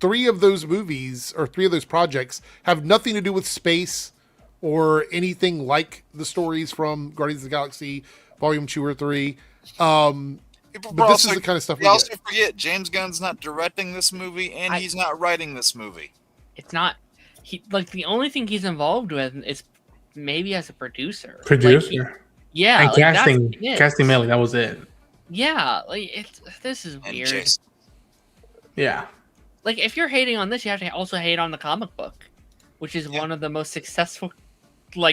3 of those movies or 3 of those projects have nothing to do with space or anything like the stories from Guardians of the Galaxy Volume 2 or 3. But this is the kind of stuff we
also forget James Gunn's not directing this movie, and he's not writing this movie.
It's not. The only thing he's involved with is maybe as a producer.
And casting mainly. That was it.
Yeah, this is weird.
Jason.
Yeah.
Like, if you're hating on this, you have to also hate on the comic book, which is one of the most successful,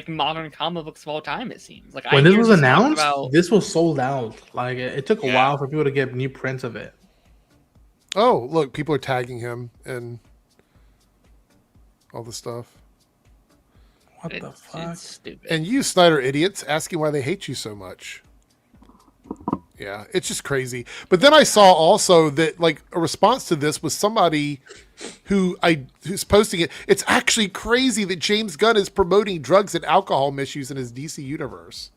modern comic books of all time. It seems like
when this was announced, this was sold out. Like, it took a while for people to get new prints of it.
Oh, look, people are tagging him and all this stuff.
What the fuck?
It's stupid.
And you, Snyder idiots, asking why they hate you so much. Yeah, it's just crazy. But then I saw also that a response to this was somebody who's posting it. It's actually crazy that James Gunn is promoting drugs and alcohol misuse in his DC universe.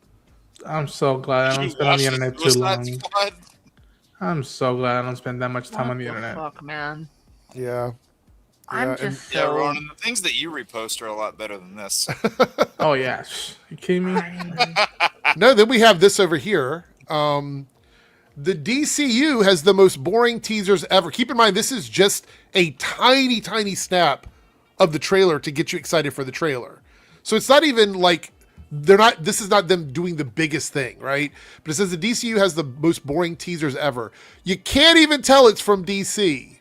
I'm so glad I don't spend on the internet too long. I'm so glad I don't spend that much time on the internet.
Fuck, man.
Yeah.
I'm just
Yeah, Ronan, the things that you repost are a lot better than this.
Oh, yeah. You kidding me?
No, then we have this over here. The DCU has the most boring teasers ever. Keep in mind, this is just a tiny, tiny snap of the trailer to get you excited for the trailer. So it's not even this is not them doing the biggest thing, right? But it says the DCU has the most boring teasers ever. You can't even tell it's from DC.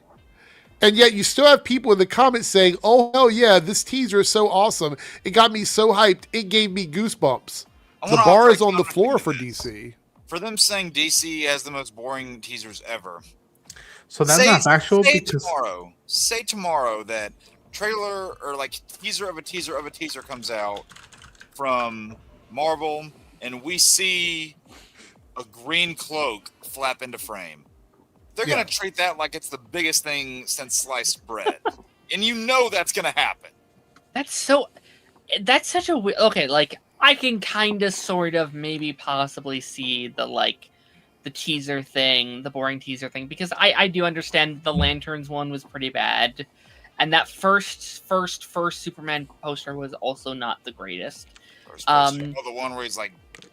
And yet you still have people in the comments saying, oh, hell yeah, this teaser is so awesome. It got me so hyped. It gave me goosebumps. The bar is on the floor for DC.
For them saying DC has the most boring teasers ever.
So that's not factual.
Say tomorrow that trailer or teaser of a teaser comes out from Marvel, and we see a green cloak flap into frame. They're going to treat that like it's the biggest thing since sliced bread. And you know that's going to happen.
That's such a weird... Okay, I can kind of, sort of, maybe possibly see the teaser thing, the boring teaser thing, because I do understand the Lanterns one was pretty bad. And that first Superman poster was also not the greatest.
The one where he's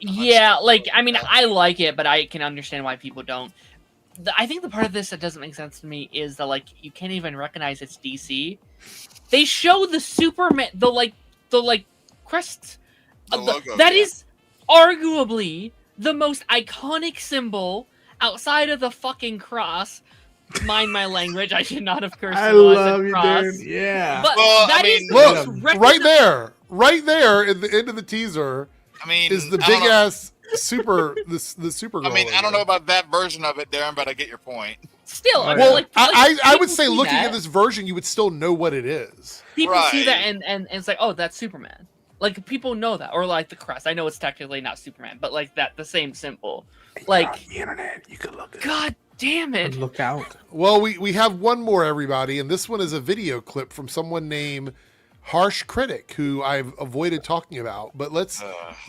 yeah, I like it, but I can understand why people don't. I think the part of this that doesn't make sense to me is that you can't even recognize it's DC. They show the Superman, the crests.
Logo,
that is arguably the most iconic symbol outside of the fucking cross. Mind my language. I should not have cursed.
I love you, dude. Yeah.
But
look, right there at the end of the teaser. Is the big ass the Supergirl.
I don't know about that version of it, Darren, but I get your point.
Still,
I would say looking at this version, you would still know what it is.
People see that and it's oh, that's Superman. People know that, or the crest. I know it's technically not Superman, but the same symbol.
On the internet, you could look at
God damn it!
Look out.
Well, we have one more, everybody, and this one is a video clip from someone named Harsh Critic, who I've avoided talking about. But let's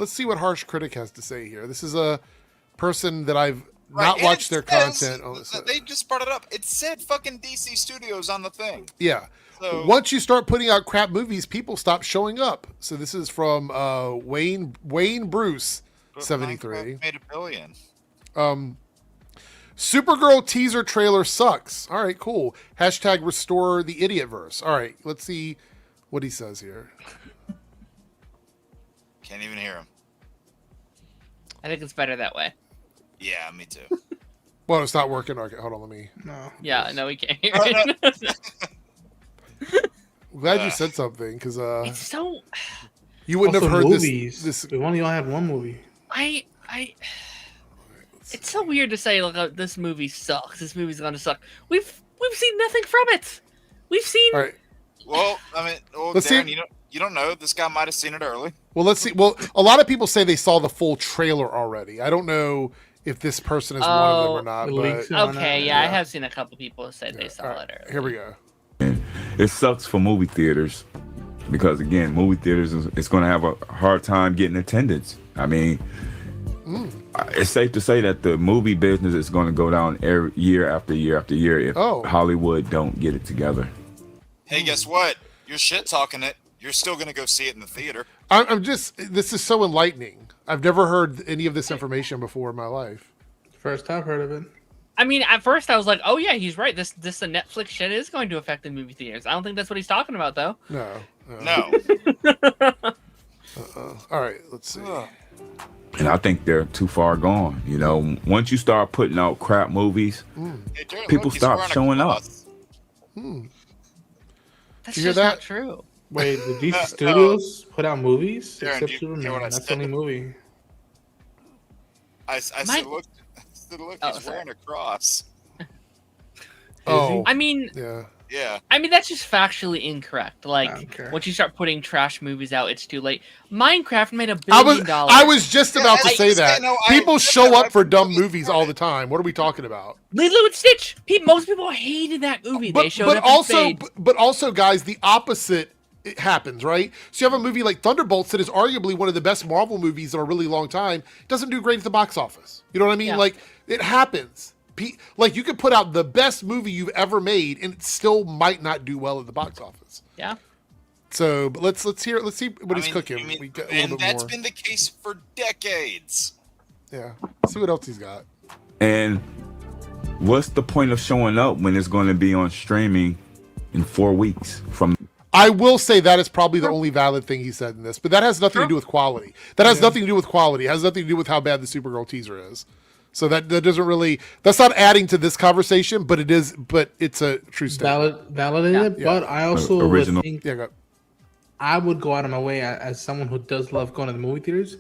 see what Harsh Critic has to say here. This is a person that I've not watched their content.
They just brought it up. It said fucking DC Studios on the thing.
Yeah. So, once you start putting out crap movies, people stop showing up. So this is from Wayne Bruce, 73.
Made $1 billion.
Supergirl teaser trailer sucks. All right, cool. # restore the idiotverse. All right, let's see what he says here.
Can't even hear him.
I think it's better that way.
Yeah, me too.
Well, it's not working. Okay, hold on, let me.
No.
Yeah, no, we can't hear it.
I'm glad you said something, because
it's so.
you wouldn't have heard
movies.
this.
We only had one movie.
It's so weird to say, like, this movie sucks. This movie's gonna suck. We've seen nothing from it. We've seen.
All right.
Well, I mean,
Let's
Darren,
see.
you don't know. This guy might have seen it early.
Well, let's see. Well, a lot of people say they saw the full trailer already. I don't know if this person is one of them or not.
The
But
leaks are-
Okay, yeah, I have seen a couple people say they saw
all right,
it early.
here we go.
It sucks for movie theaters because again, movie theaters it's going to have a hard time getting attendance. I mean, it's safe to say that the movie business is going to go down year after year after year if Hollywood don't get it together.
Hey, guess what? You're shit talking it. You're still gonna go see it in the theater.
I'm just. This is so enlightening. I've never heard any of this information before in my life.
First I've heard of it.
I mean, at first I was like, "Oh yeah, he's right. This the Netflix shit is going to affect the movie theaters." I don't think that's what he's talking about, though.
No.
No.
All right. Let's see.
And I think they're too far gone. You know, once you start putting out crap movies,
Hey, Darren,
people
look, he's
stop
wearing a
showing up.
cross.
That's
You hear
just not
that?
true.
Wait, did DC Studios put out movies
Darren,
except
do you hear
Superman?
what I
That's the
said?
only movie.
I said, look,
Oh,
he's
sorry.
wearing a cross.
Oh.
I mean,
Yeah.
Yeah.
that's just factually incorrect.
I
Like,
don't care.
once you start putting trash movies out, it's too late. Minecraft made $1
I
billion.
was just about to
I-
say that.
no,
People
I-
show up
I-
for dumb movies all the time. What are we talking about?
Lilo and Stitch. Most people hated that movie. They showed
But
up in
also,
spades.
but also, guys, the opposite it happens, right? So you have a movie like Thunderbolts that is arguably one of the best Marvel movies in a really long time. It doesn't do great at the box office. You know what I mean?
Yeah.
Like, it happens. Like, you could put out the best movie you've ever made, and it still might not do well at the box office.
Yeah.
So, but let's see what he's
I mean,
cooking.
I mean,
We got a
and
little bit
that's
more.
been the case for decades.
Yeah. See what else he's got.
And what's the point of showing up when it's going to be on streaming in 4 weeks from?
I will say that is probably the only valid thing he said in this, but that has nothing to do with quality. That has nothing to do with quality. It has nothing to do with how bad the Supergirl teaser is. So that doesn't really, that's not adding to this conversation, but it's a true statement.
Validated,
Yeah.
but I also
Original.
would think
Yeah, go.
I would go out of my way as someone who does love going to the movie theaters,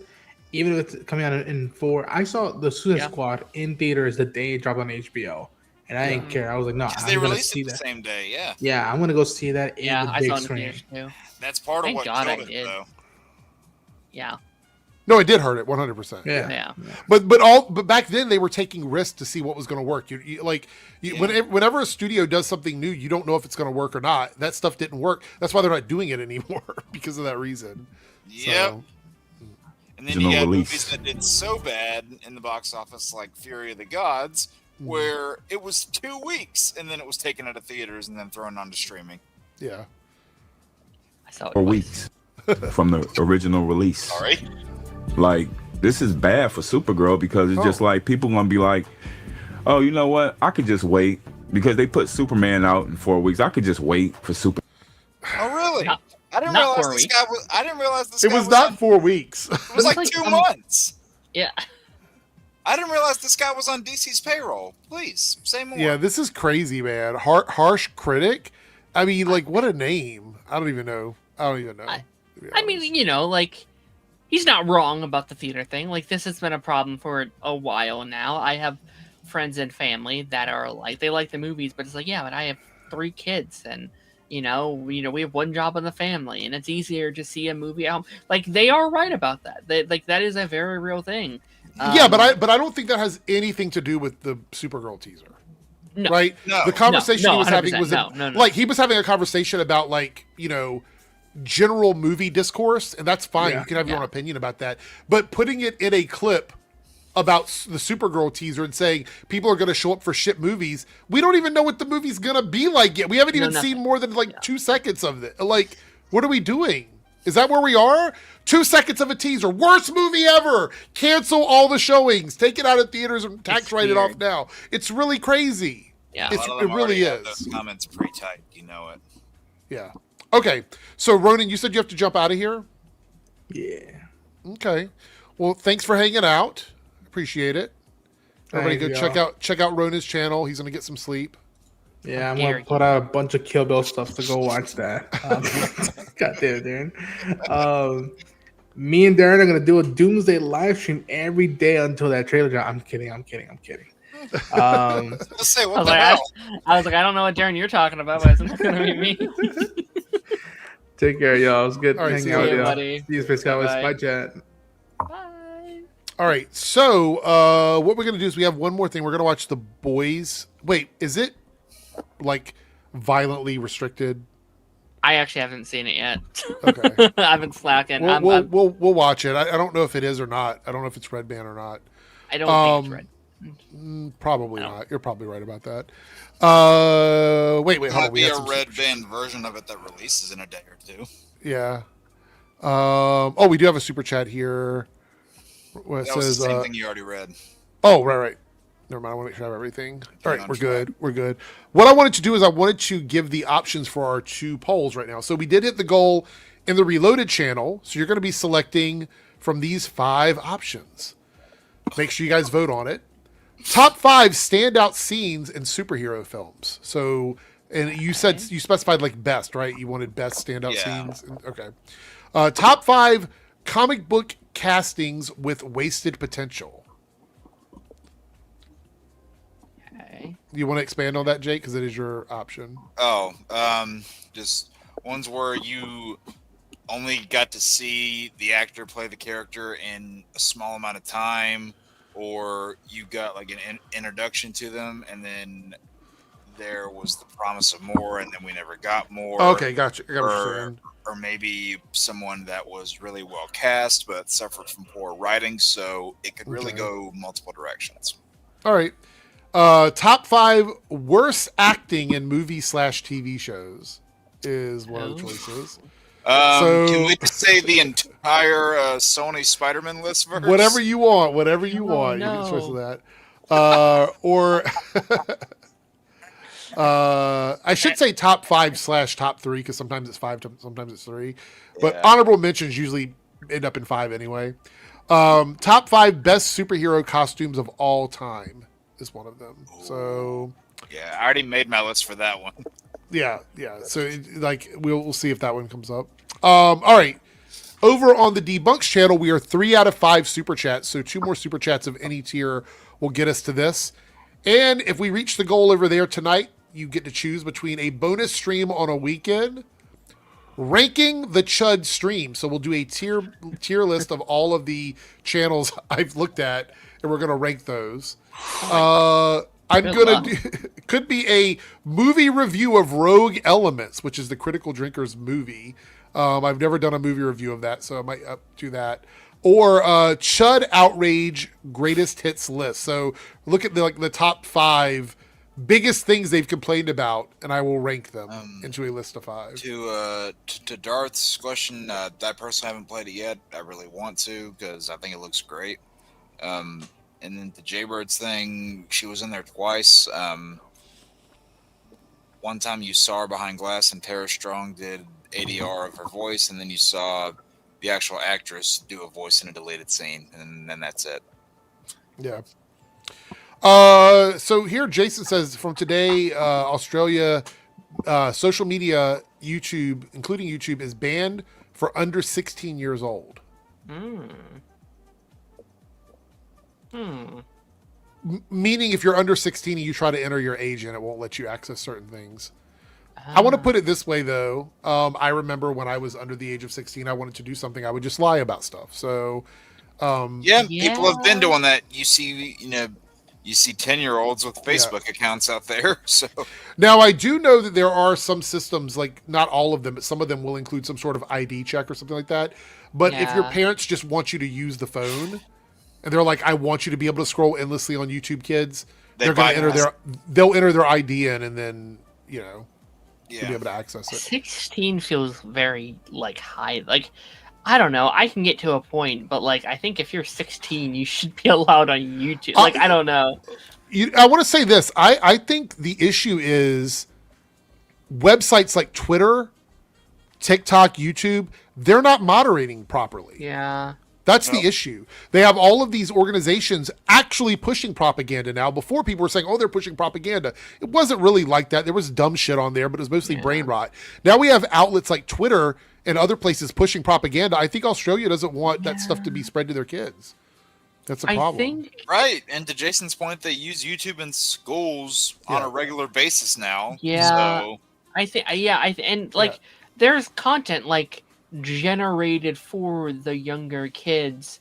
even if it's coming out in 4. I saw the Suicide Squad in theaters the day it dropped on HBO, and I didn't care. I was like, no,
Because
I'm
they
gonna
released
see
it the
that.
same day, yeah.
Yeah, I'm gonna go see that in
Yeah,
the
I
big
saw it in
screen.
theaters too.
That's part of
Thank
what
God I
killed it,
did.
though.
Yeah.
No, it did hurt it 100%.
Yeah.
But back then they were taking risks to see what was going to work. Whenever a studio does something new, you don't know if it's going to work or not. That stuff didn't work. That's why they're not doing it anymore because of that reason.
Yep.
So,
And then
Original
you had
release.
movies that did so bad in the box office, like Fury of the Gods, where it was 2 weeks and then it was taken out of theaters and then thrown onto streaming.
yeah.
I saw it
4
twice.
weeks from the original release.
Sorry.
Like, this is bad for Supergirl because it's just like people gonna be like, oh, you know what? I could just wait because they put Superman out in 4 weeks. I could just wait for Super.
Oh, really?
Not-
I didn't
not
realize
4
this
weeks.
guy was. I didn't realize this
It
guy
was not 4 weeks.
It was like
like,
2 months.
Yeah.
I didn't realize this guy was on DC's payroll. Please say more.
Yeah, this is crazy, man. Harsh critic. I mean, like, what a name. I don't even know. To be
I mean,
honest.
like, he's not wrong about the theater thing. Like, this has been a problem for a while now. I have friends and family that are like, they like the movies, but it's like, yeah, but I have 3 kids and we have one job in the family, and it's easier to see a movie at home. Like, they are right about that. That is a very real thing.
Yeah, but I don't think that has anything to do with the Supergirl teaser.
No.
Right?
No.
The conversation
No,
he was having
100%.
was
No.
like he was having a conversation about general movie discourse, and that's fine.
Yeah.
You can have your own
Yeah.
opinion about that. But putting it in a clip about the Supergirl teaser and saying people are going to show up for shit movies, we don't even know what the movie's going to be like yet. We haven't even
nothing.
seen more than 2 seconds of it. Like, what are we doing? Is that where we are? 2 seconds of a teaser. Worst movie ever. Cancel all the showings. Take it out of theaters and tax write it off
weird.
now. It's really crazy.
Yeah.
A lot of them
It really
already have
is.
Those comments pre-typed, you know it.
Yeah. Okay. So, Ronan, you said you have to jump out of here?
Yeah.
Okay. Well, thanks for hanging out. Appreciate it. Everybody go
Thanks,
check out Ronan's channel. He's going to get some sleep.
Yeah, I'm
dare
gonna
you.
put out a bunch of Kill Bill stuff to go watch that. God damn it, Darren. Me and Darren are gonna do a Doomsday live stream every day until that trailer drop. I'm kidding.
Let's say what
I was,
the
like,
hell.
I was like, I don't know what Darren you're talking about, but it's not gonna be me.
Take care, y'all. It was good
All right,
hanging
see
out
you
with
later,
y'all.
buddy.
See you, Space Cowboys.
Bye-bye.
Bye, chat.
Bye.
All right, so what we're gonna do is we have one more thing. We're gonna watch The Boys. Wait, is it like violently restricted?
I actually haven't seen it yet.
Okay.
I've been slacking.
We'll watch it. I don't know if it is or not. I don't know if it's red band or not.
I don't think it's red.
Probably
No.
not. You're probably right about that. Wait,
There
hold
might
on. We
be
got
a
some
red band version of it that releases in a day or two.
Yeah. Oh, we do have a super chat here. Where it
That was
says,
the same thing you already read.
oh, right. Never mind. I want to make sure I have everything. All right,
on
we're
track.
good. We're good. What I wanted to do is I wanted to give the options for our two polls right now. So we did hit the goal in the Reloaded channel. So you're going to be selecting from these 5 options. Make sure you guys vote on it. Top 5 standout scenes in superhero films. So, and you said you specified like best, right? You wanted best standout
Yeah.
scenes. Okay. Top 5 comic book castings with wasted potential.
Okay.
You want to expand on that, Jake? Because it is your option.
Oh, just ones where you only got to see the actor play the character in a small amount of time, or you got like an introduction to them, and then there was the promise of more, and then we never got more.
Okay, gotcha. I got what you're
Or,
saying.
or maybe someone that was really well cast but suffered from poor writing, so it could really
Okay.
go multiple directions.
All right. Top 5 worst acting in movie/TV shows is one of the
Oh.
choices.
Can we just say the entire Sony Spider-Man list verse?
Whatever you want. You
Oh,
get a choice of
no.
that. Or I should say top 5/top 3 because sometimes it's 5, sometimes it's 3. But
Yeah.
honorable mentions usually end up in 5 anyway. Top 5 best superhero costumes of all time is one of them. So
Yeah, I already made my list for that one.
yeah. So we'll see if that one comes up. All right. Over on the Debunks channel, we are 3 out of 5 super chats. So 2 more super chats of any tier will get us to this. And if we reach the goal over there tonight, you get to choose between a bonus stream on a weekend, ranking the Chud stream. So we'll do a tier list of all of the channels I've looked at, and we're gonna rank those. I'm
Good
gonna
luck.
do could be a movie review of Rogue Elements, which is the Critical Drinkers movie. I've never done a movie review of that, so I might do that. Or Chud Outrage Greatest Hits list. So look at the top 5 biggest things they've complained about, and I will rank them into a list of 5.
To Darth's question, I personally haven't played it yet. I really want to because I think it looks great. And then the Jaybirds thing, she was in there twice. One time you saw her behind glass, and Tara Strong did ADR of her voice, and then you saw the actual actress do a voice in a deleted scene, and then that's it.
Yeah. So here Jason says from today, Australia, social media, YouTube, including YouTube, is banned for under 16 years old. Meaning if you're under 16 and you try to enter your age in, it won't let you access certain things. I want to put it this way, though. I remember when I was under the age of 16, I wanted to do something. I would just lie about stuff. So,
Yeah, people have been
Yeah.
doing that. You see 10-year-olds with Facebook accounts out there. So
now I do know that there are some systems, like not all of them, but some of them will include some sort of ID check or something like that. But if your
Yeah.
parents just want you to use the phone, and they're like, "I want you to be able to scroll endlessly on YouTube Kids," they're going to they'll enter their ID in, and then you'll be able to access it.
16 feels very high. I don't know. I can get to a point, but I think if you're 16, you should be allowed on YouTube. I don't know.
I want to say this. I think the issue is websites like Twitter, TikTok, YouTube, they're not moderating properly.
Yeah.
That's the issue. They have all of these organizations actually pushing propaganda now. Before, people were saying, oh, they're pushing propaganda. It wasn't really like that. There was dumb shit on there, but it was mostly brain rot. Now we have outlets like Twitter and other places pushing propaganda. I think Australia doesn't want that stuff to be spread to their kids. That's a problem.
Right. And to Jason's point, they use YouTube in schools on a regular basis now.
Yeah.
So.
I think, there's content like generated for the younger kids.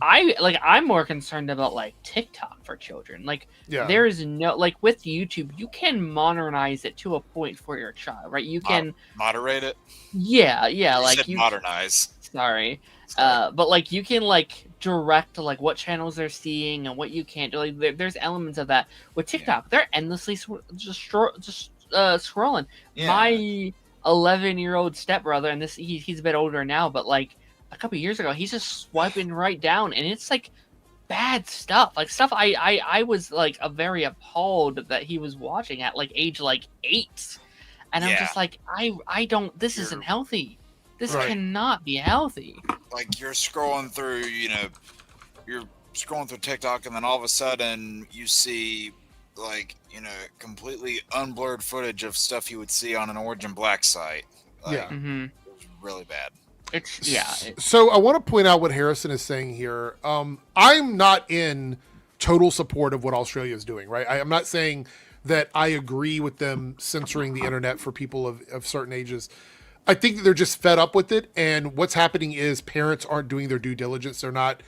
I'm more concerned about like TikTok for children. Like there is no, like with YouTube, you can modernize it to a point for your child, right? You can
moderate it.
Yeah.
Like you modernize.
Sorry. But like you can like direct like what channels they're seeing and what you can't do. Like there's elements of that with TikTok. They're endlessly scrolling. My 11-year-old stepbrother, and he's a bit older now, but like a couple years ago, he's just swiping right down, and it's like bad stuff, like stuff I was like very appalled that he was watching at like age like 8, and I'm just like I don't. This isn't healthy. This cannot be healthy.
Like you're scrolling through, you're scrolling through TikTok, and then all of a sudden you see like completely unblurred footage of stuff you would see on an Orange and Black site. Like, it was really bad.
So I want to point out what Harrison is saying here. I'm not in total support of what Australia is doing, right? I'm not saying that I agree with them censoring the internet for people of certain ages. I think that they're just fed up with it, and what's happening is parents aren't doing their due diligence. They're not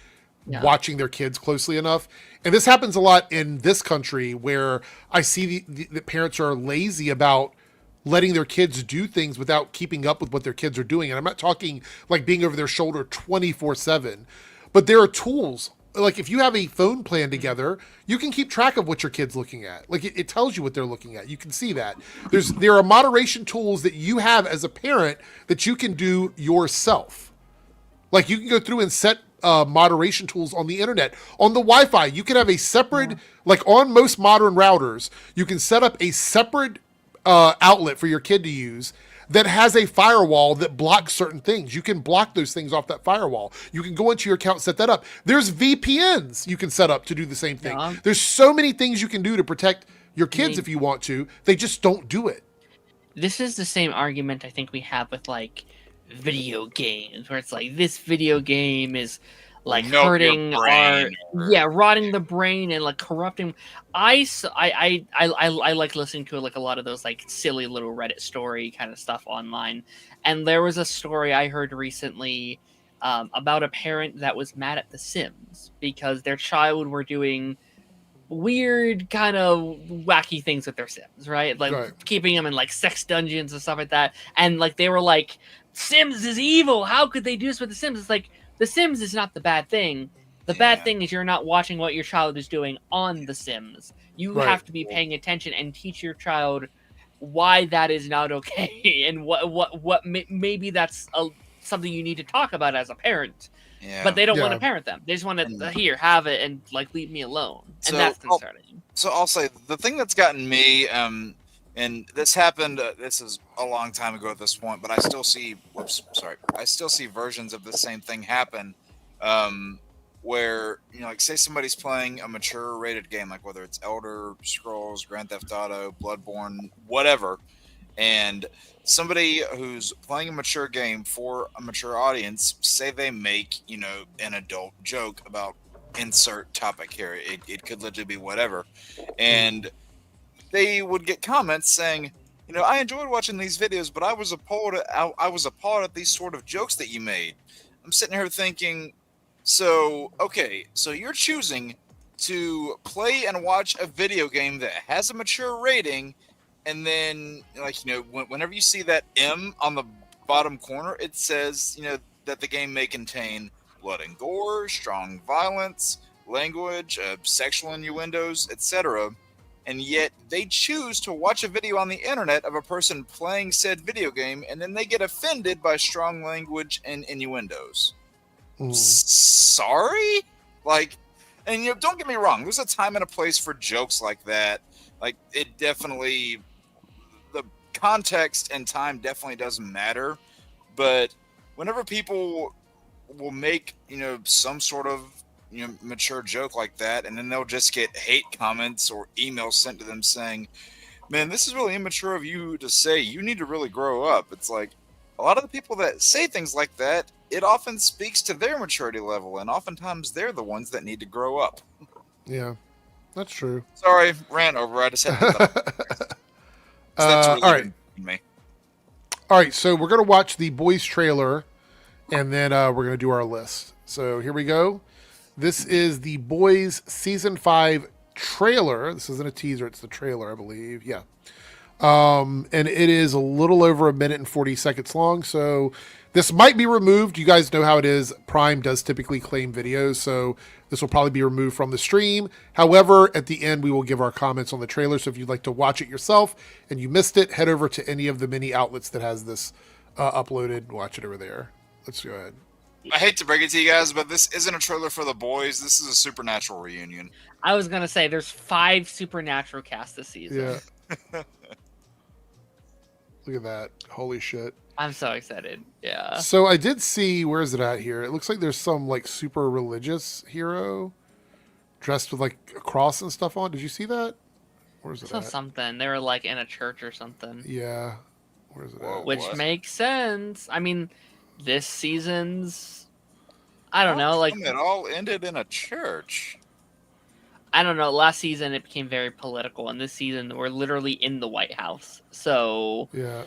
watching their kids closely enough. And this happens a lot in this country, where I see the parents are lazy about letting their kids do things without keeping up with what their kids are doing. And I'm not talking like being over their shoulder 24/7, but there are tools. Like if you have a phone plan together, you can keep track of what your kid's looking at. Like it tells you what they're looking at. You can see that. There are moderation tools that you have as a parent that you can do yourself. Like you can go through and set moderation tools on the internet. On the Wi-Fi, you can have a separate, like on most modern routers, you can set up a separate outlet for your kid to use that has a firewall that blocks certain things. You can block those things off that firewall. You can go into your account, set that up. There's VPNs you can set up to do the same thing. There's so many things you can do to protect your kids if you want to. They just don't do it.
This is the same argument I think we have with like video games, where it's like this video game is like hurting rotting the brain and like corrupting. I like listening to like a lot of those like silly little Reddit story kind of stuff online, and there was a story I heard recently about a parent that was mad at The Sims because their child were doing weird kind of wacky things with their Sims, right? Like keeping them in like sex dungeons and stuff like that, and like they were like, Sims is evil, how could they do this with The Sims? It's like, The Sims is not the bad thing. The bad thing is you're not watching what your child is doing on The Sims. You have to be paying attention and teach your child why that is not okay, and what maybe that's something you need to talk about as a parent. But they don't want to parent them. They just want to have it and like leave me alone, and that's concerning.
So I'll say the thing that's gotten me, and this happened. This is a long time ago at this point, but I still see. I still see versions of the same thing happen, where like say somebody's playing a mature rated game, like whether it's Elder Scrolls, Grand Theft Auto, Bloodborne, whatever, and somebody who's playing a mature game for a mature audience, say they make an adult joke about insert topic here. It could literally be whatever, and they would get comments saying, I enjoyed watching these videos, but I was appalled at these sort of jokes that you made. I'm sitting here thinking, so you're choosing to play and watch a video game that has a mature rating, and then whenever you see that M on the bottom corner, it says that the game may contain blood and gore, strong violence, language, sexual innuendos, etc. And yet they choose to watch a video on the internet of a person playing said video game, and then they get offended by strong language and innuendos. Sorry? And don't get me wrong, there's a time and a place for jokes like that. Like, it definitely, the context and time definitely doesn't matter. But whenever people will make some sort of mature joke like that, and then they'll just get hate comments or emails sent to them saying, "Man, this is really immature of you to say. You need to really grow up." It's like a lot of the people that say things like that, it often speaks to their maturity level, and oftentimes they're the ones that need to grow up.
Yeah, that's true.
Sorry, rant over. I just had to. That's really
all right.
me.
All right, so we're going to watch the Boys trailer, and then we're going to do our list. So here we go. This is the Boys Season 5 trailer. This isn't a teaser, it's the trailer, I believe. Yeah. And it is a little over 1 minute and 40 seconds long, so this might be removed. You guys know how it is. Prime does typically claim videos, so this will probably be removed from the stream. However, at the end, we will give our comments on the trailer, so if you'd like to watch it yourself and you missed it, head over to any of the many outlets that has this uploaded. Watch it over there. Let's go ahead.
I hate to break it to you guys, but this isn't a trailer for the boys. This is a Supernatural reunion.
I was gonna say there's 5 Supernatural casts this season.
Yeah. Look at that. Holy shit.
I'm so excited. Yeah.
So I did see, where is it at here? It looks like there's some like super religious hero dressed with like a cross and stuff on. Did you see that? Where's it
So
at?
something. They were like in a church or something.
Yeah. Where's it at?
Which
What?
makes sense. I mean, this season's, I don't know, like,
it all ended in a church.
I don't know. Last season it became very political, and this season we're literally in the White House. So,
Yeah.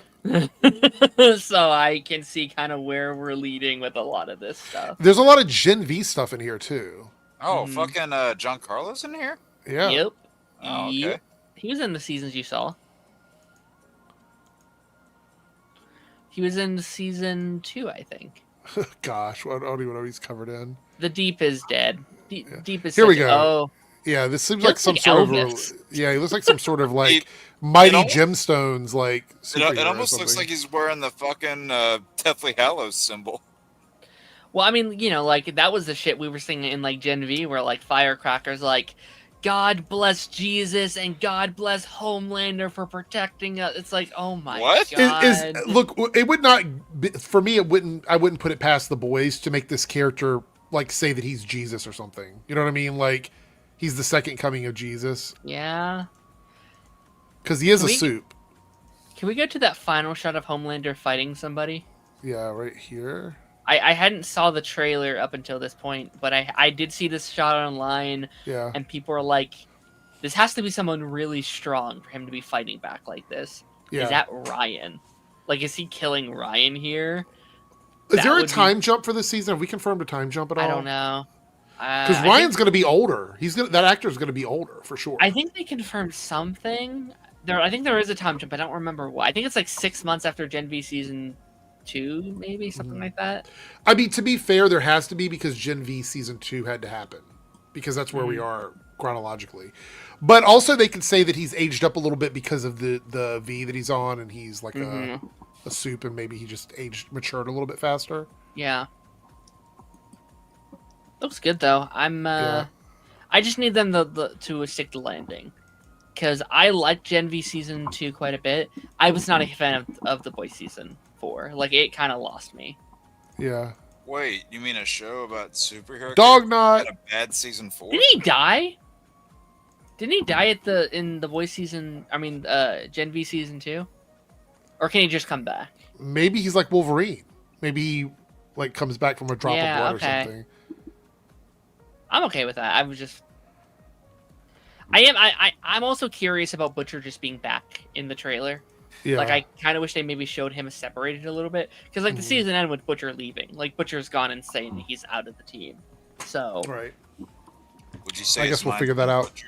so I can see kind of where we're leading with a lot of this stuff.
There's a lot of Gen V stuff in here too.
Oh,
Mhm.
fucking John Carlos in here?
Yeah.
Yep.
Oh, okay.
Yep. He was in the seasons you saw. He was in season 2, I think.
Gosh, I don't even know what he's covered in.
The Deep is dead. Deep is
Here we
such a-
go.
Oh,
Yeah, this seems
He
like
looks
some
like
sort of
Elvis.
yeah, he looks like some sort of like
It
mighty
al-
gemstones like
It
superhero or
almost looks
something.
like he's wearing the fucking Deathly Hallows symbol.
well, I mean, like that was the shit we were singing in like Gen V, where like Firecrackers like, God bless Jesus and God bless Homelander for protecting us. It's like, oh my
What?
god.
Look, it would not be, for me. I wouldn't put it past the boys to make this character like say that he's Jesus or something. You know what I mean? Like he's the second coming of Jesus
Yeah.
because he is
Can
a
we-
soup.
Can we go to that final shot of Homelander fighting somebody?
Yeah, right here.
I hadn't saw the trailer up until this point, but I did see this shot online,
Yeah,
and people are like, this has to be someone really strong for him to be fighting back like this.
yeah.
Is that Ryan? Like, is he killing Ryan here?
Is
that
there a
would be-
time jump for this season? Have we confirmed a time jump at all?
I don't know.
Because
I
Ryan's
think-
going to be older. That actor's going to be older for sure.
I think they confirmed something. I think there is a time jump. I don't remember what. I think it's like 6 months after Gen V season 2, maybe something like that.
I mean, to be fair, there has to be because Gen V season 2 had to happen because that's where
Mm-hmm.
we are chronologically. But also, they could say that he's aged up a little bit because of the V that he's on, and he's like
Mhm.
a soup, and maybe he just matured a little bit faster.
Yeah. Looks good though.
Yeah.
I just need them to stick the landing, because I liked Gen V season 2 quite a bit. I was not a fan of the Boys season 4. Like, it kind of lost me.
Yeah.
Wait, you mean a show about superhero?
Dog
characters
knot.
had a bad season 4?
Didn't he die? Didn't he die in the Boys season? I mean, Gen V season 2, or can he just come back?
Maybe he's like Wolverine. Maybe he like comes back from a drop
Yeah,
of blood
okay.
or something.
I'm okay with that. I'm also curious about Butcher just being back in the trailer.
Yeah.
Like, I kind of wish they maybe showed him separated a little bit, because like the
Mhm.
season ended with Butcher leaving. Like, Butcher's gone insane. He's out of the team. So
Right.
Would you say?
I
it's
guess we'll
mine?
figure that out.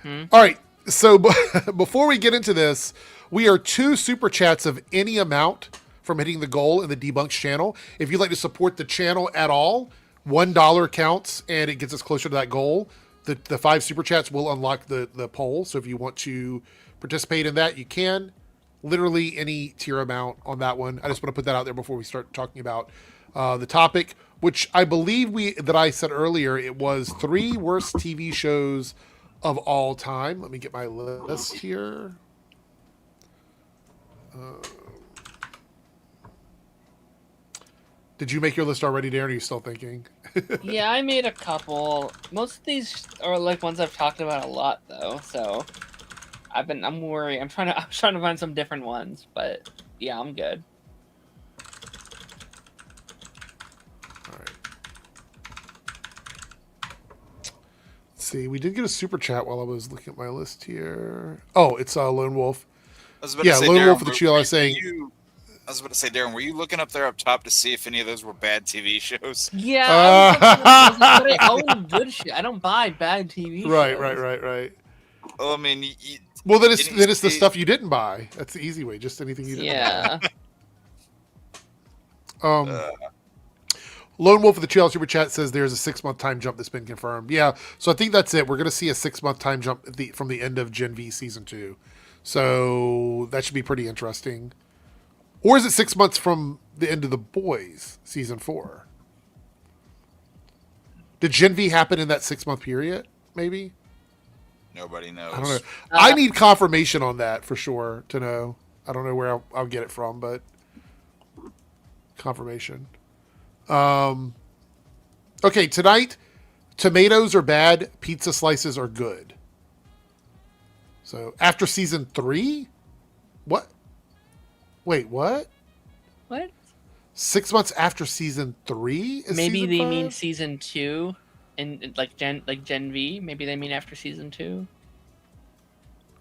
hmm?
All right. So before we get into this, we are 2 super chats of any amount from hitting the goal in the Debunks channel. If you'd like to support the channel at all, $1 counts and it gets us closer to that goal. The 5 super chats will unlock the poll. So if you want to participate in that, you can. Literally any tier amount on that one. I just want to put that out there before we start talking about the topic, which I believe that I said earlier. It was 3 worst TV shows of all time. Let me get my list here. Did you make your list already, Darren? Or are you still thinking?
Yeah, I made a couple. Most of these are like ones I've talked about a lot, though. So I'm worried. I'm trying to find some different ones, but yeah, I'm good.
All right. Let's see. We did get a super chat while I was looking at my list here. Oh, it's Lone Wolf. Yeah, Lone Wolf with the Chill. I was saying.
I was about to say, Darren, were you looking up there up top to see if any of those were bad TV shows?
Yeah, I own good shit. I don't buy bad TV shows.
Right.
Well, I mean,
well, then it's the stuff you didn't buy. That's the easy way. Just anything you didn't buy. Lone Wolf of the Chill Super Chat says there's a 6-month time jump that's been confirmed. Yeah, so I think that's it. We're going to see a 6-month time jump from the end of Gen V Season 2. So that should be pretty interesting. Or is it 6 months from the end of The Boys Season 4? Did Gen V happen in that 6-month period, maybe?
Nobody knows.
I don't know. I need confirmation on that for sure to know. I don't know where I'll get it from, but confirmation. Okay, tonight, tomatoes are bad, pizza slices are good. So, after Season 3? What? Wait, what?
What?
6 months after Season 3?
Maybe they
5?
mean Season 2, and like Gen V. Maybe they mean after Season 2.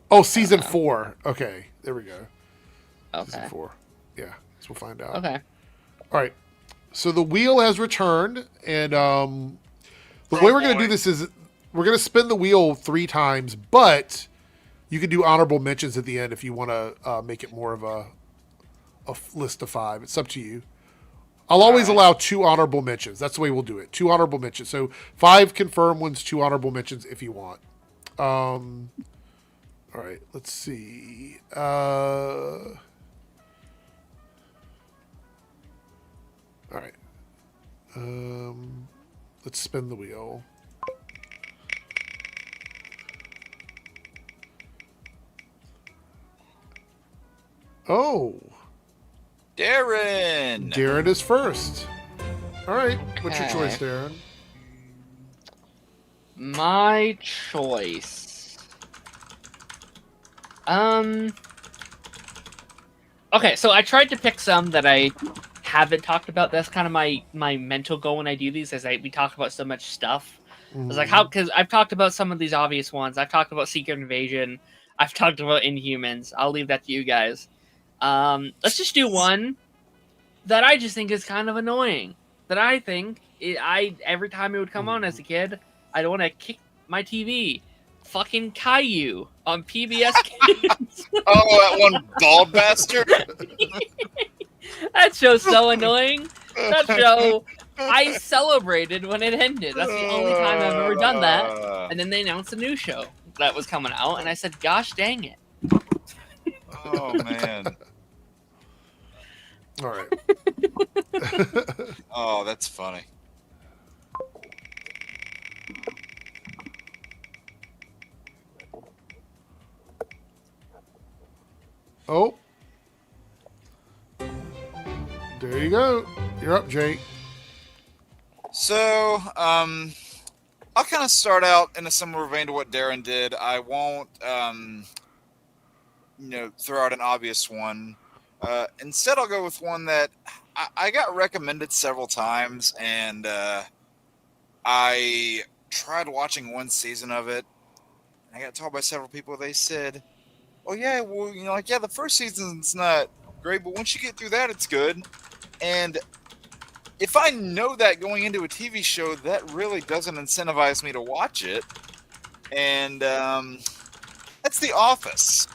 Oh, Season 4. Okay, there we go.
Okay.
Season 4. Yeah, so we'll find out.
Okay.
All right. So the wheel has returned, and the way we're going to do this is we're going to spin the wheel 3 times, but you can do honorable mentions at the end if you want to make it more of a list of 5. It's up to you. I'll always allow 2 honorable mentions. That's the way we'll do it. 2 honorable mentions. So 5 confirmed ones, 2 honorable mentions if you want. All right. Let's see. All right. Let's spin the wheel. Oh.
Darren!
Darren is first. All right. What's your
Okay.
choice, Darren?
My choice. Okay, so I tried to pick some that I haven't talked about. That's kind of my mental goal when I do these, is we talk about so much stuff. I was like, because I've talked about some of these obvious ones. I've talked about Secret Invasion. I've talked about Inhumans. I'll leave that to you guys. Let's just do one that I just think is kind of annoying. That I think every time it would come on as a kid, I'd want to kick my TV. Fucking Caillou on PBS Kids.
Oh, that one bald bastard.
That show's so annoying. That show, I celebrated when it ended. That's the only time I've ever done that. And then they announced a new show that was coming out, and I said, gosh dang it.
Oh, man.
All right.
Oh, that's funny.
Oh. There you go. You're up, Jake.
So, I'll kind of start out in a similar vein to what Darren did. I won't, throw out an obvious one. Instead, I'll go with one that I got recommended several times, and I tried watching one season of it. I got told by several people, they said, oh, yeah, well, the first season's not great, but once you get through that, it's good. And if I know that going into a TV show, that really doesn't incentivize me to watch it. And that's The Office.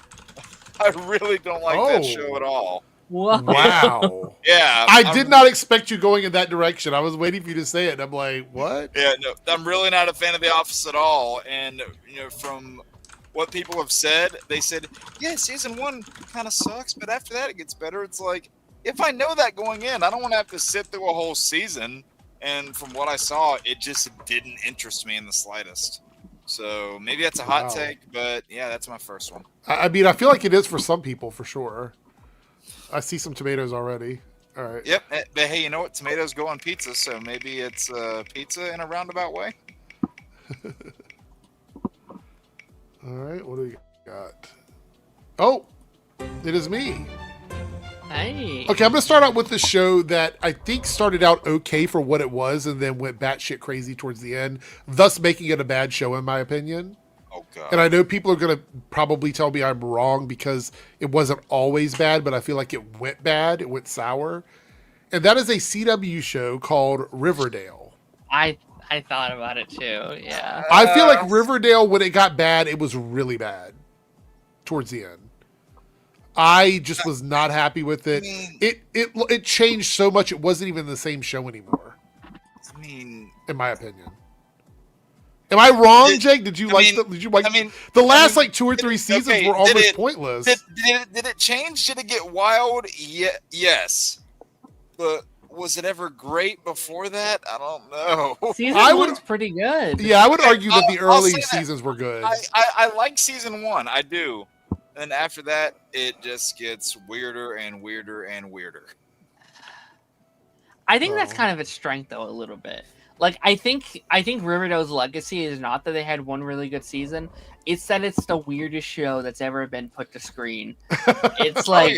I really don't like that show at all.
Whoa.
Wow.
Yeah.
I did not expect you going in that direction. I was waiting for you to say it. And I'm like, what?
Yeah, no, I'm really not a fan of The Office at all. And, from what people have said, they said, yeah, season 1 kind of sucks, but after that it gets better. It's like, if I know that going in, I don't want to have to sit through a whole season. And from what I saw, it just didn't interest me in the slightest. So maybe that's a hot take, but yeah, that's my first one.
I mean, I feel like it is for some people, for sure. I see some tomatoes already. All right.
Yep. But hey, you know what? Tomatoes go on pizza, so maybe it's pizza in a roundabout way.
All right. What do we got? Oh, it is me.
Hey.
Okay, I'm going to start out with the show that I think started out okay for what it was and then went batshit crazy towards the end, thus making it a bad show, in my opinion.
Oh, God.
And I know people are going to probably tell me I'm wrong because it wasn't always bad, but I feel like it went bad. It went sour. And that is a CW show called Riverdale.
I thought about it too. Yeah.
I feel like Riverdale, when it got bad, it was really bad towards the end. I just was not happy with it. It changed so much. It wasn't even the same show anymore.
I mean,
in my opinion. Am I wrong, Jake? Did you like the last like 2 or 3 seasons were almost pointless?
Did it change? Did it get wild? Yes. But was it ever great before that? I don't know.
Season one's pretty good.
Yeah, I would argue that the early seasons were good.
I like season 1. I do. And after that, it just gets weirder and weirder and weirder.
I think that's kind of its strength, though, a little bit. Like, I think Riverdale's legacy is not that they had one really good season. It's that it's the weirdest show that's ever been put to screen. It's like,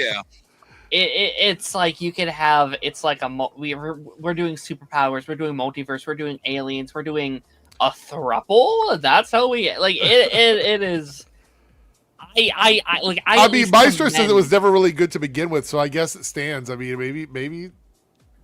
it's like you could have. It's like we're doing superpowers. We're doing multiverse. We're doing aliens. We're doing a throuple. That's how we like it. It is. I
mean, Meister says it was never really good to begin with, so I guess it stands. I mean, maybe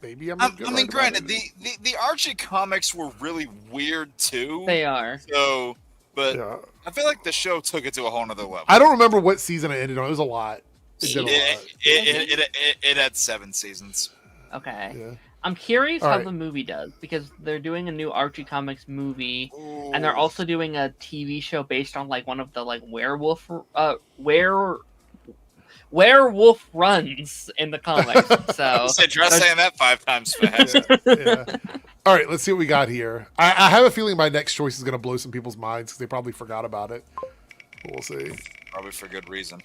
I'm.
I mean, granted, the Archie comics were really weird too.
They are.
So, but I feel like the show took it to a whole nother level.
I don't remember what season it ended on. It was a lot.
It had 7 seasons.
Okay.
Yeah.
I'm curious how the movie does because they're doing a new Archie Comics movie, and they're also doing a TV show based on like one of the like werewolf runs in the comics. So
try saying that 5 times fast.
Yeah. All right, let's see what we got here. I have a feeling my next choice is going to blow some people's minds because they probably forgot about it. We'll see.
Probably for good reason.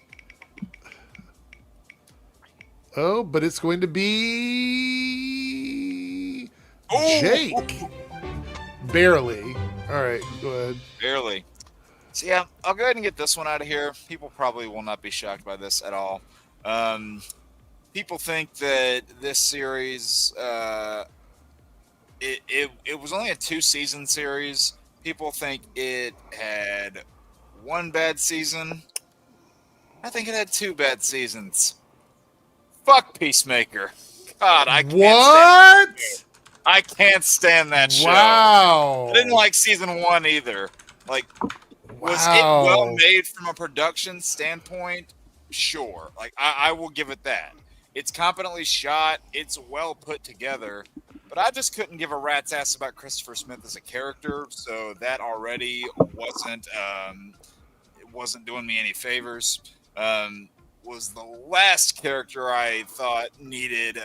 Oh, but it's going to be Jake. Barely. All right, go ahead.
Barely. So yeah, I'll go ahead and get this one out of here. People probably will not be shocked by this at all. People think that this series, it was only a 2-season series. People think it had 1 bad season. I think it had 2 bad seasons. Fuck Peacemaker. God, I can't stand that show.
Wow.
I didn't like season 1 either. Like, was it well made from a production standpoint? Sure. Like, I will give it that. It's competently shot. It's well put together. But I just couldn't give a rat's ass about Christopher Smith as a character. So that already wasn't doing me any favors. Was the last character I thought needed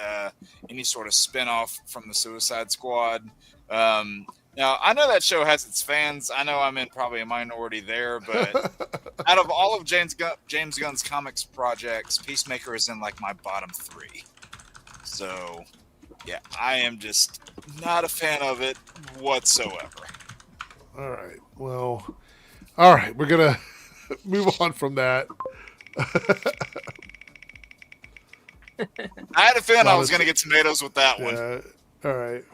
any sort of spinoff from the Suicide Squad. Now, I know that show has its fans. I know I'm in probably a minority there, but out of all of James Gunn's comics projects, Peacemaker is in like my bottom 3. So, yeah, I am just not a fan of it whatsoever.
All right. Well, all right. We're going to move on from that.
I had a feeling I was going to get tomatoes with that one.
All right.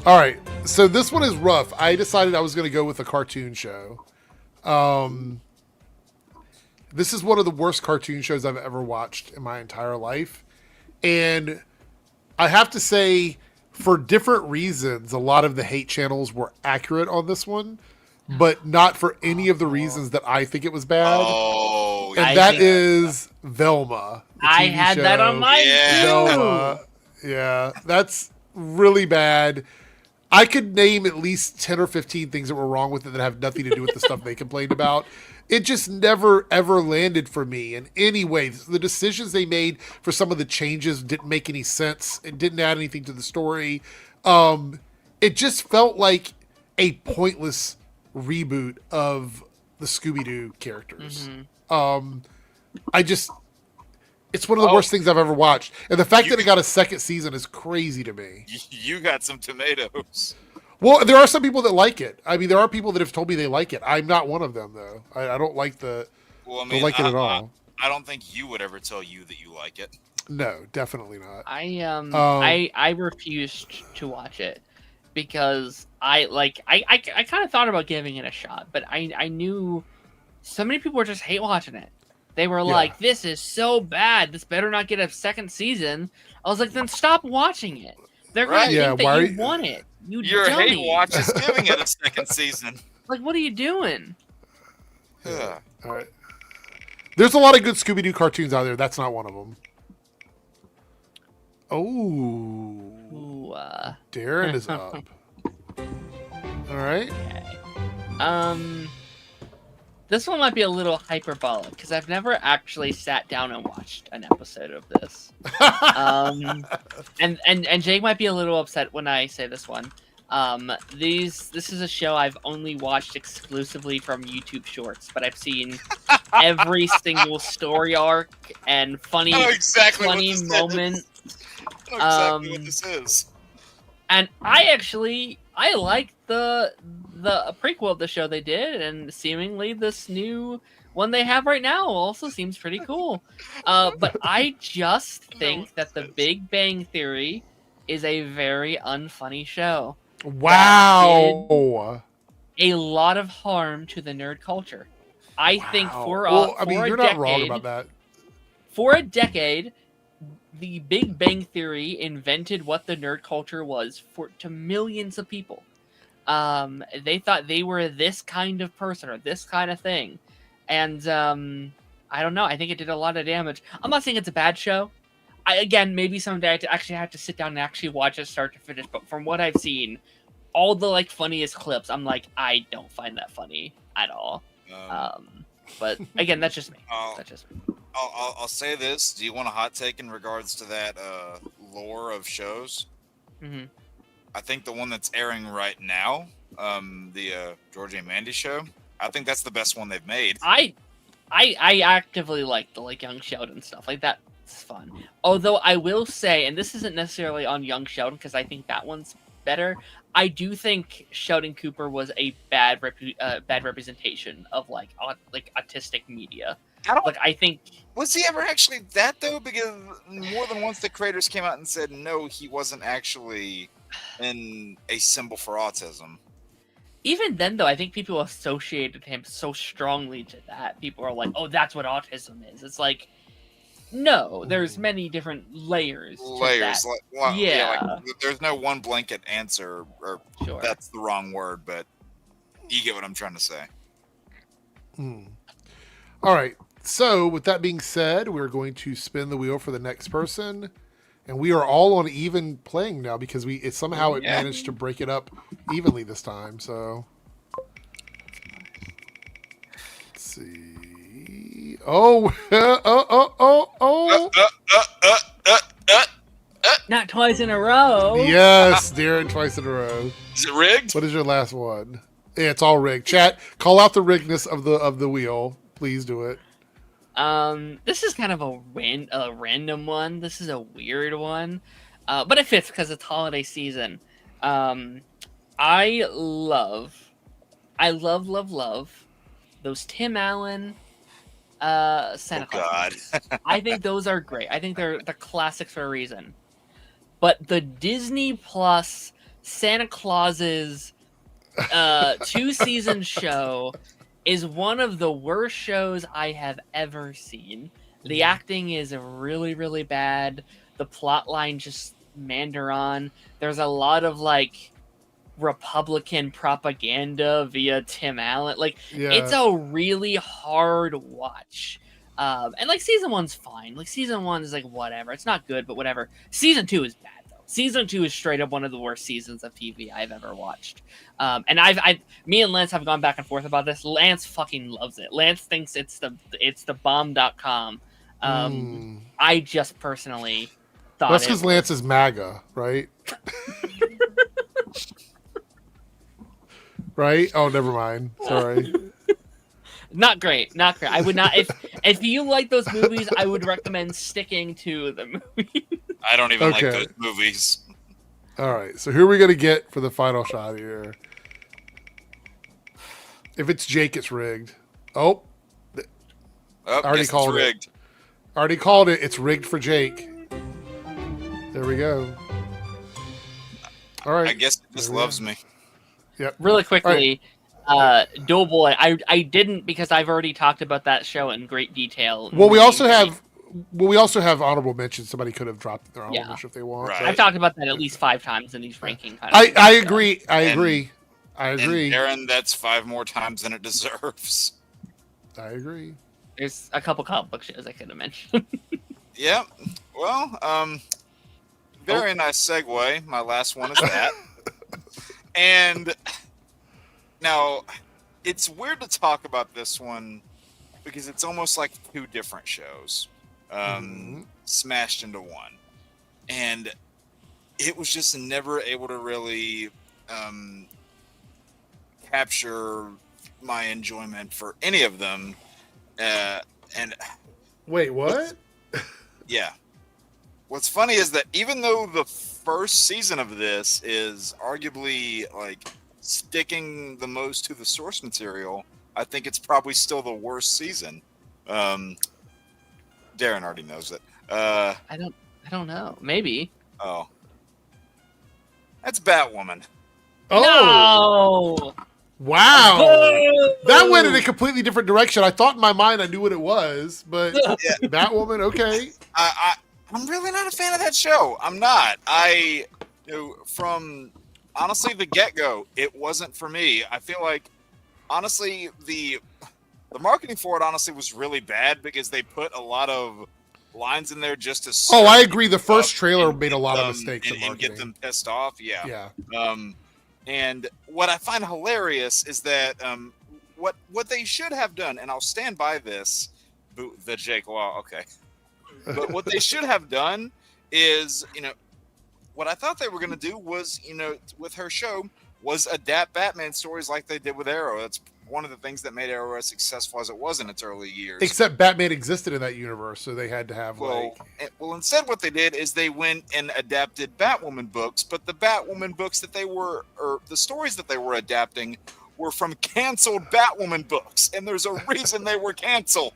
All right. So this one is rough. I decided I was going to go with a cartoon show. This is one of the worst cartoon shows I've ever watched in my entire life. And I have to say, for different reasons, a lot of the hate channels were accurate on this one, but not for any of the reasons that I think it was bad.
Oh,
and that is Velma.
I had that on my
Velma. Yeah, that's really bad. I could name at least 10 or 15 things that were wrong with it that have nothing to do with the stuff they complained about. It just never, ever landed for me in any way. The decisions they made for some of the changes didn't make any sense. It didn't add anything to the story. It just felt like a pointless reboot of the Scooby-Doo characters. It's one of the worst things I've ever watched. And the fact that it got a second season is crazy to me.
You got some tomatoes.
Well, there are some people that like it. I mean, there are people that have told me they like it. I'm not one of them, though. I don't like don't like it at all.
I don't think you would ever tell you that you like it.
No, definitely not.
I refused to watch it because I kind of thought about giving it a shot, but I knew so many people were just hate watching it. They were like, "This is so bad. This better not get a second season." I was like, "Then stop watching it." They're gonna think that you want it.
Your hate watch is giving it a second season.
Like, what are you doing?
Yeah.
All right. There's a lot of good Scooby-Doo cartoons out there. That's not one of them. Oh.
Ooh,
Darren is up. All right.
Okay. This one might be a little hyperbolic because I've never actually sat down and watched an episode of this. And Jake might be a little upset when I say this one. This is a show I've only watched exclusively from YouTube Shorts, but I've seen every single story arc and funny moment.
Exactly what this is.
And I like the prequel of the show they did, and seemingly this new one they have right now also seems pretty cool. But I just think that The Big Bang Theory is a very unfunny show.
Wow.
A lot of harm to the nerd culture. I think
you're not wrong about that.
For a decade, The Big Bang Theory invented what the nerd culture was to millions of people. They thought they were this kind of person or this kind of thing. And I don't know. I think it did a lot of damage. I'm not saying it's a bad show. Maybe someday I actually have to sit down and actually watch it start to finish. But from what I've seen, all the funniest clips, I'm like, I don't find that funny at all. But again, that's just me.
I'll say this. Do you want a hot take in regards to that lore of shows?
Mm-hmm.
I think the one that's airing right now, the Georgie and Mandy show, I think that's the best one they've made.
I actively like the Young Sheldon stuff. Like that's fun. Although I will say, and this isn't necessarily on Young Sheldon because I think that one's better. I do think Sheldon Cooper was a bad representation of autistic media. I think
was he ever actually that though? Because more than once the creators came out and said no, he wasn't actually a symbol for autism.
Even then, though, I think people associated him so strongly to that. People are like, "Oh, that's what autism is." It's like, no, there's many different layers.
There's no one blanket answer, or
sure.
That's the wrong word, but you get what I'm trying to say.
All right. So, with that being said, we're going to spin the wheel for the next person. And we are all on even playing now because it managed to break it up evenly this time. So let's see.
Not twice in a row.
Yes, Darren, twice in a row.
Is it rigged?
What is your last one? Yeah, it's all rigged. Chat, call out the riggedness of the wheel. Please do it.
This is kind of a random one. This is a weird one, but it fits because it's holiday season. I love those Tim Allen Santa Claus. I think those are great. I think they're the classics for a reason. But the Disney Plus Santa Claus's 2-season show is one of the worst shows I have ever seen. The acting is really, really bad. The plot line just meander on. There's a lot of Republican propaganda via Tim Allen. It's a really hard watch. And season 1's fine. Season 1 is whatever. It's not good, but whatever. Season 2 is bad though. Season 2 is straight up one of the worst seasons of TV I've ever watched. And me and Lance have gone back and forth about this. Lance fucking loves it. Lance thinks it's the bomb.com. I just personally thought
that's because Lance is MAGA, right? Right? Oh, never mind. Sorry.
Not great. I would not. If you like those movies, I would recommend sticking to the movie.
I don't even like
Okay.
those movies.
All right, so who are we gonna get for the final shot here? If it's Jake, it's rigged. Oh,
Oh,
already
guess
called
it's
it.
rigged.
already called it. It's rigged for Jake. There we go. All right.
I guess it just
There we
loves
go.
me.
Yep.
Really quickly, Doughboy. I didn't because I've already talked about that show in great detail.
Well, we also have honorable mentions. Somebody could have dropped their honorable
Yeah.
mention if they want.
Right.
but-
I've talked about that at least 5 times in these ranking. Kind of
I agree. I
And-
agree. I agree.
And Aaron, that's 5 more times than it deserves.
I agree.
There's a couple comic book shows I could have mentioned.
Yeah. Well, very nice segue. My last one is that. And now, it's weird to talk about this one because it's almost like 2 different shows smashed into one. And it was just never able to really capture my enjoyment for any of them. And
Wait, what?
yeah. What's funny is that even though the first season of this is arguably like sticking the most to the source material, I think it's probably still the worst season. Darren already knows it.
I don't know. Maybe.
Oh. That's Batwoman.
Oh,
No!
wow.
Boo!
That went in a completely different direction. I thought in my mind I knew what it was, but Batwoman, okay.
I'm really not a fan of that show. I'm not. From honestly the get-go, it wasn't for me. I feel like honestly the marketing for it honestly was really bad because they put a lot of lines in there just to
Oh, I
stir
agree. The
people
first
up
trailer
and
made a
get
lot of
them-
mistakes in
and get
marketing.
them pissed off. Yeah.
Yeah.
And what I find hilarious is that what they should have done, and I'll stand by this, the Jake Law, okay. But what they should have done is, what I thought they were going to do was, with her show, was adapt Batman stories like they did with Arrow. That's one of the things that made Arrow as successful as it was in its early years.
Except Batman existed in that universe, so they had to have
Well, instead what they did is they went and adapted Batwoman books, but the Batwoman books that or the stories that they were adapting were from canceled Batwoman books, and there's a reason they were canceled.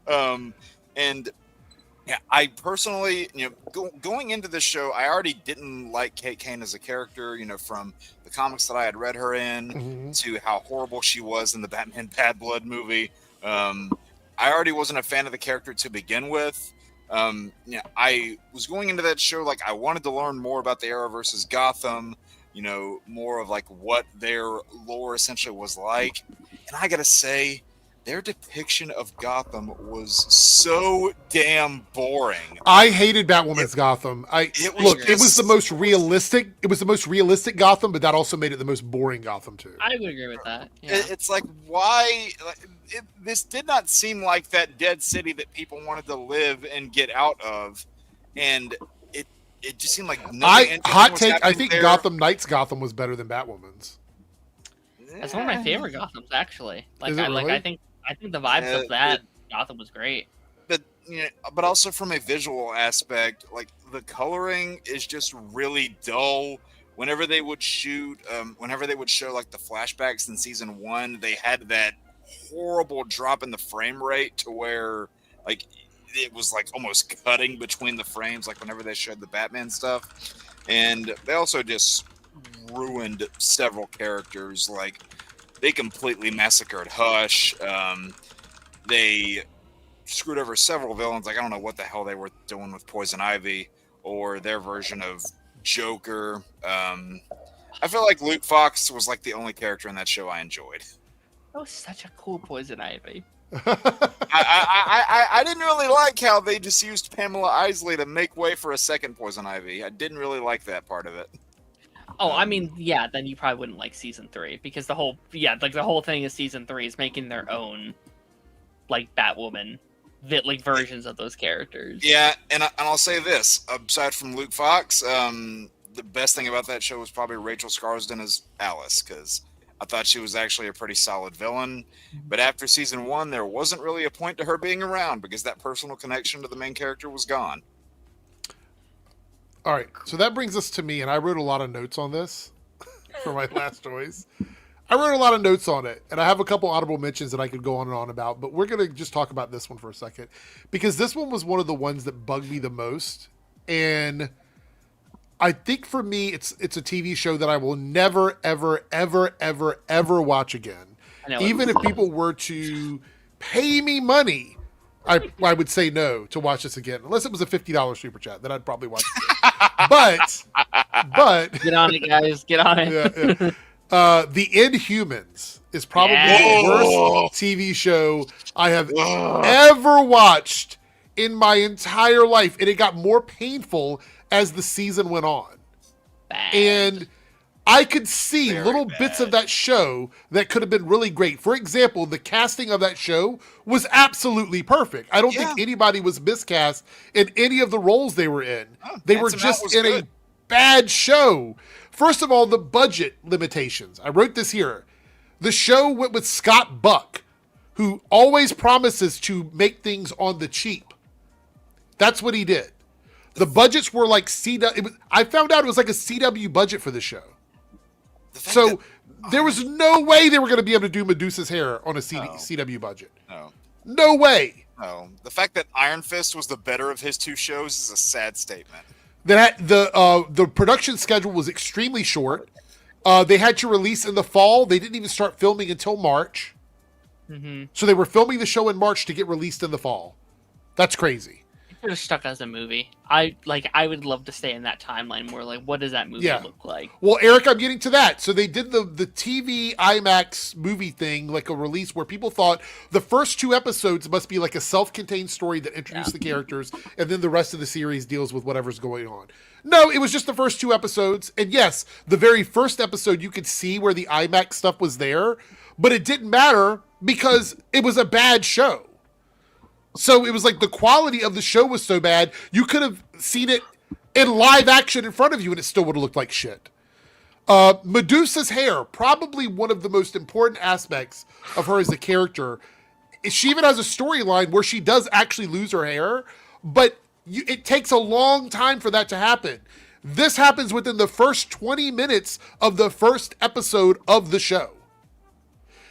And yeah, I personally, going into this show, I already didn't like Kate Kane as a character, from the comics that I had read her in to how horrible she was in the Batman Bad Blood movie. I already wasn't a fan of the character to begin with. I was going into that show like I wanted to learn more about the Arrowverse's Gotham, more of like what their lore essentially was like. And I gotta say, their depiction of Gotham was so damn boring.
I hated Batwoman's Gotham. It was the most realistic. It was the most realistic Gotham, but that also made it the most boring Gotham too.
I would agree with that. Yeah.
It's like, why? This did not seem like that dead city that people wanted to live and get out of, and it just seemed like
Hot take. I think
there.
Gotham Knights Gotham was better than Batwoman's.
That's one of my favorite Gothams, actually.
Is it really?
I think the vibes of that Gotham was great.
But also from a visual aspect, like the coloring is just really dull. Whenever they would show like the flashbacks in season 1, they had that horrible drop in the frame rate to where like it was like almost cutting between the frames, like whenever they showed the Batman stuff. And they also just ruined several characters. Like they completely massacred Hush. They screwed over several villains. Like I don't know what the hell they were doing with Poison Ivy or their version of Joker. I feel like Luke Fox was like the only character in that show I enjoyed.
That was such a cool Poison Ivy.
I didn't really like how they just used Pamela Isley to make way for a second Poison Ivy. I didn't really like that part of it.
Oh, I mean, yeah, then you probably wouldn't like season 3 because the whole thing of season 3 is making their own like Batwoman versions of those characters.
Yeah, and I'll say this: aside from Luke Fox, the best thing about that show was probably Rachel Scarsden as Alice, because I thought she was actually a pretty solid villain. But after season 1, there wasn't really a point to her being around because that personal connection to the main character was gone.
All right, so that brings us to me, and I wrote a lot of notes on this for my last choice. I wrote a lot of notes on it, and I have a couple audible mentions that I could go on and on about, but we're going to just talk about this one for a second, because this one was one of the ones that bugged me the most, and I think for me, it's a TV show that I will never, ever, ever, ever, ever watch again. Even if people were to pay me money, I would say no to watch this again, unless it was a $50 super chat. Then I'd probably watch it again. But
get on it, guys. Get on it.
The Inhumans is probably the worst TV show I have ever watched in my entire life, and it got more painful as the season went on.
Bad.
And I could see little bits of that show that could have been really great. For example, the casting of that show was absolutely perfect. I don't think anybody was miscast in any of the roles they were in. They were just in a bad show. First of all, the budget limitations. I wrote this here. The show went with Scott Buck, who always promises to make things on the cheap. That's what he did. The budgets were like CW. I found out it was like a CW budget for the show. So there was no way they were going to be able to do Medusa's hair on a CW budget. No way.
No. The fact that Iron Fist was the better of his two shows is a sad statement.
The production schedule was extremely short. They had to release in the fall. They didn't even start filming until March.
Mm-hmm.
So they were filming the show in March to get released in the fall. That's crazy.
It was stuck as a movie. I would love to stay in that timeline more. Like, what does that movie look like?
Well, Eric, I'm getting to that. So they did the TV IMAX movie thing, like a release where people thought the first 2 episodes must be like a self-contained story that introduced the characters, and then the rest of the series deals with whatever's going on. No, it was just the first 2 episodes. And yes, the very first episode, you could see where the IMAX stuff was there, but it didn't matter because it was a bad show. So it was like the quality of the show was so bad, you could have seen it in live action in front of you and it still would have looked like shit. Medusa's hair, probably one of the most important aspects of her as a character. She even has a storyline where she does actually lose her hair, but it takes a long time for that to happen. This happens within the first 20 minutes of the first episode of the show.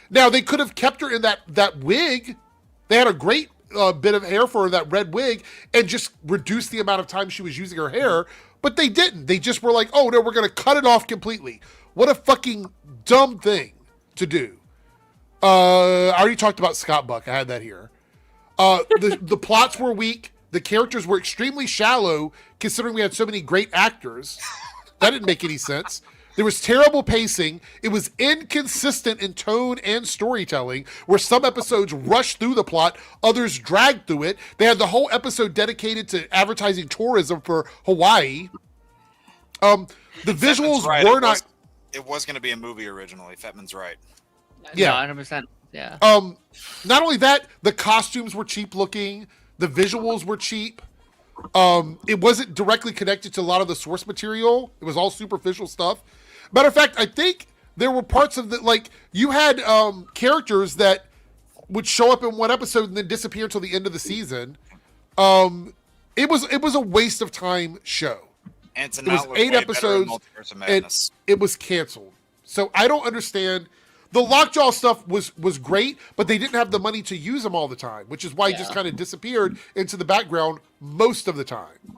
Now, they could have kept her in that wig. They had a great bit of hair for her, that red wig, and just reduce the amount of time she was using her hair, but they didn't. They just were like, oh no, we're going to cut it off completely. What a fucking dumb thing to do. I already talked about Scott Buck. I had that here. The plots were weak. The characters were extremely shallow, considering we had so many great actors. That didn't make any sense. There was terrible pacing. It was inconsistent in tone and storytelling, where some episodes rushed through the plot, others dragged through it. They had the whole episode dedicated to advertising tourism for Hawaii. The visuals were not...
It was going to be a movie originally. Fetman's right.
Yeah, 100%. Yeah.
Not only that, the costumes were cheap looking. The visuals were cheap. It wasn't directly connected to a lot of the source material. It was all superficial stuff. Matter of fact, I think there were parts of like you had characters that would show up in one episode and then disappear until the end of the season. It was a waste of time show.
And
it was 8 episodes, and it was canceled. So I don't understand. The Lockjaw stuff was great, but they didn't have the money to use them all the time, which is why it just kind of disappeared into the background most of the time.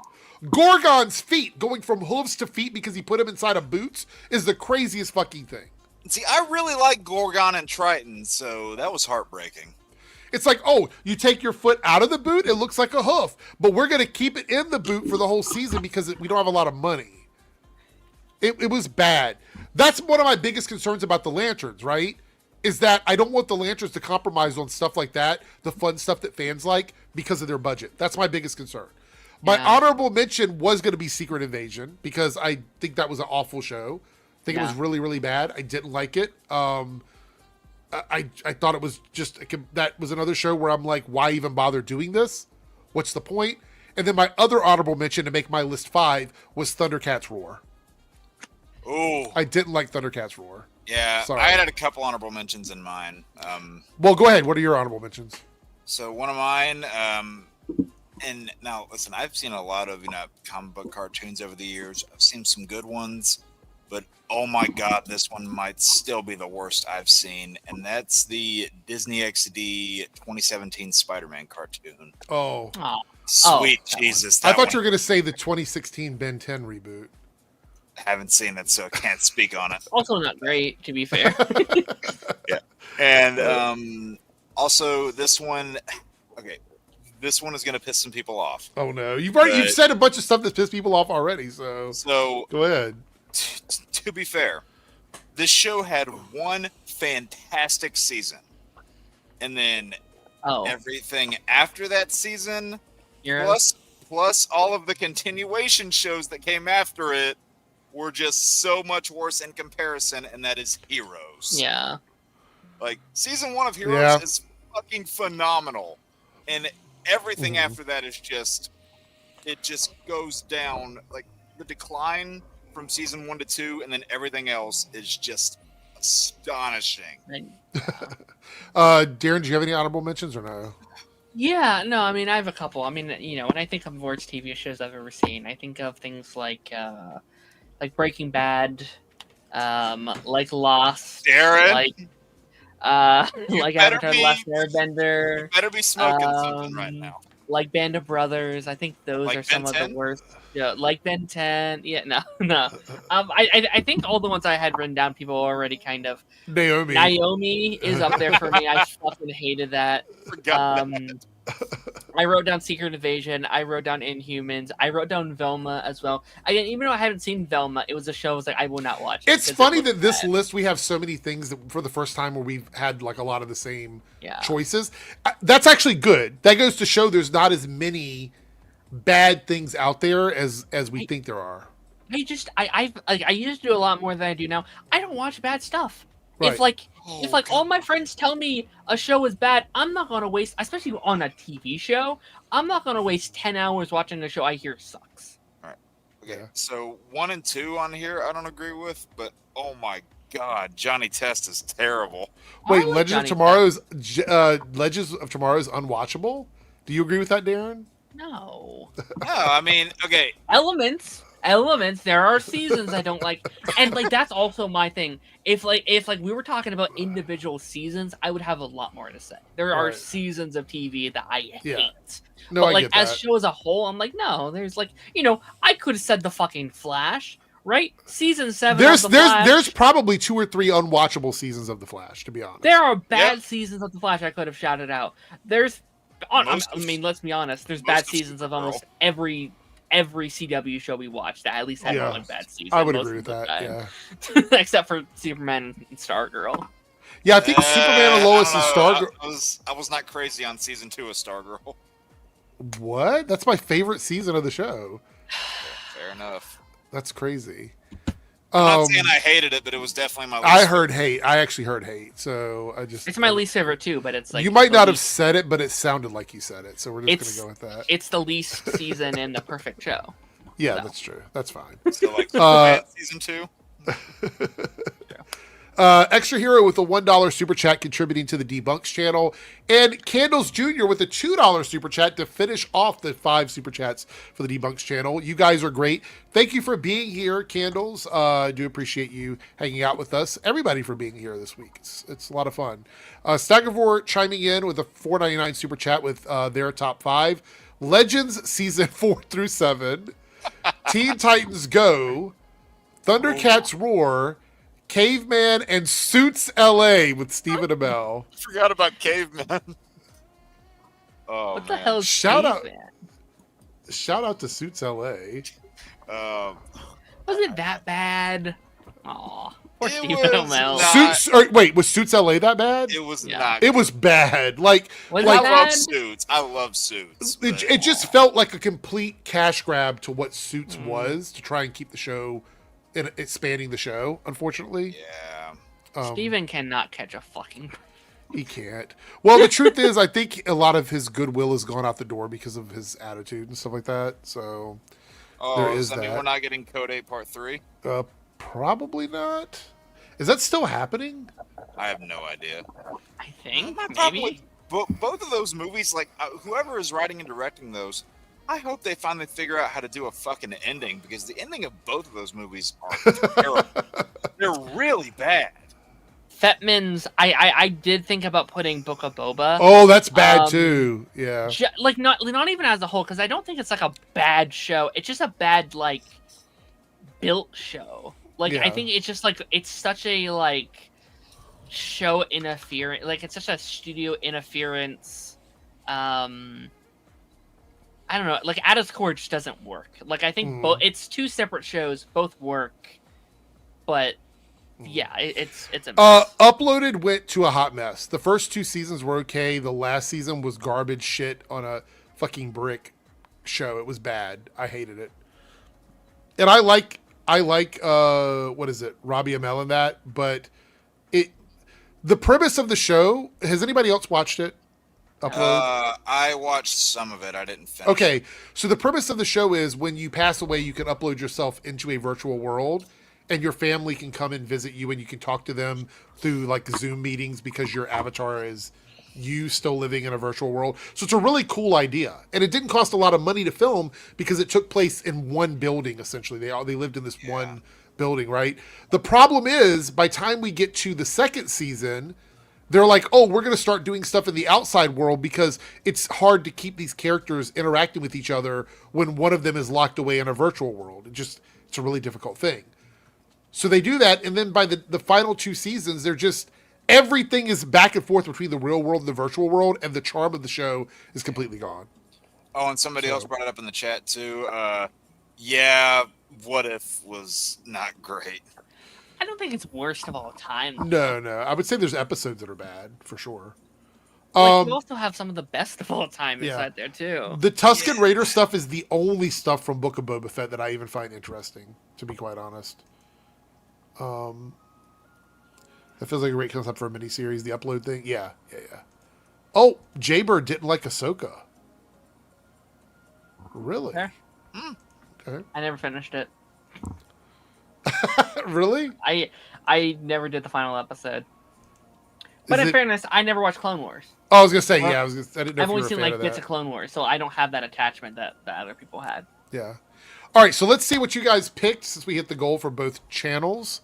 Gorgon's feet, going from hooves to feet because he put them inside of boots, is the craziest fucking thing.
See, I really like Gorgon and Triton, so that was heartbreaking.
It's like, oh, you take your foot out of the boot, it looks like a hoof, but we're going to keep it in the boot for the whole season because we don't have a lot of money. It was bad. That's one of my biggest concerns about the Lanterns, right? Is that I don't want the Lanterns to compromise on stuff like that, the fun stuff that fans like, because of their budget. That's my biggest concern. My honorable mention was going to be Secret Invasion, because I think that was an awful show. I think it was really, really bad. I didn't like it. I thought it was just, that was another show where I'm like, why even bother doing this? What's the point? And then my other honorable mention to make my list 5 was Thundercats Roar.
Oh,
I didn't like Thundercats Roar.
Yeah,
Sorry.
I had a couple honorable mentions in mine.
Well, go ahead. What are your honorable mentions?
So one of mine, and now listen, I've seen a lot of comic book cartoons over the years. I've seen some good ones, but oh my god, this one might still be the worst I've seen, and that's the Disney XD 2017 Spider-Man cartoon.
Oh,
Sweet Jesus!
I thought you were going to say the 2016 Ben 10 reboot.
Haven't seen it, so I can't speak on it.
Also not great, to be fair.
Yeah, and also this one. Okay, this one is going to piss some people off.
Oh no, you've said a bunch of stuff that pissed people off already. So go ahead.
To be fair, this show had one fantastic season, and then everything after that season, plus all of the continuation shows that came after it, were just so much worse in comparison, and that is Heroes.
Yeah.
Like, season 1 of Heroes is fucking phenomenal. And everything after that is just... It just goes down. Like, the decline from season 1 to 2, and then everything else is just astonishing.
Darren, do you have any honorable mentions or no?
Yeah, no, I mean, I have a couple. I mean, when I think of worst TV shows I've ever seen, I think of things like Breaking Bad, like Lost,
Darren?
like Avatar: The Last Airbender.
You better be smoking something right now.
Like Band of Brothers. I think those are some of the worst. Yeah, like Ben 10. Yeah, no. I think all the ones I had written down, people already kind of. Naomi is up there for me. I fucking hated that.
Forgot that.
I wrote down Secret Invasion. I wrote down Inhumans. I wrote down Velma as well. Again, even though I haven't seen Velma, it was a show I was like, I will not watch it.
It's funny that this list, we have so many things that for the first time where we've had like a lot of the same choices. That's actually good. That goes to show there's not as many bad things out there as we think there are.
I used to do a lot more than I do now. I don't watch bad stuff.
Right.
If all my friends tell me a show is bad, I'm not gonna waste, especially on a TV show, I'm not gonna waste 10 hours watching a show I hear sucks.
All right. Okay. Yeah. So 1 and 2 on here, I don't agree with, but oh my god, Johnny Test is terrible.
Wait, Legends of Tomorrow is unwatchable? Do you agree with that, Darren?
No.
No, I mean, okay.
Elements. There are seasons I don't like, and that's also my thing. If we were talking about individual seasons, I would have a lot more to say. There are seasons of TV that I hate.
No,
but
I get
as
that.
show as a whole, I'm like, no. There's I could have said the fucking Flash, right? Season 7.
There's probably 2 or 3 unwatchable seasons of the Flash. To be honest,
there are bad seasons of the Flash I could have shouted out. Let's be honest. There's bad seasons of almost every CW show we watched that at least had one bad season.
I would agree with that. Yeah,
except for Superman and Stargirl.
Yeah, I think Superman and Lois and Stargirl.
I was not crazy on season 2 of Stargirl.
What? That's my favorite season of the show.
Fair enough.
That's crazy.
I'm not saying I hated it, but it was definitely my least
I actually heard hate. So
it's my least favorite too, but it's
you might not have said it, but it sounded like you said it. So we're just going to go with that.
It's the least season in the perfect show.
Yeah, that's true. That's fine.
So season 2?
Extra Hero with a $1 super chat contributing to the Debunks channel, and Candles Jr. with a $2 super chat to finish off the 5 super chats for the Debunks channel. You guys are great. Thank you for being here, Candles. I do appreciate you hanging out with us. Everybody for being here this week. It's a lot of fun. Staggervore chiming in with a $4.99 super chat with their top 5. Legends season 4 through 7. Teen Titans Go. Thundercats Roar. Caveman and Suits LA with Stephen Amell.
I forgot about Caveman. Oh,
what the hell is
Shout out to Suits LA.
Was it that bad? Aw, poor Stephen Amell.
Was Suits LA that bad?
It was not.
It was bad.
I love Suits. I love Suits.
It just felt like a complete cash grab to what Suits was to try and keep the show. And expanding the show, unfortunately.
Yeah.
Steven cannot catch a fucking...
He can't. Well, the truth is, I think a lot of his goodwill has gone out the door because of his attitude and stuff like that. So, there is
that. Mean we're not getting Code 8 Part 3?
Probably not. Is that still happening?
I have no idea.
I think
My problem
maybe.
with both of those movies, like whoever is writing and directing those, I hope they finally figure out how to do a fucking ending, because the ending of both of those movies are terrible. They're really bad.
Fetman's. I did think about putting Book of Boba.
Oh, that's bad too. Yeah.
Like not even as a whole, because I don't think it's like a bad show. It's just a bad like built show. Like I think it's just like it's such a like show interference. Like it's such a studio interference. I don't know. Like at its core, it just doesn't work. Like I think both. It's two separate shows. Both work, but yeah, it's a mess.
Uploaded went to a hot mess. The first 2 seasons were okay. The last season was garbage shit on a fucking brick show. It was bad. I hated it. And I like what is it, Robbie Amell in that, but the premise of the show, has anybody else watched it? Upload?
I watched some of it. I didn't finish.
Okay, so the premise of the show is when you pass away, you can upload yourself into a virtual world, and your family can come and visit you, and you can talk to them through like Zoom meetings because your avatar is you still living in a virtual world. So it's a really cool idea, and it didn't cost a lot of money to film because it took place in one building. Essentially, they lived in this one building, right? The problem is, by the time we get to the second season, they're like, oh, we're going to start doing stuff in the outside world because it's hard to keep these characters interacting with each other when one of them is locked away in a virtual world. It's a really difficult thing. So they do that, and then by the final 2 seasons, they're just, everything is back and forth between the real world and the virtual world, and the charm of the show is completely gone.
Oh, and somebody else brought it up in the chat too. Yeah, What If was not great.
I don't think it's worst of all time.
No. I would say there's episodes that are bad, for sure.
Like, you also have some of the best of all time inside there, too.
The Tusken Raider stuff is the only stuff from Book of Boba Fett that I even find interesting, to be quite honest. That feels like a great concept for a miniseries, the upload thing. Yeah. Oh, Jaybird didn't like Ahsoka. Really?
Fair.
Okay.
I never finished it.
Really?
I never did the final episode. But in fairness, I never watched Clone Wars.
Oh, I was gonna say, I didn't know.
I've only seen like bits of Clone Wars, so I don't have that attachment that other people had.
Yeah. All right, so let's see what you guys picked since we hit the goal for both channels.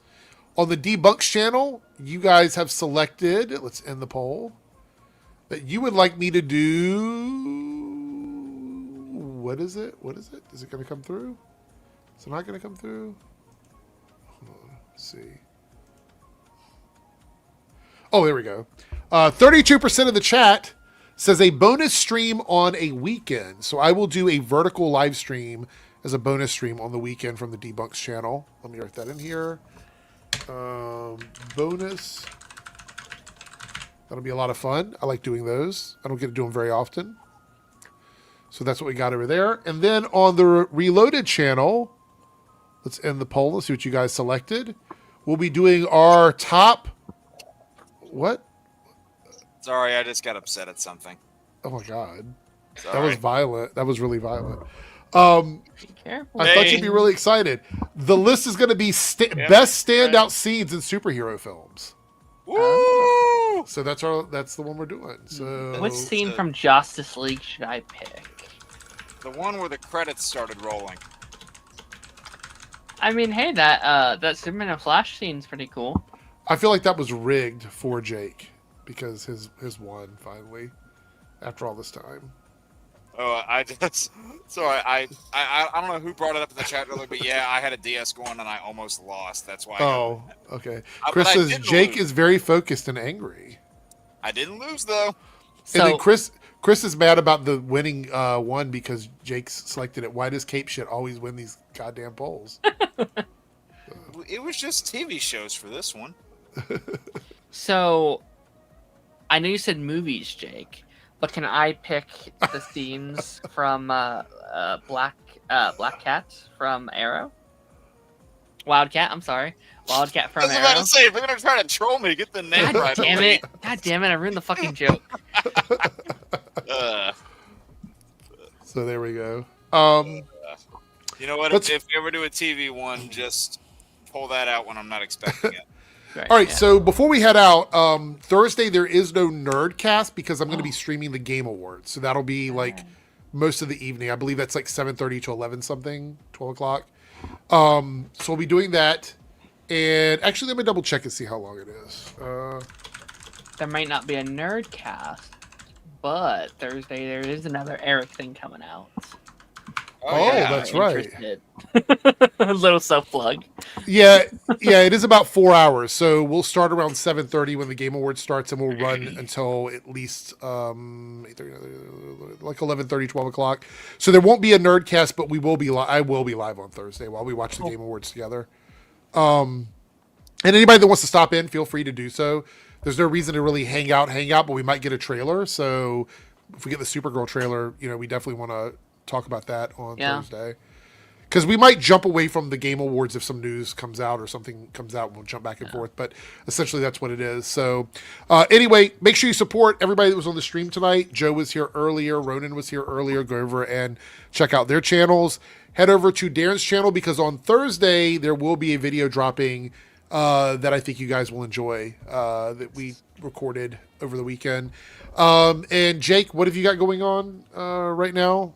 On the Debunks channel, you guys have selected, let's end the poll, that you would like me to do... What is it? Is it going to come through? Is it not going to come through? Hold on, let's see. Oh, there we go. 32% of the chat says a bonus stream on a weekend. So I will do a vertical live stream as a bonus stream on the weekend from the Debunks channel. Let me write that in here. Bonus. That'll be a lot of fun. I like doing those. I don't get to do them very often. So that's what we got over there. And then on the Reloaded channel, let's end the poll. Let's see what you guys selected. We'll be doing our top... What?
Sorry, I just got upset at something.
Oh my god.
Sorry.
That was violent. That was really violent.
Be careful.
I thought you'd be really excited. The list is going to be best standout scenes in superhero films.
Woo!
So that's the one we're doing. So
Which scene from Justice League should I pick?
The one where the credits started rolling.
I mean, hey, that Superman and Flash scene's pretty cool.
I feel like that was rigged for Jake because his won finally after all this time.
Oh, I don't know who brought it up in the chat earlier, but yeah, I had a DS going and I almost lost. That's why.
Okay. Chris says Jake is very focused and angry.
I didn't lose though.
And then Chris is mad about the winning one because Jake's selected it. Why does Cape shit always win these goddamn polls?
It was just TV shows for this one.
So, I know you said movies, Jake, but can I pick the scenes from Black Cat from Arrow? Wildcat, I'm sorry. Wildcat from Arrow.
I was about to say, if they're going to try to troll me, get the name right.
God damn it, I ruined the fucking joke.
So there we go.
You know what? If we ever do a TV one, just pull that out when I'm not expecting it.
All right, so before we head out, Thursday there is no Nerdcast because I'm going to be streaming the Game Awards. So that'll be like most of the evening. I believe that's like 7:30 to 11 something, 12 o'clock. So we'll be doing that. And actually, let me double check and see how long it is.
There might not be a Nerdcast, but Thursday there is another Eric thing coming out.
That's right.
A little self-plug.
Yeah, it is about 4 hours. So we'll start around 7:30 when the Game Awards starts, and we'll run until at least like 11:30, 12 o'clock. So there won't be a Nerdcast, but I will be live on Thursday while we watch the Game Awards together. And anybody that wants to stop in, feel free to do so. There's no reason to really hang out, but we might get a trailer. So if we get the Supergirl trailer, we definitely want to talk about that on Thursday. Because we might jump away from the Game Awards if some news comes out or something comes out. We'll jump back and forth. But essentially, that's what it is. So anyway, make sure you support everybody that was on the stream tonight. Joe was here earlier. Ronan was here earlier. Go over and check out their channels. Head over to Darren's channel because on Thursday, there will be a video dropping that I think you guys will enjoy that we recorded over the weekend. And Jake, what have you got going on right now?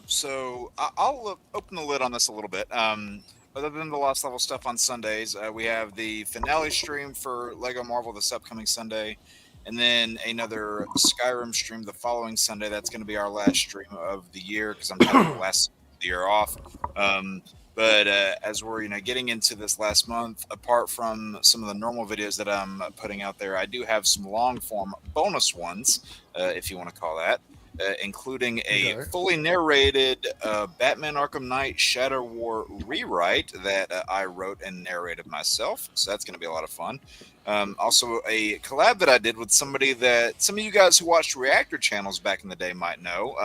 So I'll open the lid on this a little bit. Other than the Lost Level stuff on Sundays, we have the finale stream for Lego Marvel this upcoming Sunday, and then another Skyrim stream the following Sunday. That's going to be our last stream of the year because I'm taking the last of the year off. But as we're getting into this last month, apart from some of the normal videos that I'm putting out there, I do have some long form bonus ones, if you want to call that. Including a fully narrated Batman Arkham Knight Shadow War rewrite that I wrote and narrated myself. So that's going to be a lot of fun. Also, a collab that I did with somebody that some of you guys who watched Reactor channels back in the day might know.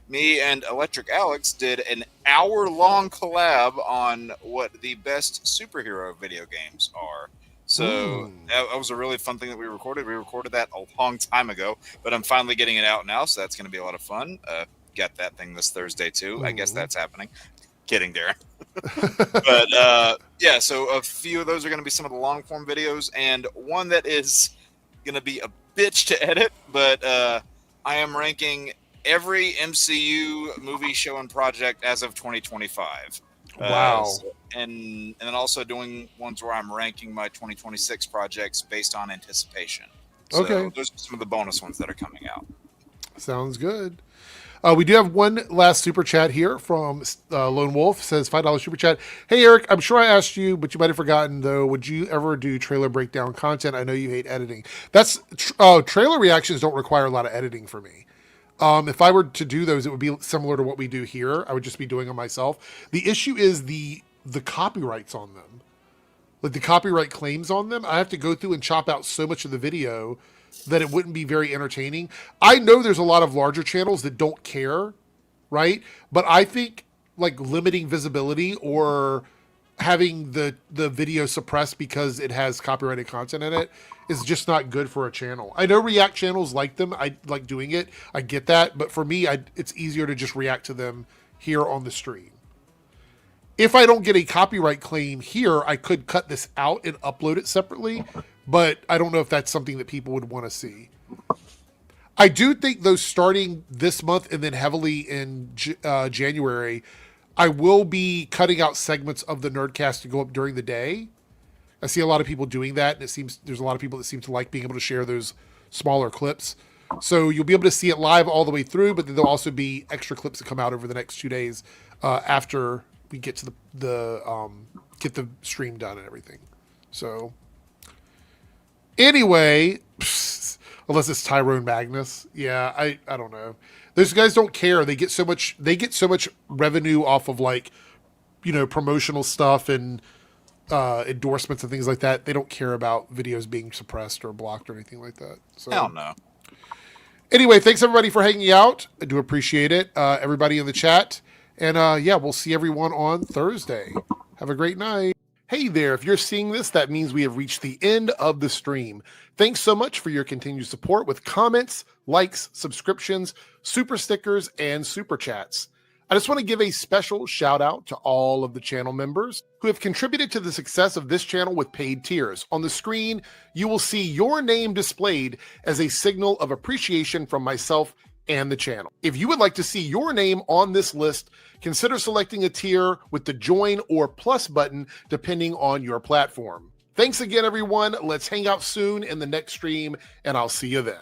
Me and Electric Alex did an hour-long collab on what the best superhero video games are. So that was a really fun thing that we recorded. We recorded that a long time ago, but I'm finally getting it out now, so that's going to be a lot of fun. Got that thing this Thursday, too. I guess that's happening. Kidding, Darren. But, so a few of those are going to be some of the long-form videos, and one that is going to be a bitch to edit, but I am ranking every MCU movie, show, and project as of 2025.
Wow.
And then also doing ones where I'm ranking my 2026 projects based on anticipation. So those are some of the bonus ones that are coming out.
Sounds good. We do have one last super chat here from Lone Wolf. Says $5 super chat. Hey Eric, I'm sure I asked you, but you might have forgotten though. Would you ever do trailer breakdown content? I know you hate editing. That's trailer reactions don't require a lot of editing for me. If I were to do those, it would be similar to what we do here. I would just be doing them myself. The issue is the copyrights on them. Like the copyright claims on them. I have to go through and chop out so much of the video that it wouldn't be very entertaining. I know there's a lot of larger channels that don't care, right? But I think like limiting visibility or having the video suppressed because it has copyrighted content in it is just not good for a channel. I know React channels like them. I like doing it. I get that. But for me, it's easier to just react to them here on the stream. If I don't get a copyright claim here, I could cut this out and upload it separately. But I don't know if that's something that people would want to see. I do think, though, starting this month and then heavily in January, I will be cutting out segments of the Nerdcast to go up during the day. I see a lot of people doing that, and it seems there's a lot of people that seem to like being able to share those smaller clips. So you'll be able to see it live all the way through, but then there'll also be extra clips that come out over the next 2 days after we get to get the stream done and everything. So anyway, unless it's Tyrone Magnus, yeah, I don't know. Those guys don't care. They get so much revenue off of promotional stuff and endorsements and things like that. They don't care about videos being suppressed or blocked or anything like that. So
hell no.
Anyway, thanks everybody for hanging out. I do appreciate it. Everybody in the chat. And we'll see everyone on Thursday. Have a great night. Hey there, if you're seeing this, that means we have reached the end of the stream. Thanks so much for your continued support with comments, likes, subscriptions, super stickers, and super chats. I just want to give a special shout out to all of the channel members who have contributed to the success of this channel with paid tiers. On the screen, you will see your name displayed as a signal of appreciation from myself and the channel. If you would like to see your name on this list, consider selecting a tier with the join or plus button depending on your platform. Thanks again, everyone. Let's hang out soon in the next stream, and I'll see you then.